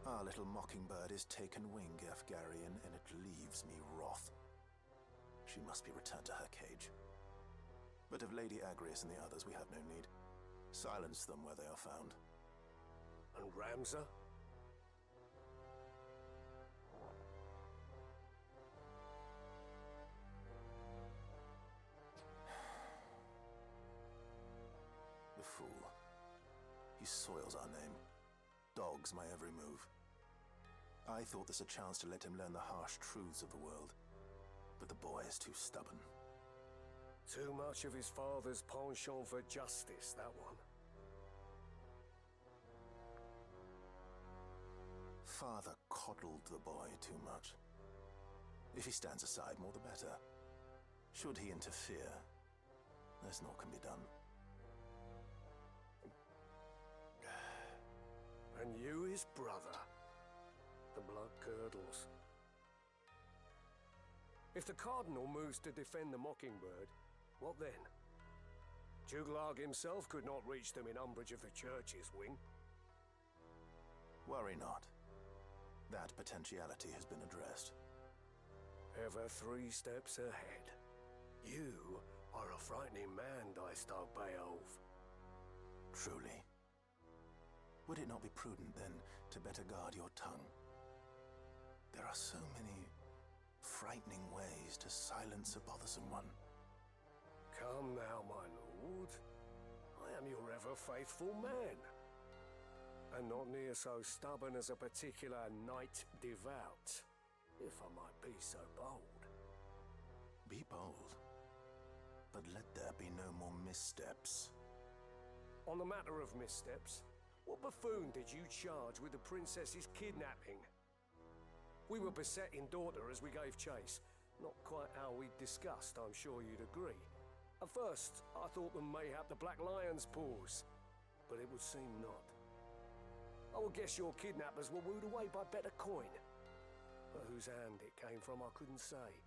Our little mockingbird is taken wing, Efgarian, and it leaves me wroth. She must be returned to her cage. But of Lady Agrias and the others we have no need. Silence them where they are found. And Ramza? The fool. He soils our name. Dogs my every move. I thought this a chance to let him learn the harsh truths of the world. But the boy is too stubborn. Too much of his father's penchant for justice, that one. Father coddled the boy too much. If he stands aside, more the better. Should he interfere, there's naught can be done. And you, his brother. The blood curdles. If the Cardinal moves to defend the Mockingbird, what then? Juglarg himself could not reach them in umbrage of the Church's wing. Worry not. That potentiality has been addressed. Ever 3 steps ahead. You are a frightening man, Dystar Beowulf. Truly. Would it not be prudent, then, to better guard your tongue? There are so many frightening ways to silence a bothersome one. Come now, my lord. I am your ever-faithful man. And not near so stubborn as a particular knight devout, if I might be so bold. Be bold, but let there be no more missteps. On the matter of missteps, what buffoon did you charge with the princess's kidnapping? We were besetting daughter as we gave chase. Not quite how we discussed, I'm sure you'd agree. At first, I thought them mayhap the Black Lion's paws, but it would seem not. I would guess your kidnappers were wooed away by better coin. But whose hand it came from, I couldn't say.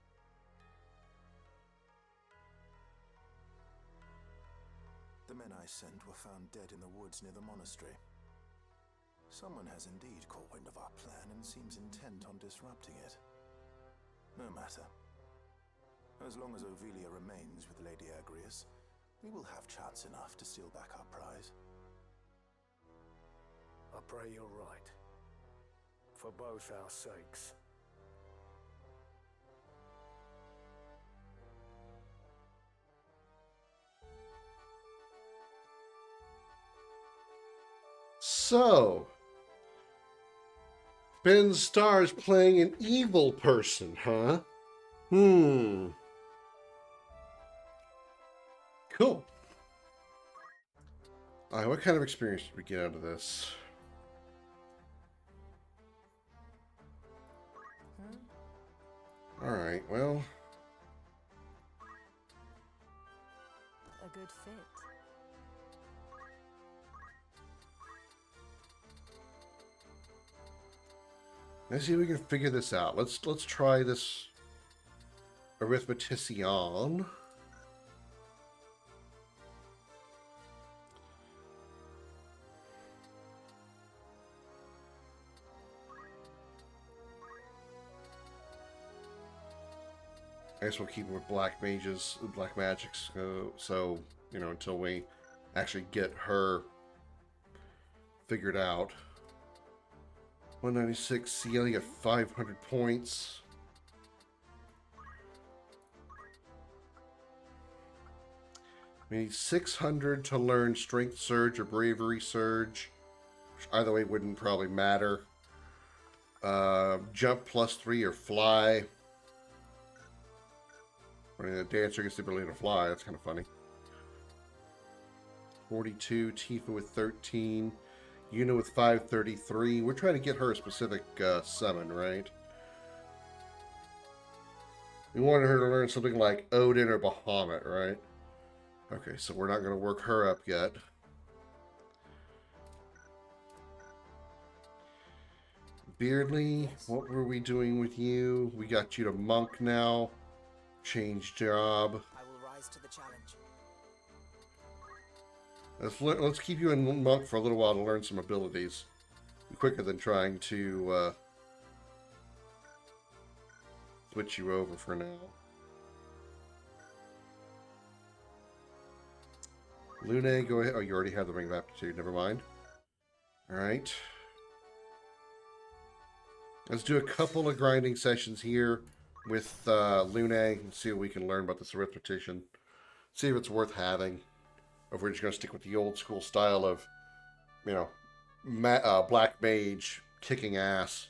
The men I sent were found dead in the woods near the monastery. Someone has indeed caught wind of our plan and seems intent on disrupting it. No matter. As long as Ovelia remains with Lady Agrias, we will have chance enough to steal back our prize. I pray you're right. For both our sakes. So, Ben Starr's playing an evil person, huh? Cool. Alright, what kind of experience did we get out of this? Alright, well... A good fit. Let's see if we can figure this out. Let's try this arithmetician. I guess we'll keep it with black mages, black magics, so, you know, until we actually get her figured out. 196, see, I get 500 points. We need 600 to learn Strength Surge or Bravery Surge, which either way wouldn't probably matter. Jump +3 or Fly. I mean, the dancer gets the ability to fly. That's kind of funny. 42, Tifa with 13. Una with 533. We're trying to get her a specific summon, right? We wanted her to learn something like Odin or Bahamut, right? Okay, so we're not going to work her up yet. Beardley, what were we doing with you? We got you to monk now. Change job. I will rise to the challenge. Let's keep you in monk for a little while to learn some abilities. Quicker than trying to switch you over for now. Lune, go ahead. Oh, you already have the Ring of Aptitude. Never mind. Alright. Let's do a couple of grinding sessions here with Lune and see what we can learn about this arithmetician. See if it's worth having. Or if we're just going to stick with the old school style of, you know, black mage kicking ass.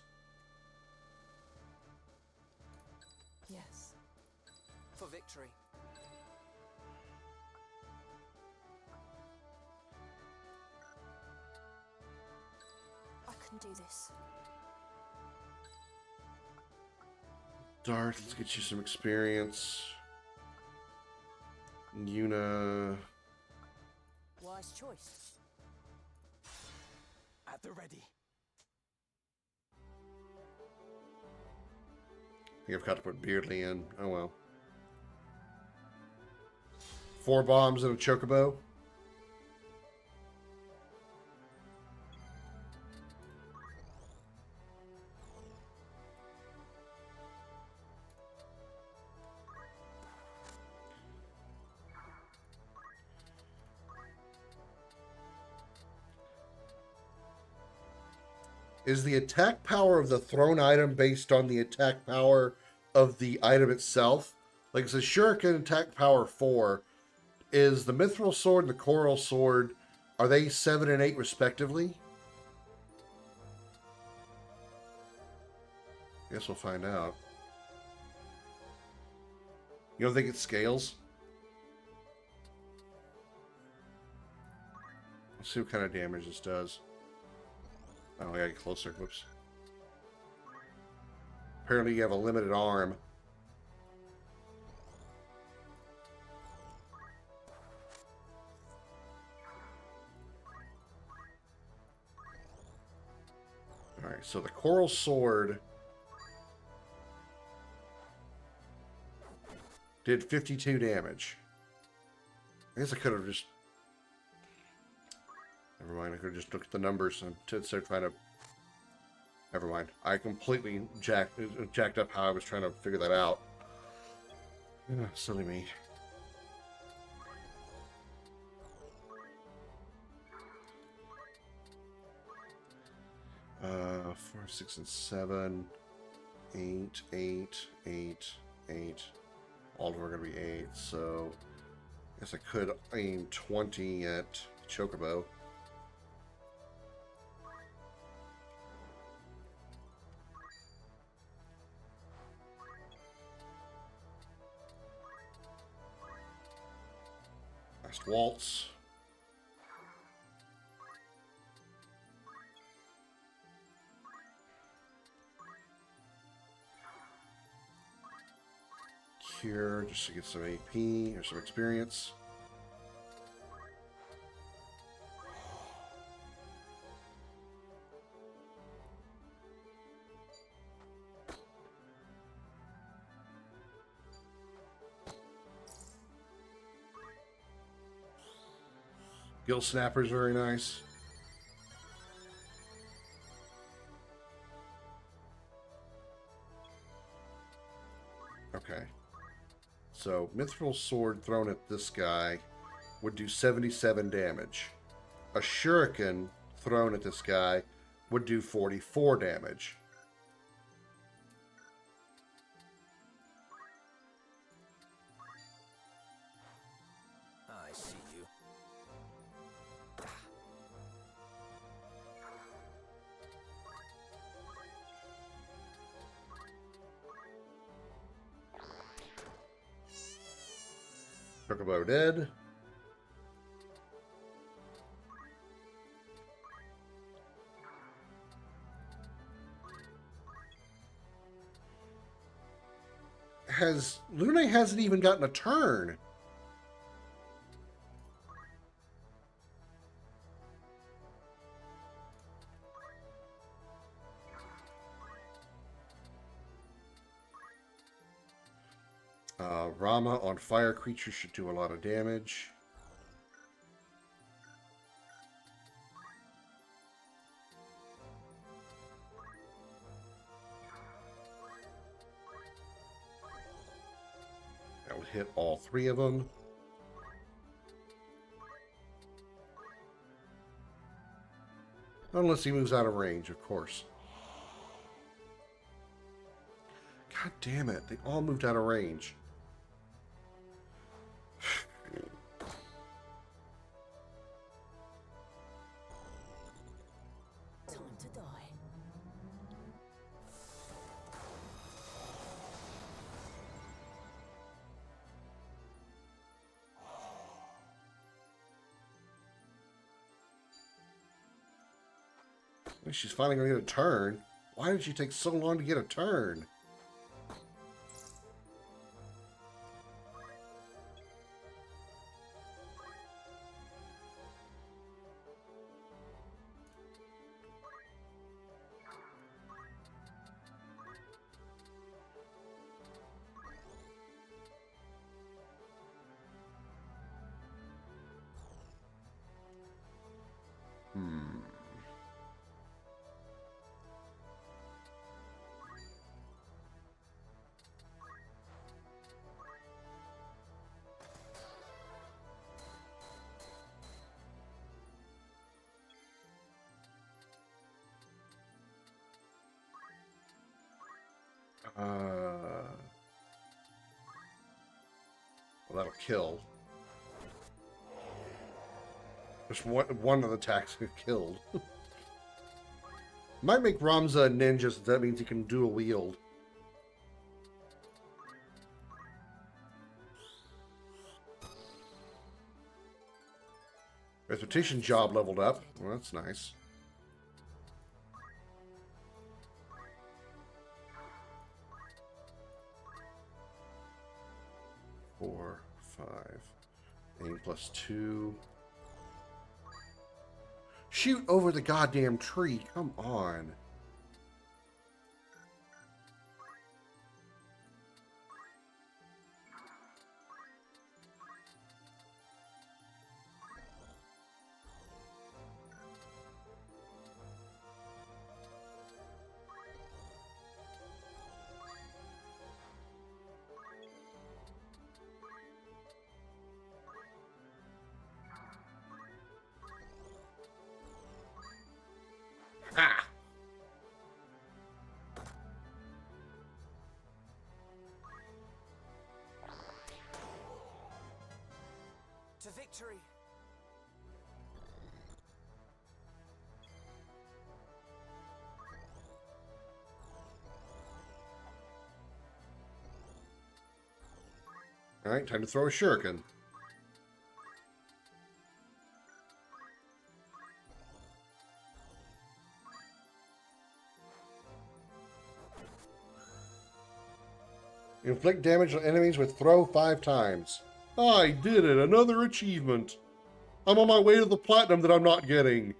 Yes. For victory. I can do this. Darth, let's get you some experience. Una. Wise choice. At the ready. I think I've got to put Beardley in. Oh well. 4 bombs and a chocobo. Is the attack power of the thrown item based on the attack power of the item itself? Like, it's a shuriken attack power 4. Is the mithril sword and the coral sword, are they 7 and 8 respectively? Guess we'll find out. You don't think it scales? Let's see what kind of damage this does. Oh, I gotta get closer. Whoops. Apparently you have a limited arm. Alright, so the Coral Sword did 52 damage. I guess I could have just... Never mind, I could have just looked at the numbers instead of trying to... Never mind. I completely jacked up how I was trying to figure that out. Ugh, silly me. Uh, 4, 6, and 7. 8, 8, 8, 8. All of them are going to be 8, so... I guess I could aim 20 at Chocobo. Last waltz. Cure, just to get some AP or some experience. Gill Snapper is very nice. Okay. So, Mithril Sword thrown at this guy would do 77 damage. A Shuriken thrown at this guy would do 44 damage. I see you. Chocobo dead. Lune hasn't even gotten a turn. Rama on fire creatures should do a lot of damage. That would hit all 3 of them. Unless he moves out of range, of course. God damn it, they all moved out of range. Time to die. She's finally going to get a turn. Why did she take so long to get a turn? Well, that'll kill. Just one of the attacks get killed. Might make Ramza a ninja, so that means he can dual wield. Reputation job leveled up. Well, that's nice. 4, 5. Aim +2. Shoot over the goddamn tree. Come on. Ah! To victory! Alright, time to throw a shuriken. Inflict damage on enemies with throw 5 times. I did it! Another achievement! I'm on my way to the platinum that I'm not getting.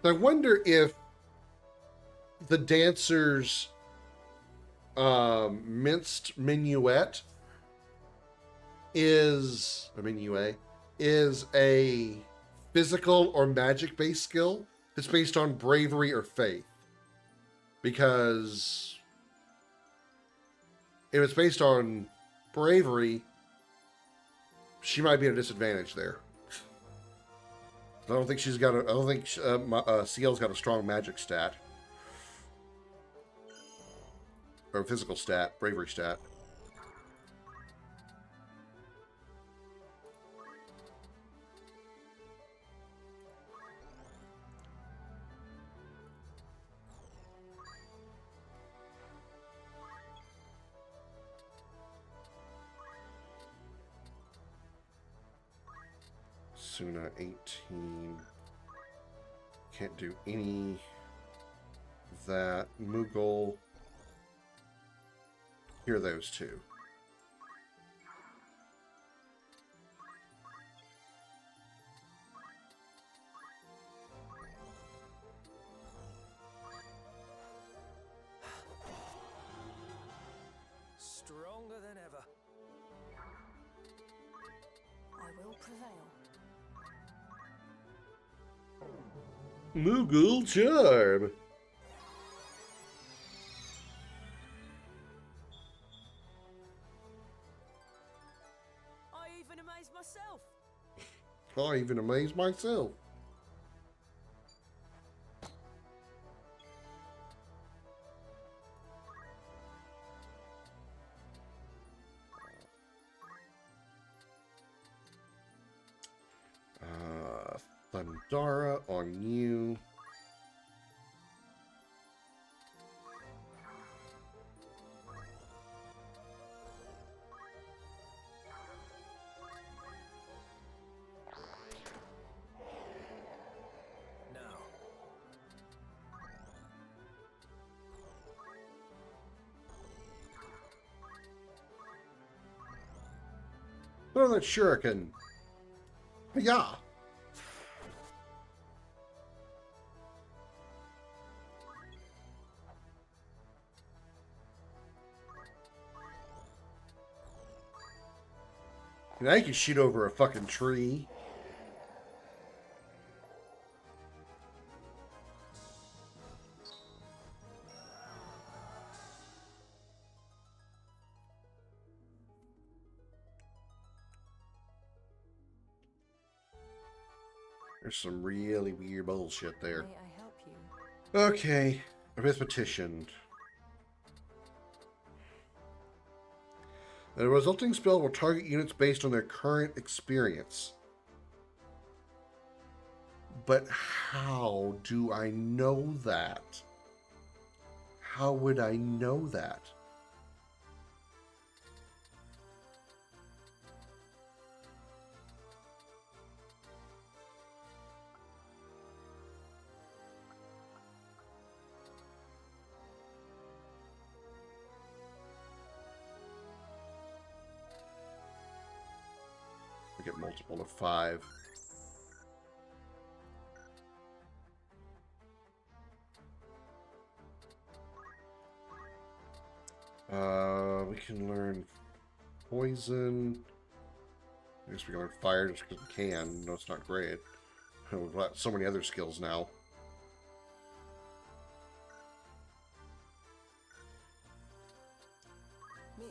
I wonder if the dancer's minced minuet is a physical or magic based skill that's based on bravery or faith. Because if it's based on bravery, she might be at a disadvantage there. I don't think she's got a. I don't think CL's got a strong magic stat or physical stat, bravery stat. Suna 18. Can't do any of that. Moogle. Here are those two. Stronger than ever. I will prevail. Moogle charm. I even amaze myself. I even amaze myself. Thundara on you. Throw that shuriken. Yeah. Now you can shoot over a fucking tree. There's some really weird bullshit there. May I help you? Okay, arithmetician. The resulting spell will target units based on their current experience. But how do I know that? How would I know that? We get multiple of 5. We can learn poison. I guess we can learn fire just because we can. No, it's not great. We've got so many other skills now. Me?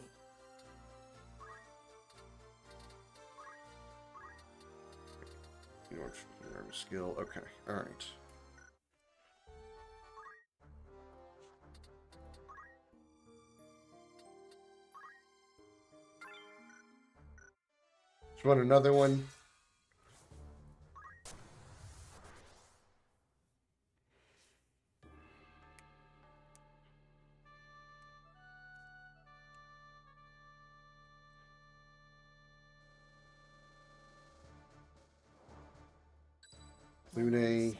You know, learn a skill. Okay, all right. Let's run another one. Lune.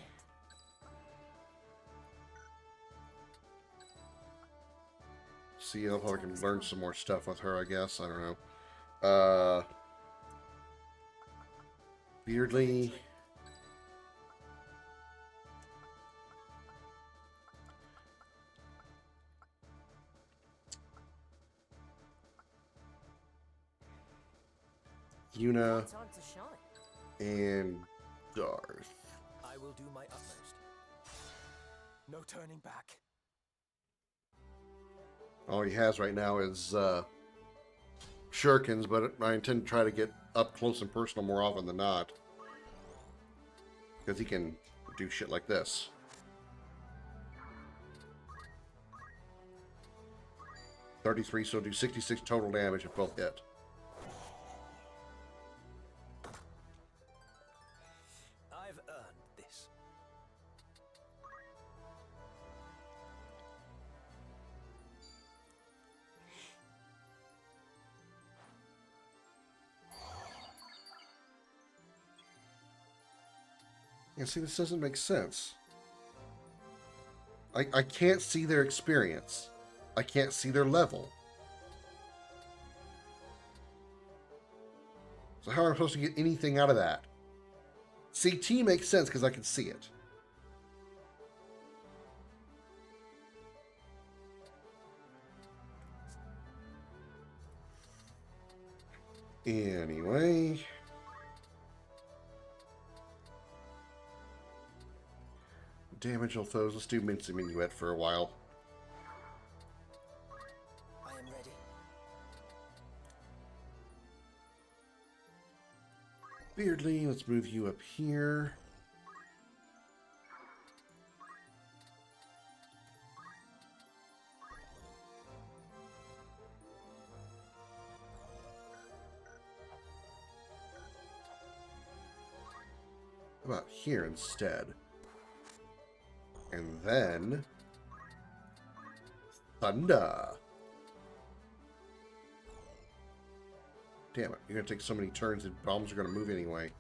See if I can learn some more stuff with her, I guess. I don't know. Beardly. Yuna. Time to shine. And Darth. I will do my utmost. No turning back. All he has right now is shurikens, but I intend to try to get up close and personal more often than not. Because he can do shit like this. $33, so do 66 total damage if both hit. I've earned this. Yeah, see, this doesn't make sense. I can't see their experience. I can't see their level. So how am I supposed to get anything out of that? CT makes sense because I can see it. Anyway. Damage all those. Let's do Mincing Minuet for a while. I am ready. Beardly, let's move you up here. How about here instead? And then Thunder. Damn it, you're gonna take so many turns that bombs are gonna move anyway.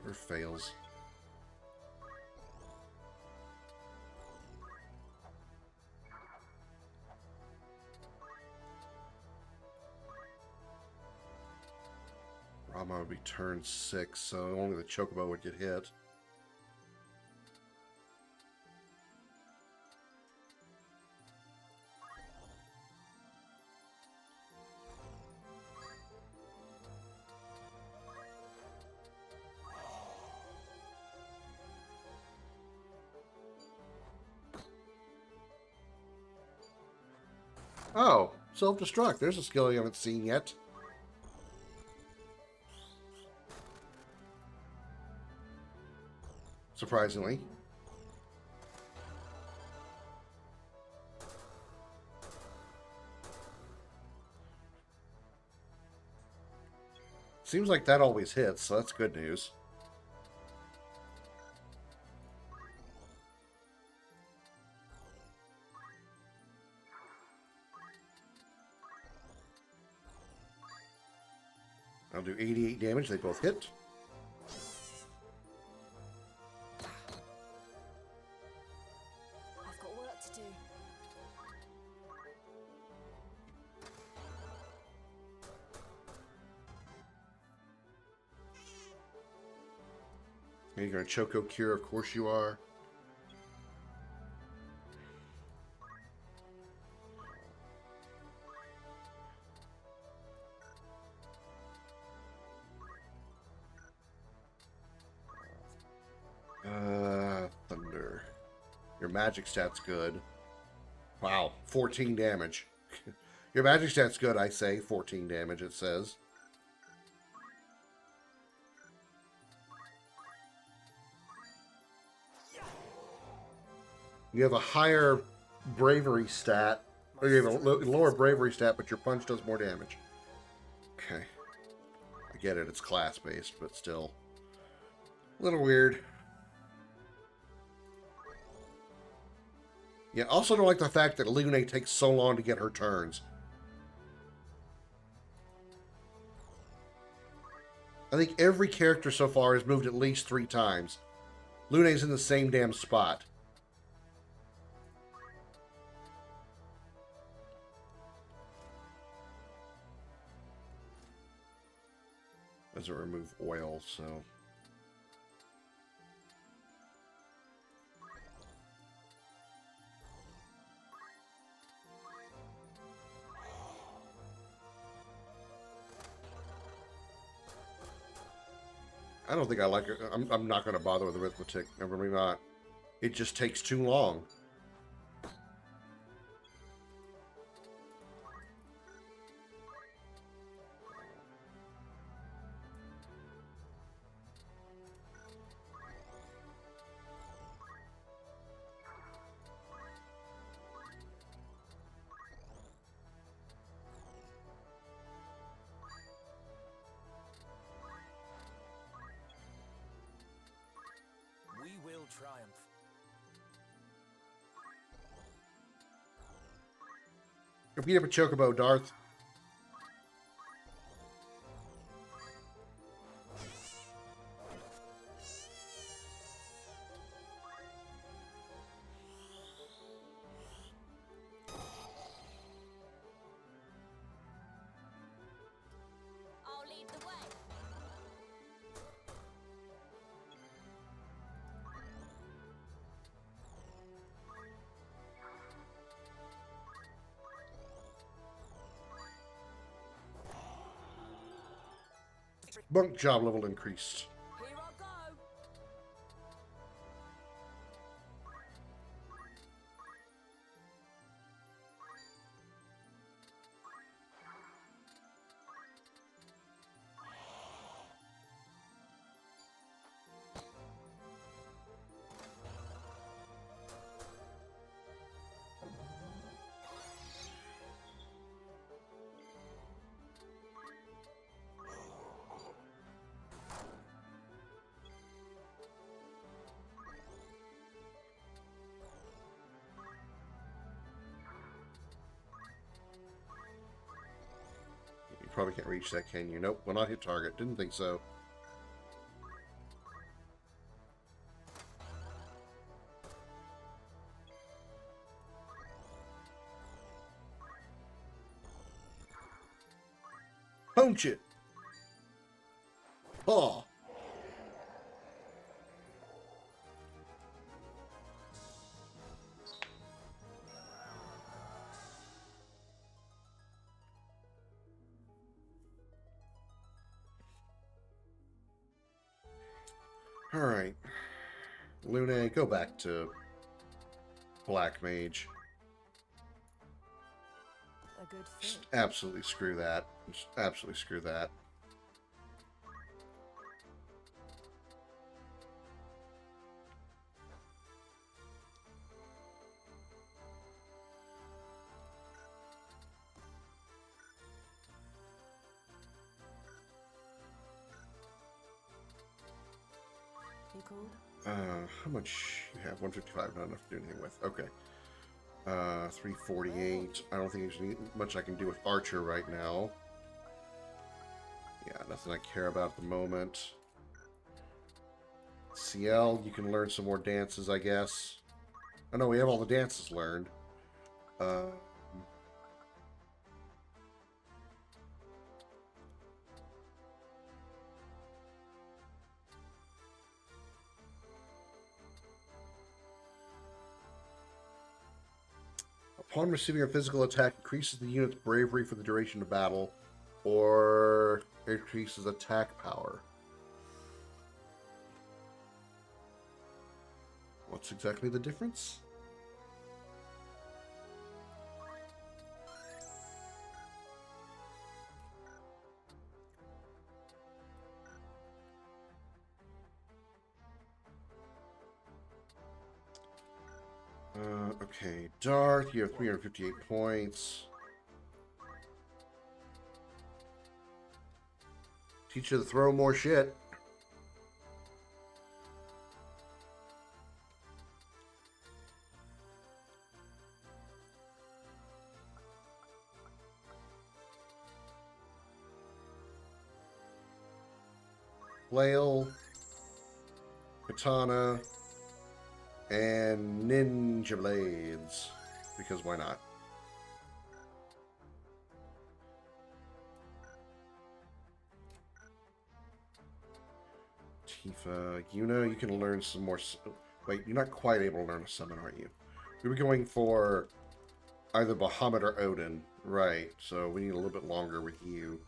Never fails. Rama would be turn 6, so only the Chocobo would get hit. Oh, self-destruct. There's a skill you haven't seen yet. Surprisingly. Seems like that always hits, so that's good news. I'll do 88 damage. They both hit. I've got work to do. Are you going to Choco Cure? Of course you are. Thunder. Your magic stat's good. Wow, 14 damage. Your magic stat's good, I say. 14 damage, it says. You have a higher bravery stat. Or you have a lower bravery stat, but your punch does more damage. Okay. I get it, it's class-based, but still. A little weird. Yeah, also don't like the fact that Lune takes so long to get her turns. I think every character so far has moved at least 3 times. Lune's in the same damn spot. Doesn't remove oil, so... I don't think I like it. I'm not going to bother with arithmetic. I'm really not. It just takes too long. Triumph. Go beat up a chocobo, Darth. I'll lead the way. Bunk job level increased. Here I go. You probably can't reach that, can you? Nope, will not hit target. Didn't think so. Punch it! Oh! Alright. Lune, go back to Black Mage. A good fit. Just absolutely screw that. Just absolutely screw that. You called? How much you have? 155, not enough to do anything with. Okay. 348. I don't think there's much I can do with Archer right now. Yeah, nothing I care about at the moment. CL, you can learn some more dances, I guess. Oh no, we have all the dances learned. Upon receiving a physical attack, increases the unit's bravery for the duration of battle, or increases attack power. What's exactly the difference? Okay, Darth, you have 358 points. Teach you to throw more shit. Flail, katana, and ninja blades, because why not? Tifa, Yuna, you can learn some more. Wait, you're not quite able to learn a summon, aren't you? We were going for either Bahamut or Odin, right? So we need a little bit longer with you.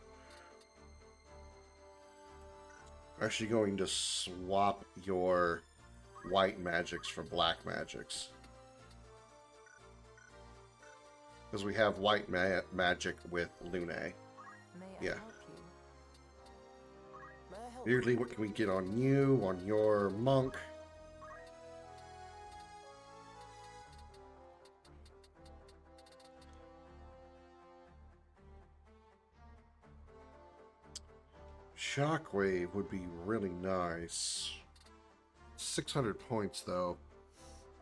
Actually, going to swap your white magics for black magics. Because we have white magic with Lune. Yeah. Weirdly, what can we get on you, on your monk? Shockwave would be really nice. 600 points, though.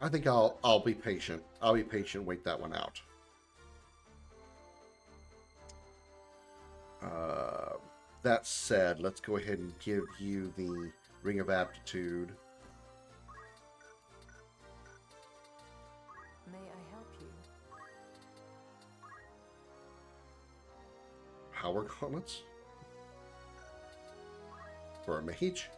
I think I'll be patient. I'll be patient, wait that one out. That said, let's go ahead and give you the Ring of Aptitude. May I help you? Power Gauntlets? For a mage?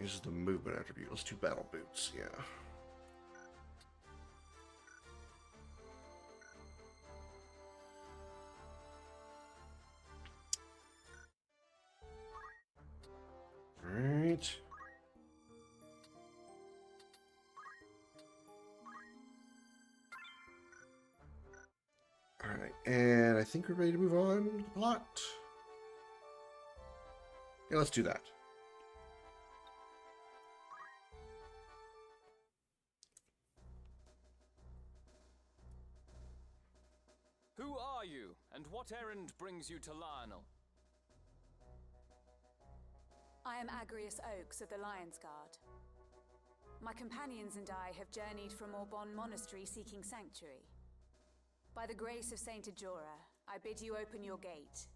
This is the movement attribute. Let's do battle boots, yeah. Alright. Alright, and I think we're ready to move on with the plot. Yeah, let's do that. Who are you, and what errand brings you to Lionel? I am Agrius Oaks of the Lion's Guard. My companions and I have journeyed from Orbon Monastery seeking sanctuary. By the grace of Saint Ajora, I bid you open your gate.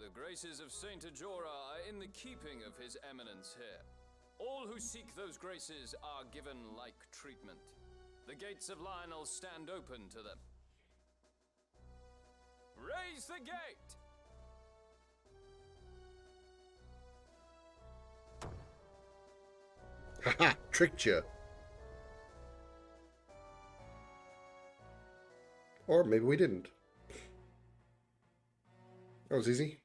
The graces of Saint Ajora are in the keeping of His Eminence here. All who seek those graces are given like treatment. The gates of Lionel stand open to them. Raise the gate! Haha, tricked you. Or maybe we didn't. That was easy.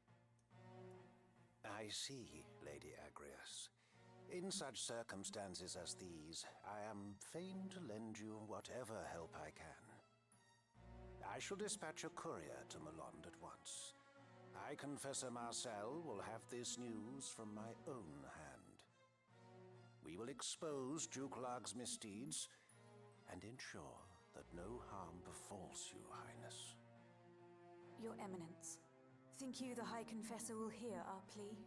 I see, Lady Agrius. In such circumstances as these, I am fain to lend you whatever help I can. I shall dispatch a courier to Melond at once. High Confessor Marcel will have this news from my own hand. We will expose Duke Larg's misdeeds and ensure that no harm befalls you, Highness. Your Eminence, think you the High Confessor will hear our plea?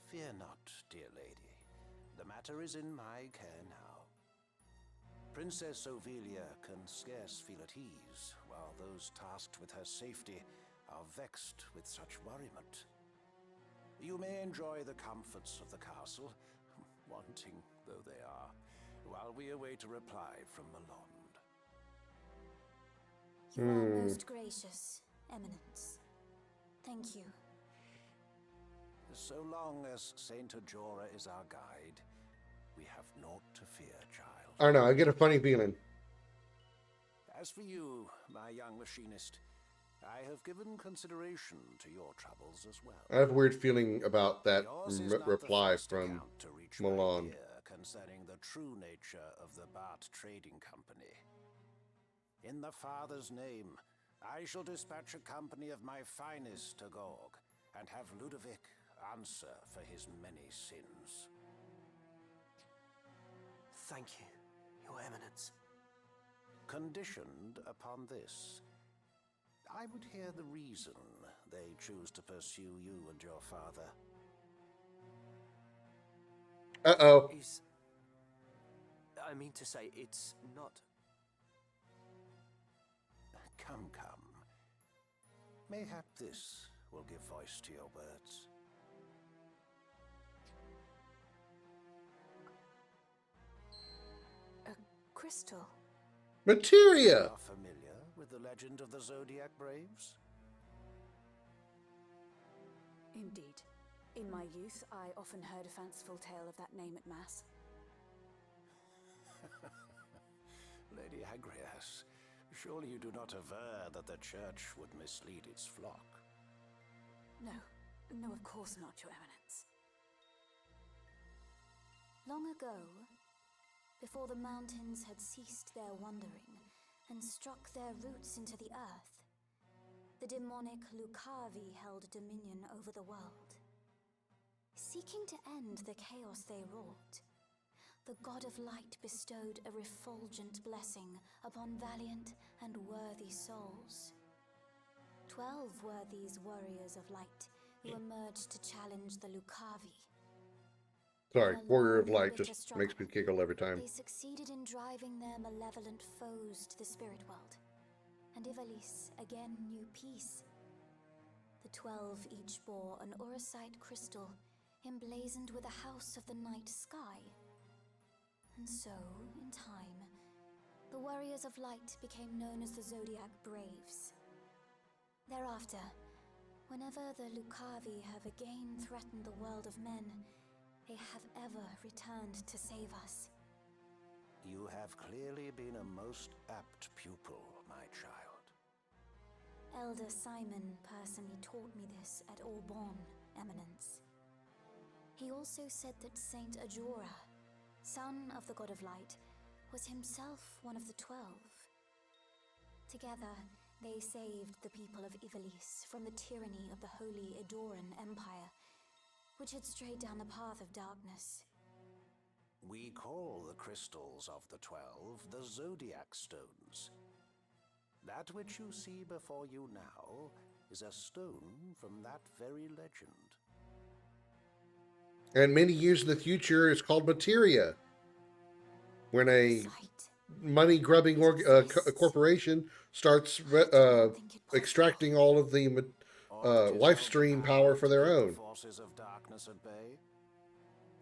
Fear not, dear lady. The matter is in my care now. Princess Ophelia can scarce feel at ease, while those tasked with her safety are vexed with such worriment. You may enjoy the comforts of the castle, wanting though they are, while we await a reply from Melond. You are most gracious, Eminence. Thank you. So long as Saint Ajora is our guide, we have naught to fear, child. I don't know, I get a funny feeling. As for you, my young machinist, I have given consideration to your troubles as well. I have a weird feeling about that Yours is not reply the first from account to reach my Milan. ear concerning the true nature of the Bart Trading Company. In the Father's name, I shall dispatch a company of my finest to Gorg, and have Ludovic answer for his many sins. Thank you, Your Eminence. Conditioned upon this, I would hear the reason they choose to pursue you and your father. Uh-oh. I mean to say, it's not... Come. Mayhap this will give voice to your words. A crystal. Materia! You are familiar with the legend of the Zodiac Braves? Indeed. In my youth, I often heard a fanciful tale of that name at Mass. Lady Agrias, surely you do not aver that the Church would mislead its flock? No, of course not, Your Eminence. Long ago, before the mountains had ceased their wandering and struck their roots into the earth, the demonic Lucavi held dominion over the world. Seeking to end the chaos they wrought, the God of Light bestowed a refulgent blessing upon valiant and worthy souls. 12 were these warriors of light who emerged to challenge the Lucavi. Sorry, Warrior of Light just makes me giggle every time. They succeeded in driving their malevolent foes to the spirit world, and Ivalice again knew peace. The 12 each bore an auracite crystal emblazoned with a house of the night sky. And so, in time, the Warriors of Light became known as the Zodiac Braves. Thereafter, whenever the Lucavi have again threatened the world of men, they have ever returned to save us. You have clearly been a most apt pupil, my child. Elder Simon personally taught me this at Aubonne, Eminence. He also said that Saint Ajora, son of the God of Light, was himself one of the 12. Together, they saved the people of Ivalice from the tyranny of the Holy Edoran Empire, which had strayed down the path of darkness. We call the crystals of the 12 the Zodiac Stones. That which you see before you now is a stone from that very legend. And many years in the future, it's called materia. When a money-grubbing corporation starts extracting all of the life stream power for their own. Forces of darkness at bay.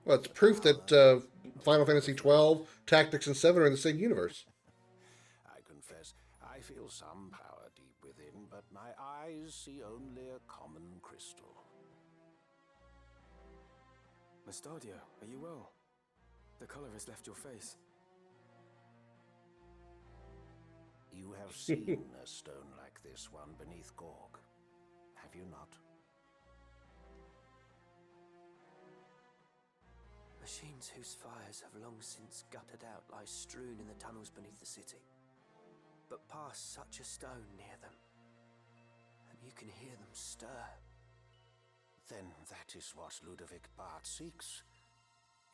Well, it's proof that Final Fantasy XII, Tactics, and 7 are in the same universe. I confess, I feel some power deep within, but my eyes see only a common crystal. Mustadio, are you well? The color has left your face. You have seen a stone like this one beneath Gorg, have you not? Machines whose fires have long since guttered out lie strewn in the tunnels beneath the city. But pass such a stone near them, and you can hear them stir. Then that is what Ludovic Bart seeks.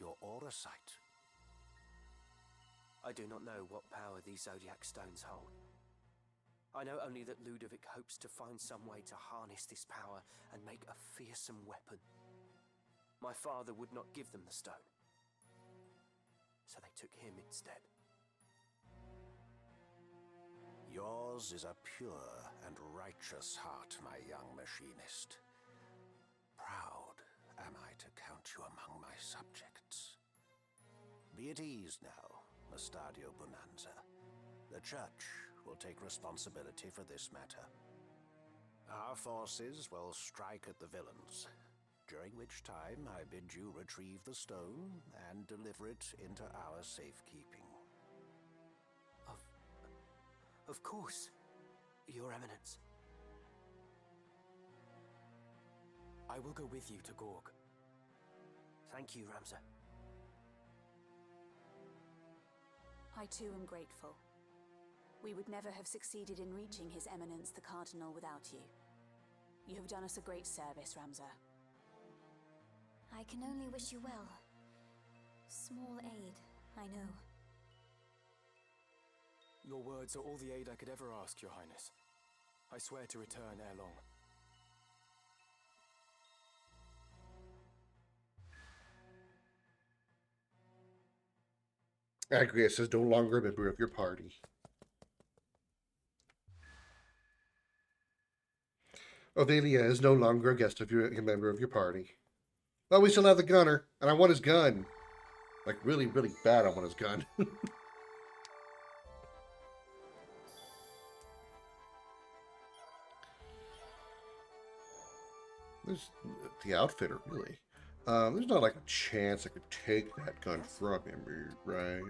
Your auracite. I do not know what power these Zodiac stones hold. I know only that Ludovic hopes to find some way to harness this power and make a fearsome weapon. My father would not give them the stone, so they took him instead. Yours is a pure and righteous heart, my young machinist. Proud am I to count you among my subjects. Be at ease now, Mustadio Bonanza. The Church will take responsibility for this matter. Our forces will strike at the villains, during which time I bid you retrieve the stone and deliver it into our safekeeping. Of course, Your Eminence. I will go with you to Gorg. Thank you, Ramza. I too am grateful. We would never have succeeded in reaching His Eminence the Cardinal without you. You have done us a great service, Ramza. I can only wish you well. Small aid, I know. Your words are all the aid I could ever ask, Your Highness. I swear to return ere long. Agrias is no longer a member of your party. Ovelia is no longer a member of your party. Well, we still have the gunner, and I want his gun. Like, really, really bad I want his gun. There's the outfitter, really. There's not like a chance I could take that gun from him, right?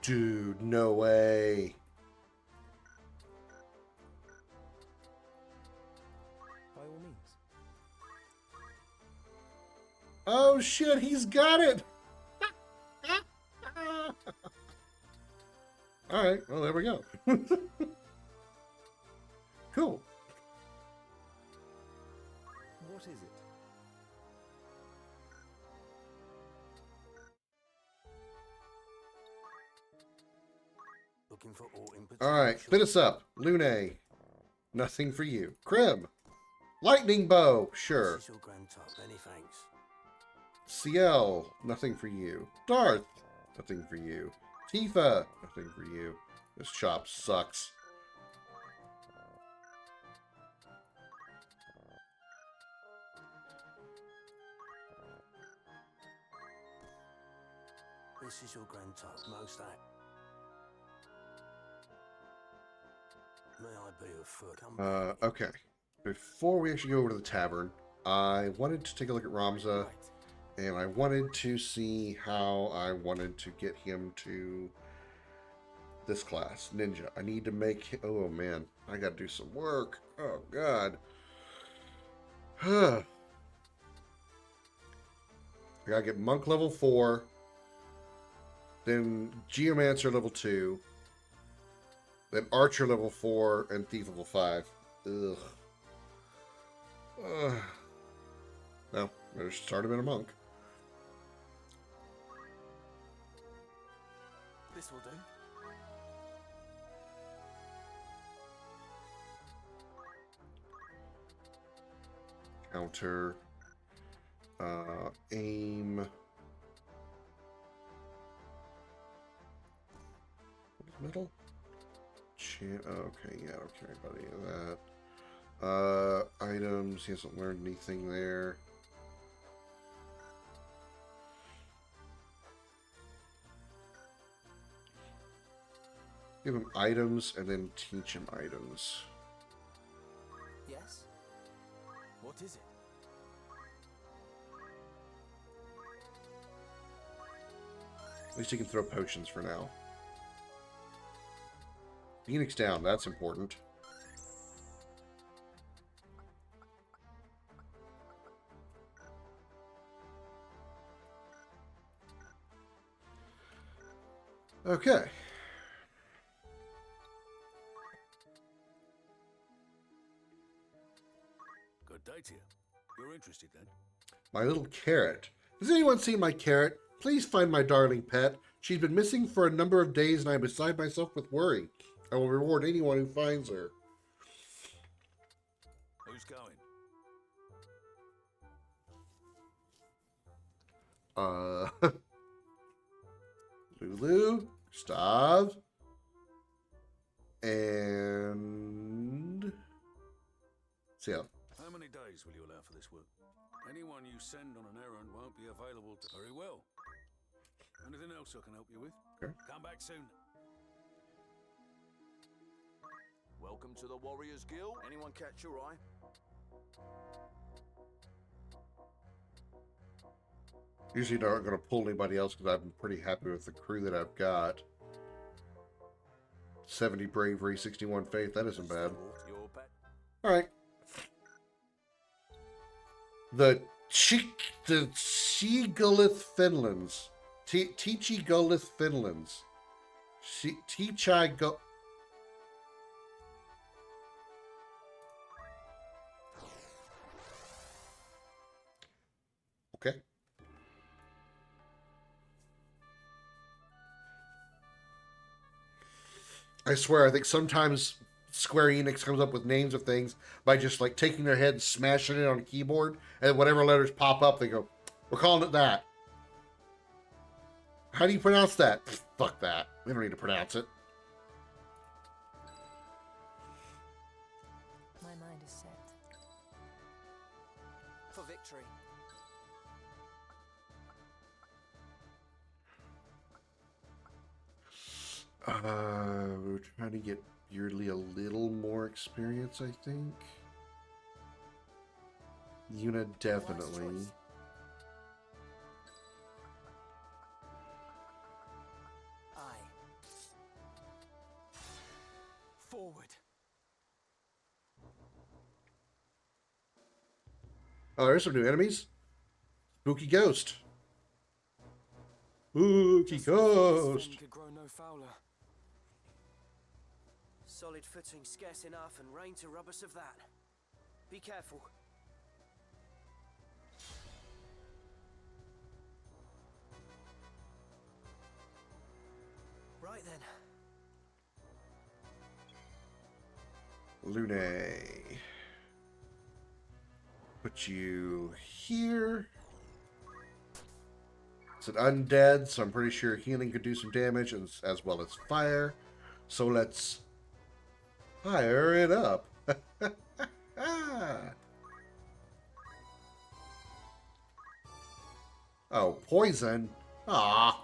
Dude, no way. By all means. Oh shit, he's got it! Alright, well there we go. Cool. What is it? Looking for all in Alright, spin us up. Lune. Nothing for you. Krim. Lightning bow. Sure. This is your grand top. Many thanks. CL. Nothing for you. Darth. Nothing for you. Tifa. Nothing for you. This shop sucks. This is your grand top. Most that. May I be of foot? Okay. Before we actually go over to the tavern, I wanted to take a look at Ramza, and I wanted to see how I wanted to get him to this class, Ninja. I need to make... Oh, man. I gotta do some work. Oh, God. I gotta get Monk level 4, then Geomancer level 2, then Archer level 4, and Thief level 5. Ugh. Well, better start him in a monk. This will do. Counter. Aim. Middle? Okay, yeah, I don't care about any of that. Items, he hasn't learned anything there. Give him items and then teach him items. Yes? What is it? At least he can throw potions for now. Phoenix down, that's important. Okay. Good day to you. You're interested then? My little carrot. Has anyone seen my carrot? Please find my darling pet. She's been missing for a number of days and I'm beside myself with worry. I will reward anyone who finds her. Who's going? Lulu, Gustav, and Seal. How many days will you allow for this work? Anyone you send on an errand won't be available to... Very well. Anything else I can help you with? Okay. Come back soon. Welcome to the Warriors Guild. Anyone catch your eye? Usually not going to pull anybody else because I'm pretty happy with the crew that I've got. 70 bravery, 61 faith. That isn't bad. Alright. The Chigolith Finlands. Tichigolith Finlands. Tichigo... Okay. I swear, I think sometimes Square Enix comes up with names of things by just like taking their head and smashing it on a keyboard, and whatever letters pop up, they go, "We're calling it that." How do you pronounce that? Fuck that. We don't need to pronounce it. My mind is set. For victory. We're trying to get Beardly a little more experience, I think. Yuna definitely. Aye. Forward. Oh, there's some new enemies. Spooky Ghost. Spooky Ghost. Could grow no fouler. Solid footing scarce enough, and rain to rub us of that. Be careful. Right then. Lune. Put you here. It's an undead, so I'm pretty sure healing could do some damage, as well as fire. So let's fire it up. Oh, poison. Ah.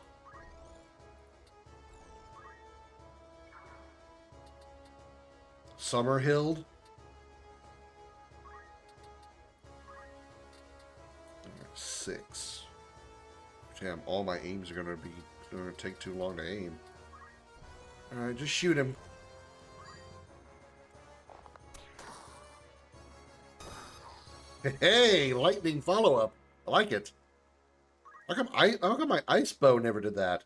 Summerhild. Six. Damn, all my aims are gonna take too long to aim. Alright, just shoot him. Hey, lightning follow-up. I like it. How come my ice bow never did that?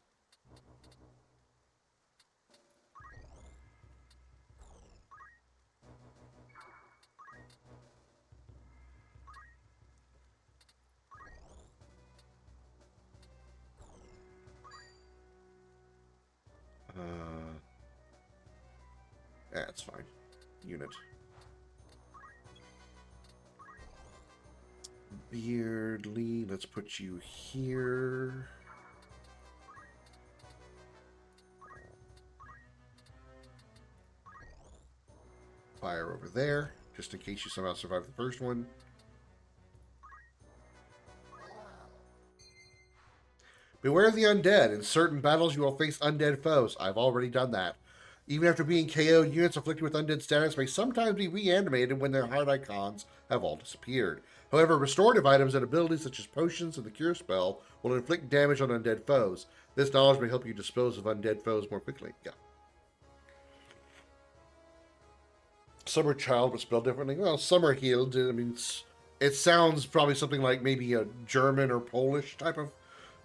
That's fine. Unit. Beardly, let's put you here. Fire over there, just in case you somehow survive the first one. Beware of the undead. In certain battles, you will face undead foes. I've already done that. Even after being KO'd, units afflicted with undead status may sometimes be reanimated when their heart icons have all disappeared. However, restorative items and abilities such as potions and the cure spell will inflict damage on undead foes. This knowledge may help you dispose of undead foes more quickly. Yeah. Summer Child was spelled differently. Well, Summerhild, I mean, it sounds probably something like maybe a German or Polish type of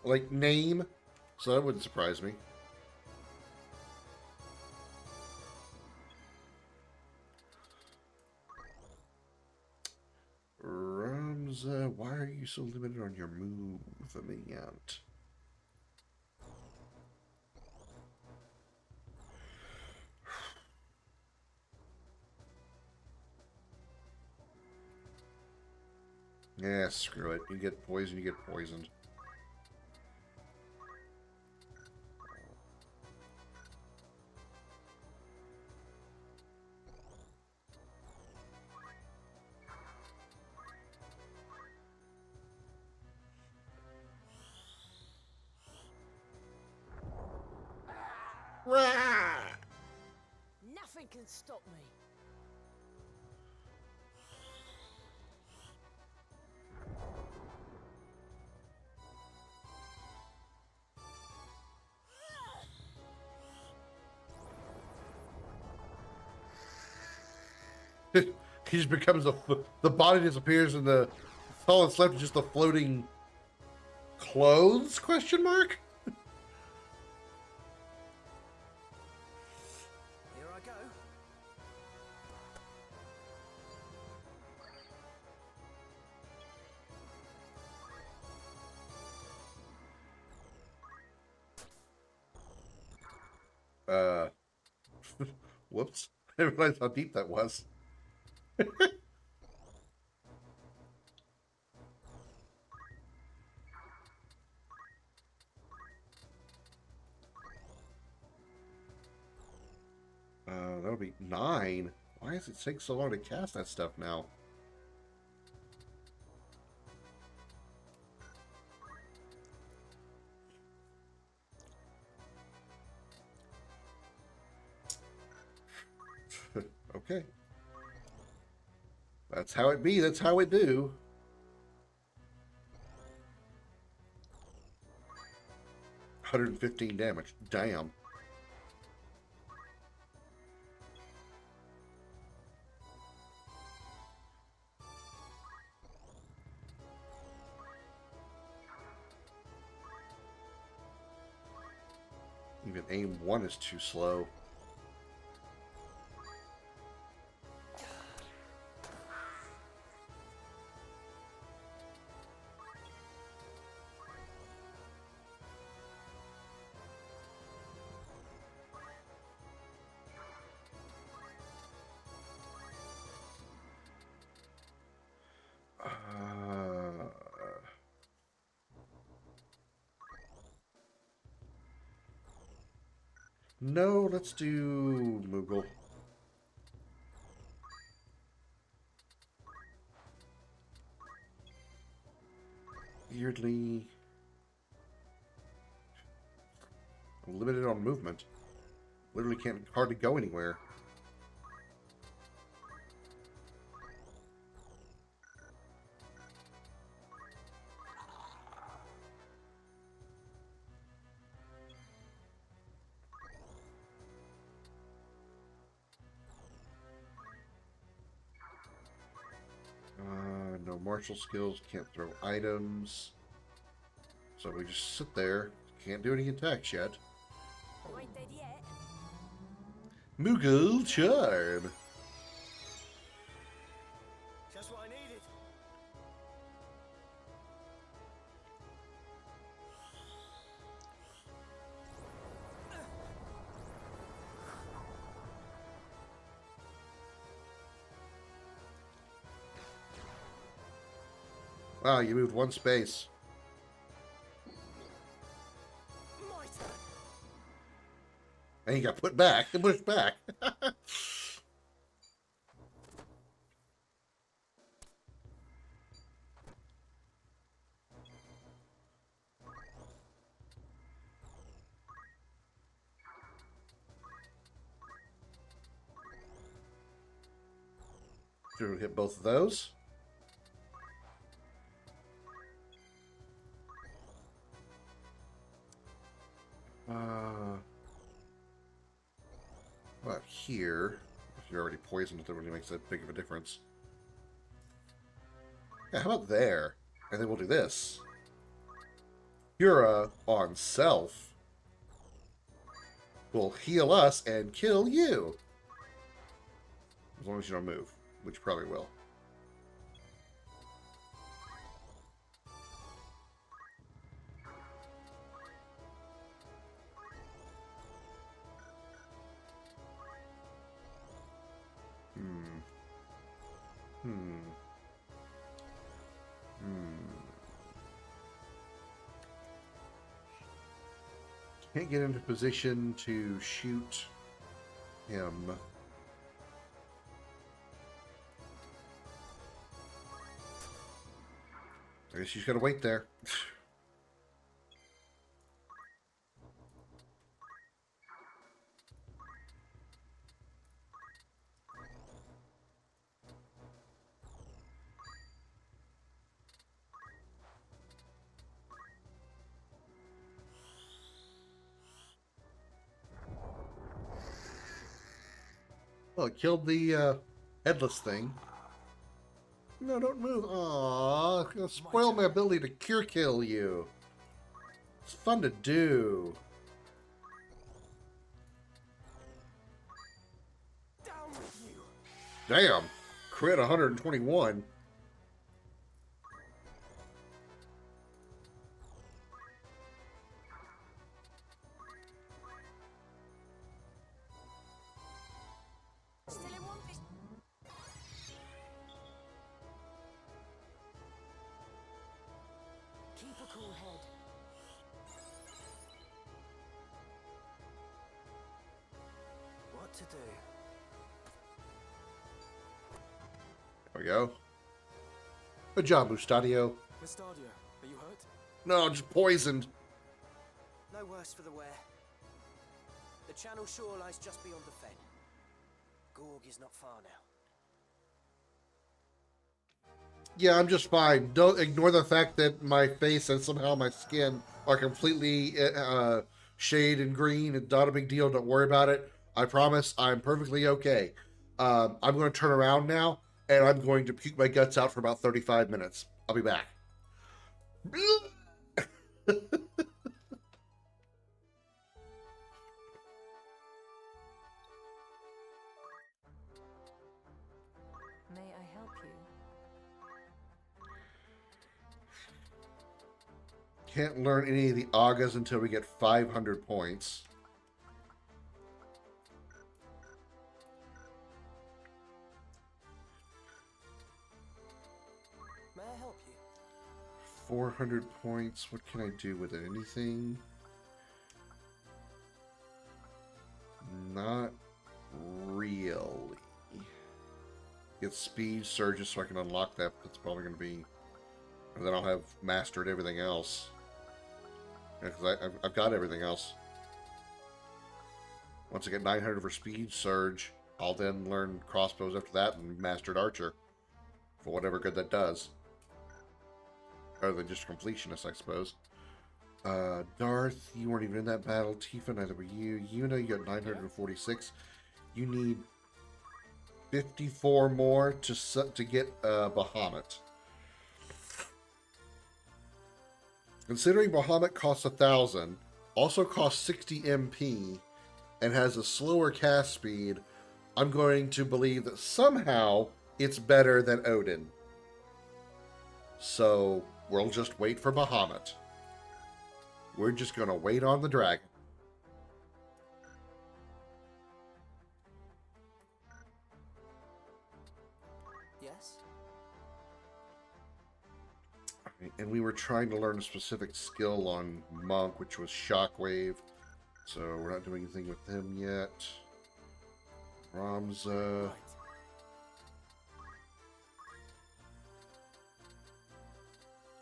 like name, so that wouldn't surprise me. Ramza, why are you so limited on your movement? Yeah, screw it. You get poisoned, you get poisoned. Nothing can stop me. He just becomes the body disappears and all that's left is just the floating clothes, question mark? Here I go. Whoops. I didn't realize how deep that was. That'll be 9. Why does it take so long to cast that stuff now? Okay. That's how it be. That's how it do. $115 damage. Damn. Even aim 1 is too slow. No, let's do Moogle. Weirdly, I'm limited on movement. Literally can't hardly go anywhere. No martial skills, can't throw items. So we just sit there, can't do any attacks yet. You ain't dead yet. Moogle charm. Just what I needed. Wow, you moved 1 space. My turn. And you got put back and pushed back. Should we hit both of those? Well, here, if you're already poisoned, it really makes that big of a difference. Yeah, how about there? And then we'll do this. Hura on self will heal us and kill you. As long as you don't move, which you probably will. Can't get into position to shoot him. I guess you just gotta wait there. Oh, it killed the headless thing. No, don't move. Aww, it's gonna spoil my ability to cure kill you. It's fun to do. Damn, crit 121. Keep a cool head. What to do? There we go. Good job, Mustadio. Mustadio, are you hurt? No, just poisoned. No worse for the wear. The channel shore lies just beyond the fen. Gorg is not far now. Yeah, I'm just fine. Don't ignore the fact that my face and somehow my skin are completely shade and green. It's not a big deal. Don't worry about it. I promise I'm perfectly okay. I'm going to turn around now, and I'm going to puke my guts out for about 35 minutes. I'll be back. May I help you? Can't learn any of the Agas until we get 500 points. May I help you? 400 points. What can I do with it? Anything? Not really. Get speed surges so I can unlock that. That's probably going to be... And then I'll have mastered everything else. Because I've got everything else. Once I get 900 for speed surge, I'll then learn crossbows after that and mastered archer. For whatever good that does. Other than just completionist, I suppose. Darth, you weren't even in that battle. Tifa, neither were you. Yuna, you got 946. You need 54 more to get Bahamut. Considering Bahamut costs 1,000, also costs 60 MP, and has a slower cast speed, I'm going to believe that somehow it's better than Odin. So we'll just wait for Bahamut. We're just going to wait on the dragon. Yes? And we were trying to learn a specific skill on Monk, which was Shockwave. So we're not doing anything with him yet. Ramza. Right.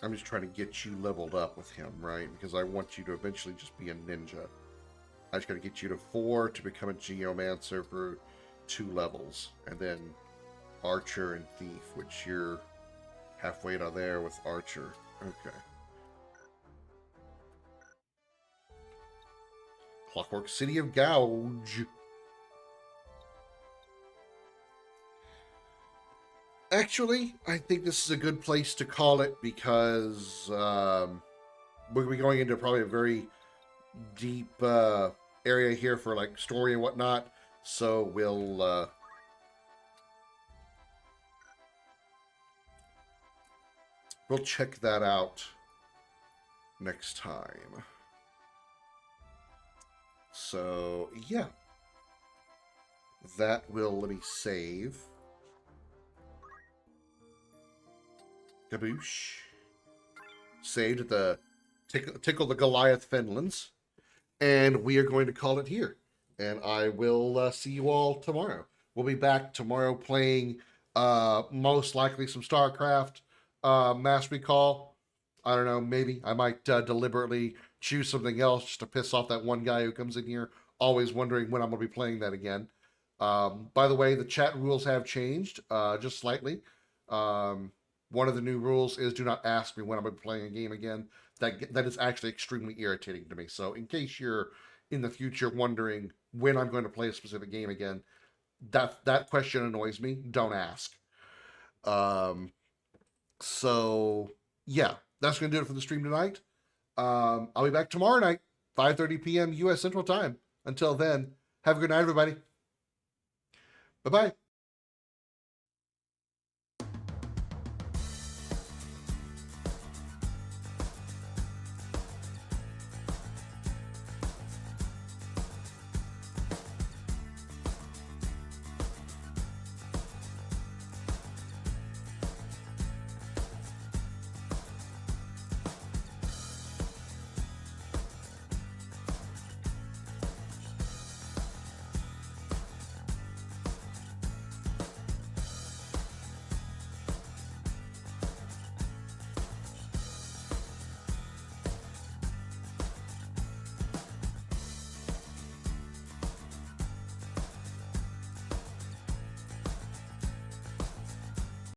I'm just trying to get you leveled up with him, right? Because I want you to eventually just be a ninja. I just got to get you to 4 to become a Geomancer for 2 levels. And then Archer and Thief, which you're halfway to there with Archer. Okay. Clockwork City of Gouge. Actually, I think this is a good place to call it because we're going to be going into probably a very deep area here for like story and whatnot. So we'll check that out next time. So yeah, that will let me save. Kaboosh. Saved at the Tickle the Goliath Finlands. And we are going to call it here. And I will see you all tomorrow. We'll be back tomorrow playing most likely some StarCraft Mastery Call. I don't know, maybe. I might deliberately choose something else just to piss off that one guy who comes in here, always wondering when I'm going to be playing that again. By the way, the chat rules have changed just slightly. One of the new rules is do not ask me when I'm going to be playing a game again. That is actually extremely irritating to me. So in case you're in the future wondering when I'm going to play a specific game again, that question annoys me. Don't ask. So yeah, that's gonna do it for the stream tonight. I'll be back tomorrow night, 5:30 p.m. U.S. Central Time. Until then, have a good night, everybody. Bye-bye.